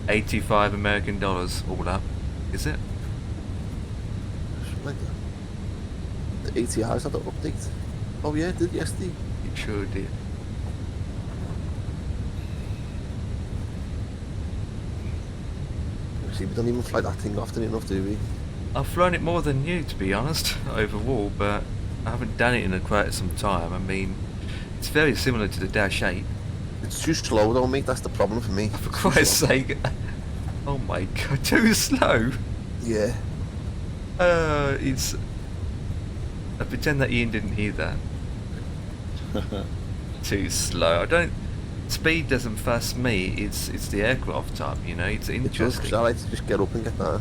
85 American dollars all up. Is it? Something like that. The ATR's had an update. Oh yeah, it did yesterday. It sure did. See, we don't even fly that thing often enough, do we? I've flown it more than you, to be honest, overall, but I haven't done it in quite some time. I mean, it's very similar to the Dash 8. It's too slow though, mate, that's the problem for me. For It's too Christ's slow. sake. Oh my god, too slow. Yeah. It's... I pretend that Ian didn't hear that. Too slow. I don't... Speed doesn't fuss me, it's the aircraft type, you know, it's It does, 'cause interesting. I like to just get up and get down.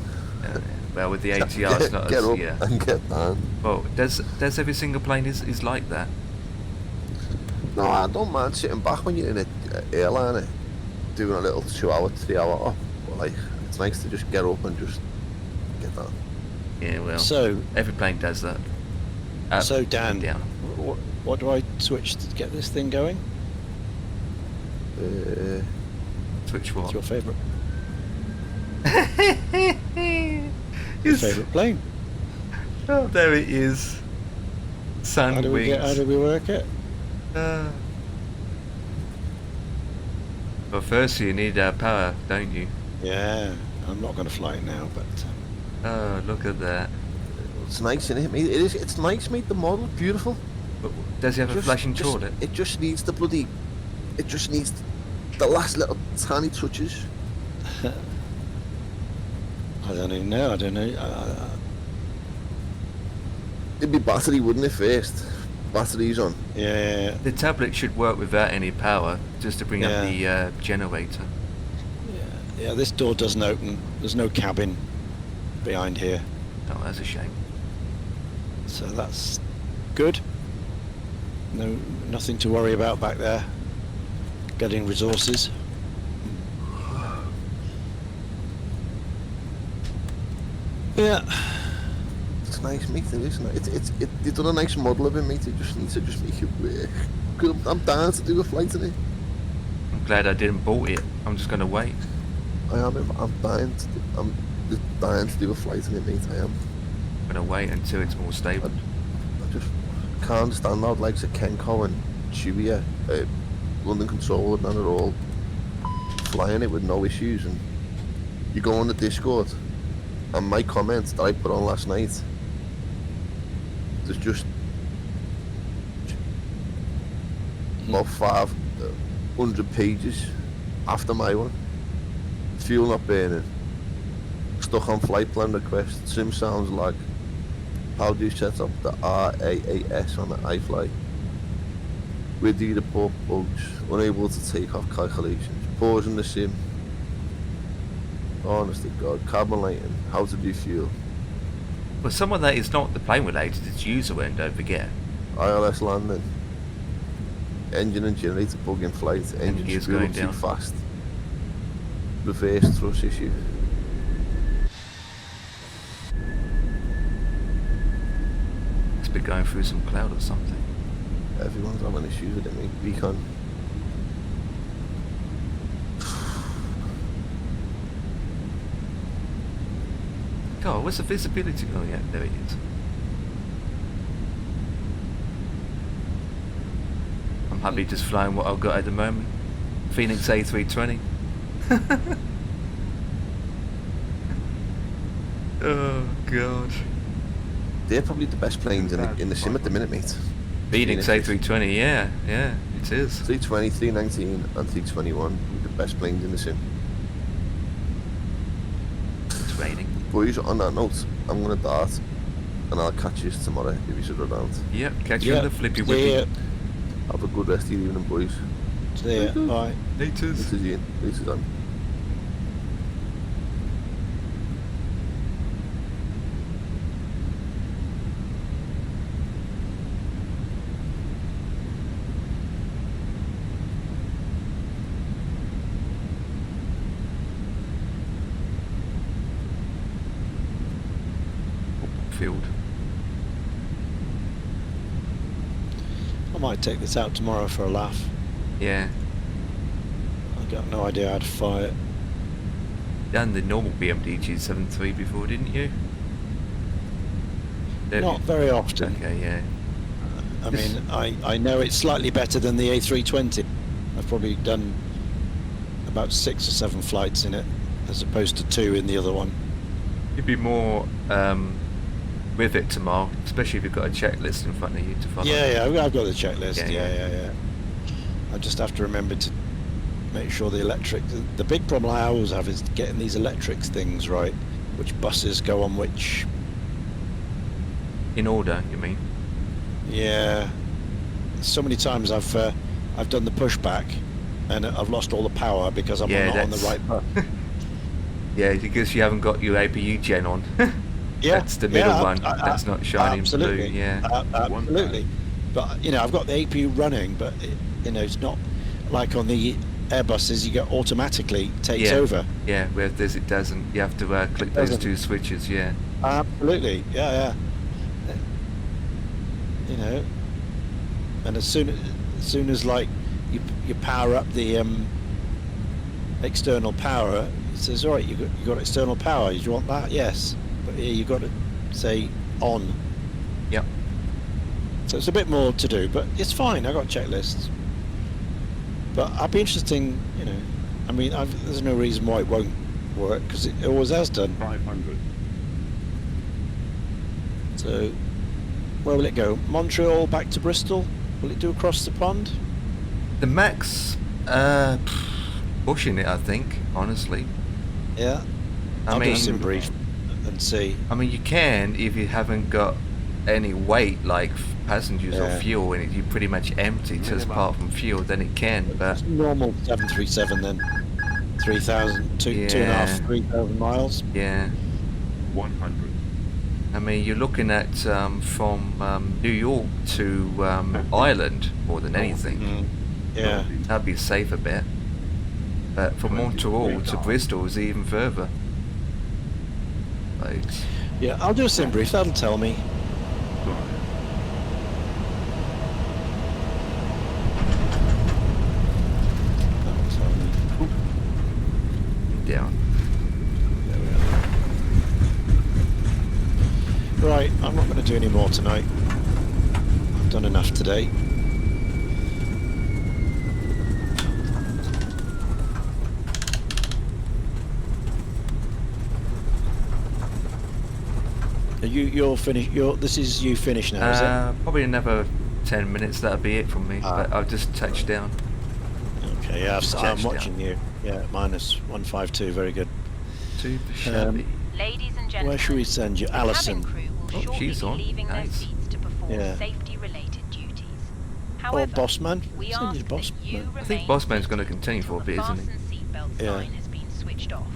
Well, with the ATR, it's not Get as... up Yeah. and get down. Well, does every single plane is like that? No, I don't mind sitting back when you're in an airliner, doing a little 2 hour, 3 hour up. But like, it's nice to just get up and just get down. Yeah, well, So, every plane does that. so Dan, Down. what do I switch to get this thing going? Switch What's what? your favourite? Yes. Favourite plane? Oh, there it is. Sun How do wings. how do we work it? Well, first you need power, don't you? Yeah, I'm not going to fly it now, but Oh, look at that. It's nice, isn't it, mate? It is. It's nice, mate. The model, beautiful. But does he have a flashing toilet? It just needs the bloody. It just needs the last little tiny touches. I don't even know. I don't know. It'd be battery, wouldn't it? First, batteries on. Yeah. The tablet should work without any power, just to bring up the generator. Yeah, this door doesn't open. There's no cabin behind here, Oh, that's a shame. so that's good. Nothing to worry about back there. Getting resources. Yeah. It's nice, mate. It is nice. They've done a nice model of it, mate. It just needs to just make it work. 'Cause I'm down to do a flight in it. I'm glad I didn't bought it. I'm just gonna wait. I'm dying to. I'm just dying to do a flight in it, mate. I am. I'm gonna wait until it's more stable. I just can't understand how like Kenko and Chewie, London Control and none at all flying it with no issues, and you go on the Discord and my comments that I put on last night, there's just about 500 pages after my one. Fuel not burning, stuck on flight plan request, sim sounds lag, how do you set up the RAAS on the iFly, where do you report bugs, unable to take off calculations, pausing the sim, honest to God, carbon lighting, how to do fuel, Well, some of that is not the plane related, it's user wear, don't forget. ILS landing, engine and generator bug in flight, engine gears spool going too down. fast, reverse thrust issue. Must be going through some cloud or something. Everyone's having issues with it, mate. Recon. God, what's the visibility? Oh yeah, there it is. I'm happy just flying what I've got at the moment. Phoenix A320. Oh God. They're probably the best planes in the sim at the minute, mate. Phoenix A320, yeah, it is. 320, 319 and 321 the best planes in the sim. It's raining. Boys, on that note, I'm going to dart and I'll catch you tomorrow if you should around. Yep, catch you on the flippy Yeah. whippy. Have a good rest of your evening, boys. See ya. Bye. Laters. This is Ian. This is Dan. Field. I might take this out tomorrow for a laugh. Yeah. I got no idea how to fly it. Done the normal BMDG 73 before, didn't you? Not very often. Okay, yeah. I mean, I know it's slightly better than the A320. I've probably done about 6 or 7 flights in it, as opposed to 2 in the other one. You'd be more with it tomorrow, especially if you've got a checklist in front of you to follow. Yeah, I've got the checklist. Yeah, Yeah. I just have to remember to make sure the electric. The big problem I always have is getting these electrics things right. Which buses go on which? In order, you mean? Yeah. So many times I've done the pushback, and I've lost all the power because I'm not on the right bus. Yeah, because you haven't got your APU gen on. Yeah, That's the middle yeah, one. That's not shining blue. Yeah. Absolutely. But I've got the APU running, but it's not like on the Airbuses, you get automatically takes Yeah. over. Yeah, whereas this it doesn't. You have to click those doesn't. two switches. Yeah. Absolutely, yeah. You know, and as soon as like you power up the external power, it says, all right, you got external power. Do you want that? Yes, but here you got to say on. Yep. So it's a bit more to do, but it's fine. I got checklists. But I'd be interesting, you know. I mean, there's no reason why it won't work because it always has done. 500. So, where will it go? Montreal back to Bristol? Will it do across the pond? The Max, pushing it, I think. Honestly, Yeah. I I'll do a mean, sim brief and see. I mean, you can if you haven't got any weight like passengers or Yeah. fuel, and you're pretty much empty just apart from fuel. Then it can, but It's normal 737 then. 3,000, 2.5, 3,000 miles. yeah. 100. I mean, you're looking at from New York to Ireland more than anything. Yeah. That'd be a safer bet. But from Montreal to Bristol is even further. Like, Yeah, I'll do a sim brief. That'll tell me. That'll tell me. down. There we are. Right, I'm not going to do any more tonight. I've done enough today. You're finished. This is you finished now, is it? Probably another 10 minutes. That'll be it from me. Ah. But I'll just touch down. Okay, yeah, I'm touchdown. watching you. Yeah, minus 152. Very good. Super shabby. Ladies and gentlemen, Where should we send you, the Alison? cabin crew will Oh, shortly she's be on. leaving their Nice. seats to perform Yeah. safety-related duties. Oh, However, Bossman. we Send ask you to that Bossman. you I think remain Bossman's going to seated continue for a until bit, isn't he? the fasten seatbelt Yeah. sign has been switched off.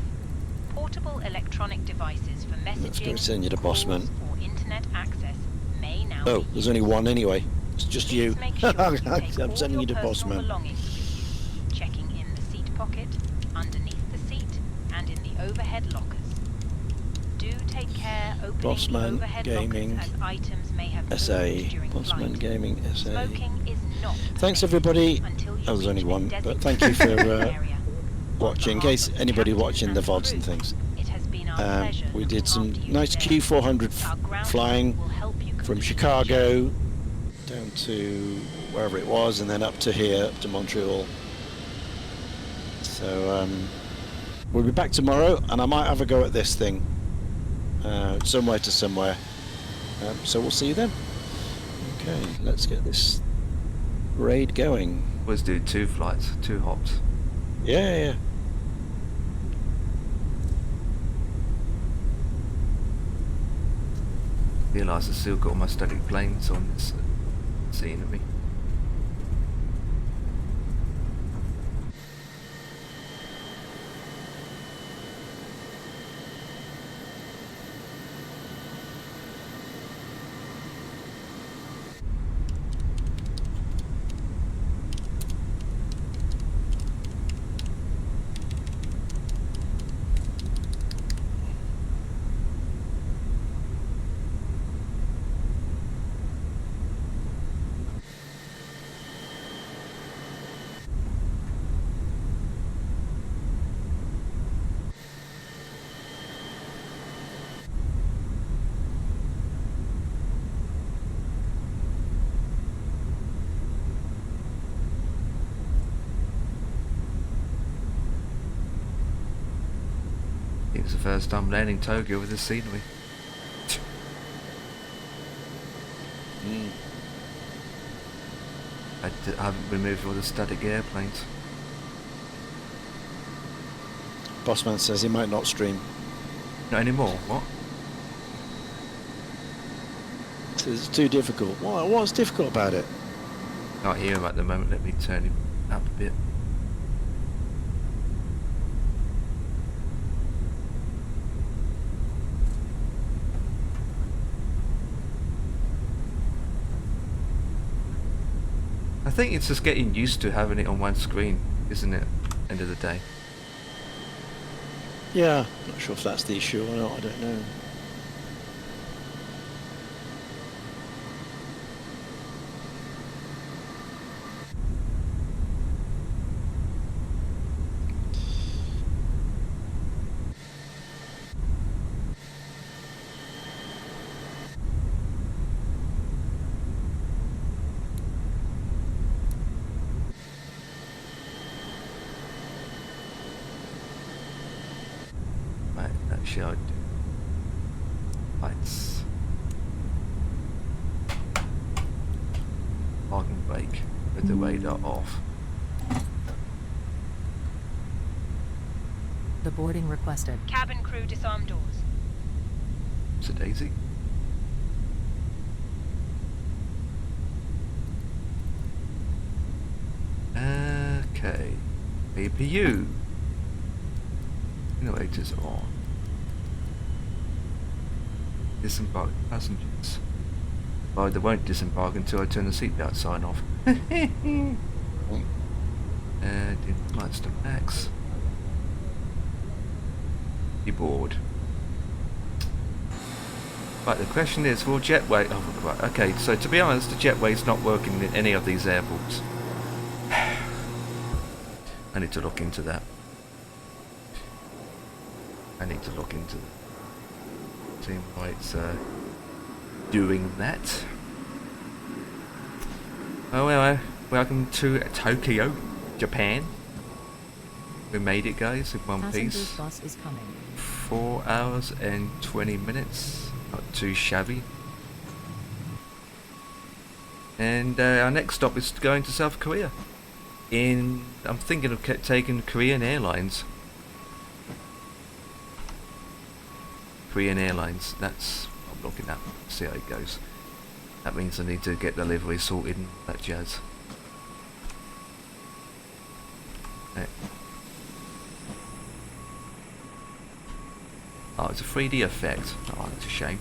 Portable electronic devices for Let's go messaging, send you to calls, Bossman. or internet access may now Oh, be there's only one anyway. It's just Please you. make sure you take I'm all sending your you to personal Bossman. belongings with you, checking in the seat pocket, underneath the seat, and in the overhead lockers. Do take care opening Bossman the overhead Gaming lockers as items may have SA. moved during Bossman flight. Gaming SA. Smoking is not Thanks, permitted everybody. until you Oh, there's only reach a one, but designated thank you for area. watching. In On case behalf of the anybody captain watching the and VODs and crew, things. it has been our pleasure We looking did some after you nice today. Q400 Our ground flying crew will help you from complete Chicago down to wherever it was, and then up to here, up to Montreal. So we'll be back tomorrow, and I might have a go at this thing, somewhere to somewhere. So we'll see you then. Okay, let's get this raid going. Let's do 2 flights, 2 hops. Yeah. Realise I've still got all my static planes on this scenery. It was the first time landing Tokyo with this scenery. I haven't removed all the static airplanes. Bossman says he might not stream. Not anymore, what? It's too difficult. What's difficult about it? Can't hear him at the moment, let me turn him up a bit. I think it's just getting used to having it on one screen, isn't it? end of the day. Yeah, not sure if that's the issue or not, I don't know. Right, that should do. Lights. Parking brake with the radar off. The boarding requested. Cabin crew disarm doors. It's a daisy. Okay. APU. Innovators on. Disembark passengers. Oh, they won't disembark until I turn the seatbelt sign off. Dim lights to max. Board. Right, the question is, will jetway... Oh, right, okay, so to be honest, the jetway's not working in any of these airports. I need to look into that. I need to look into that. See why it's doing that. Oh, well, welcome to Tokyo, Japan. We made it, guys, in one Passengers piece. bus is coming. 4 hours and 20 minutes. Not too shabby. And our next stop is going to South Korea. I'm thinking of taking Korean Airlines. Korean Airlines. That's what I'm looking at. See how it goes. That means I need to get the livery sorted and that jazz. Right. Oh, it's a 3D effect. Oh, that's a shame.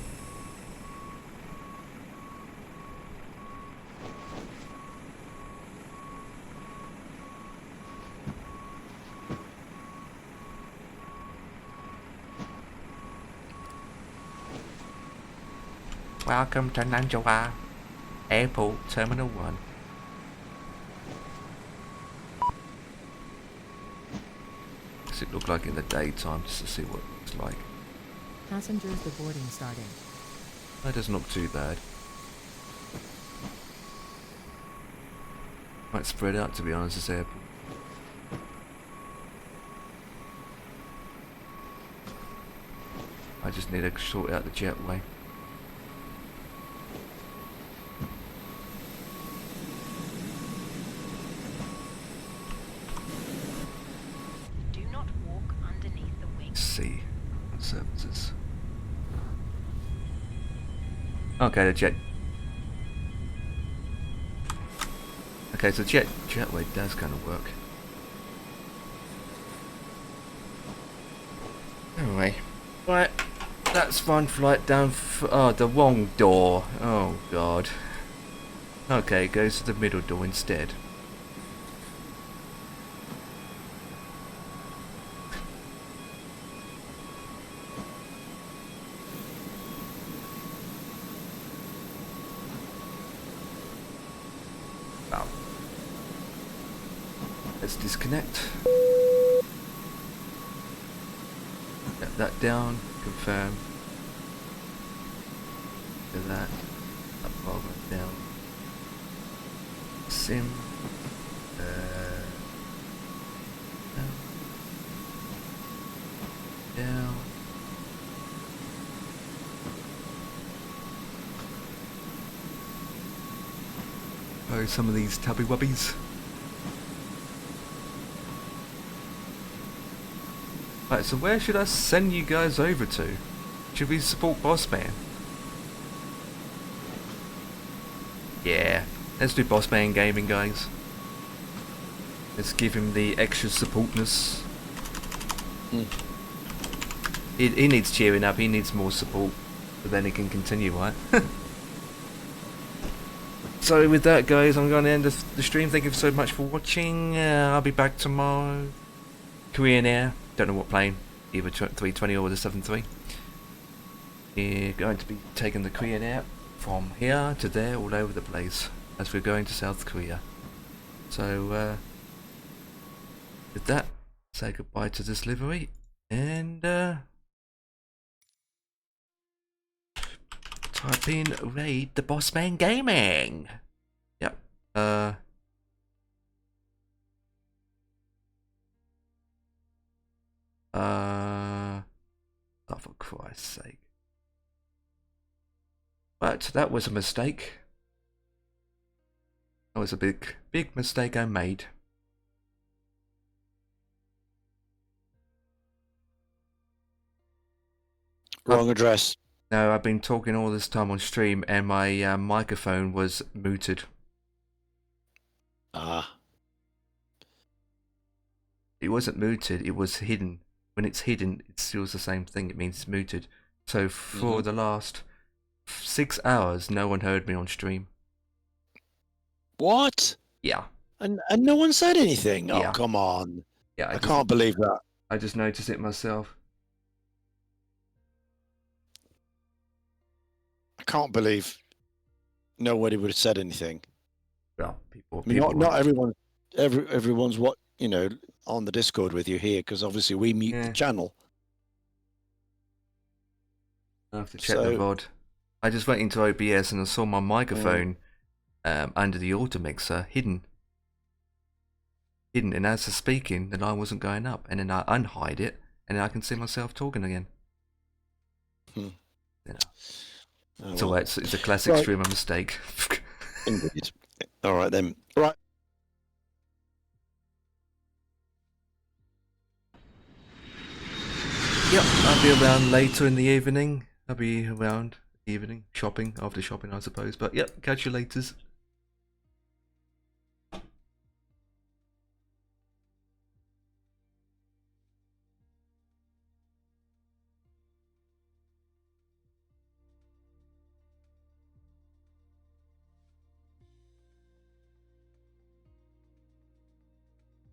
Welcome to Nanjawa Airport Terminal 1. Does it look like in the daytime, just to see what it looks like? Passengers, the boarding starting. That doesn't look too bad. Might spread out, to be honest, this airport. I just need to sort out the jetway. Do not walk underneath the wing. See services. Okay, the jet. Okay, so jetway does kind of work. Anyway, right, that's one flight down. Oh, the wrong door. Oh God. Okay, it goes to the middle door instead. Let's disconnect. Get that down. Confirm. Do that. Up all that down. Sim. Down. Oh, some of these tubby wubbies. Right, so where should I send you guys over to? Should we support Bossman? Yeah, let's do Bossman Gaming, guys. Let's give him the extra supportness. He needs cheering up, he needs more support, but then he can continue, right? So with that, guys, I'm going to end the stream. Thank you so much for watching. I'll be back tomorrow. Korean Air, don't know what plane, either 320 or the 73. We're going to be taking the Korean Air from here to there, all over the place, as we're going to South Korea. So, with that, say goodbye to this livery, and type in Raid the Bossman Gaming. Yep. Oh, for Christ's sake. But that was a mistake. That was a big mistake I made. Wrong address. No, I've been talking all this time on stream and my microphone was muted. Ah. It wasn't muted, it was hidden. When it's hidden, it still the same thing, it means it's muted. So for the last 6 hours, no one heard me on stream. What? Yeah. And no one said anything? Yeah. Oh, come on. Yeah, I can't believe that. I just noticed it myself. I can't believe nobody would have said anything. Well, people. I mean, not everyone. Everyone's what on the Discord with you here, because obviously we mute the channel. I have to check the VOD. I just went into OBS and I saw my microphone under the auto mixer hidden, and as I was speaking, the line wasn't going up, and then I unhide it, and then I can see myself talking again. You know. Oh, So well. it's a classic streamer mistake. Indeed. All right then. Right. Yep, I'll be around later in the evening. I'll be around evening shopping, after shopping I suppose. But yep, catch you later.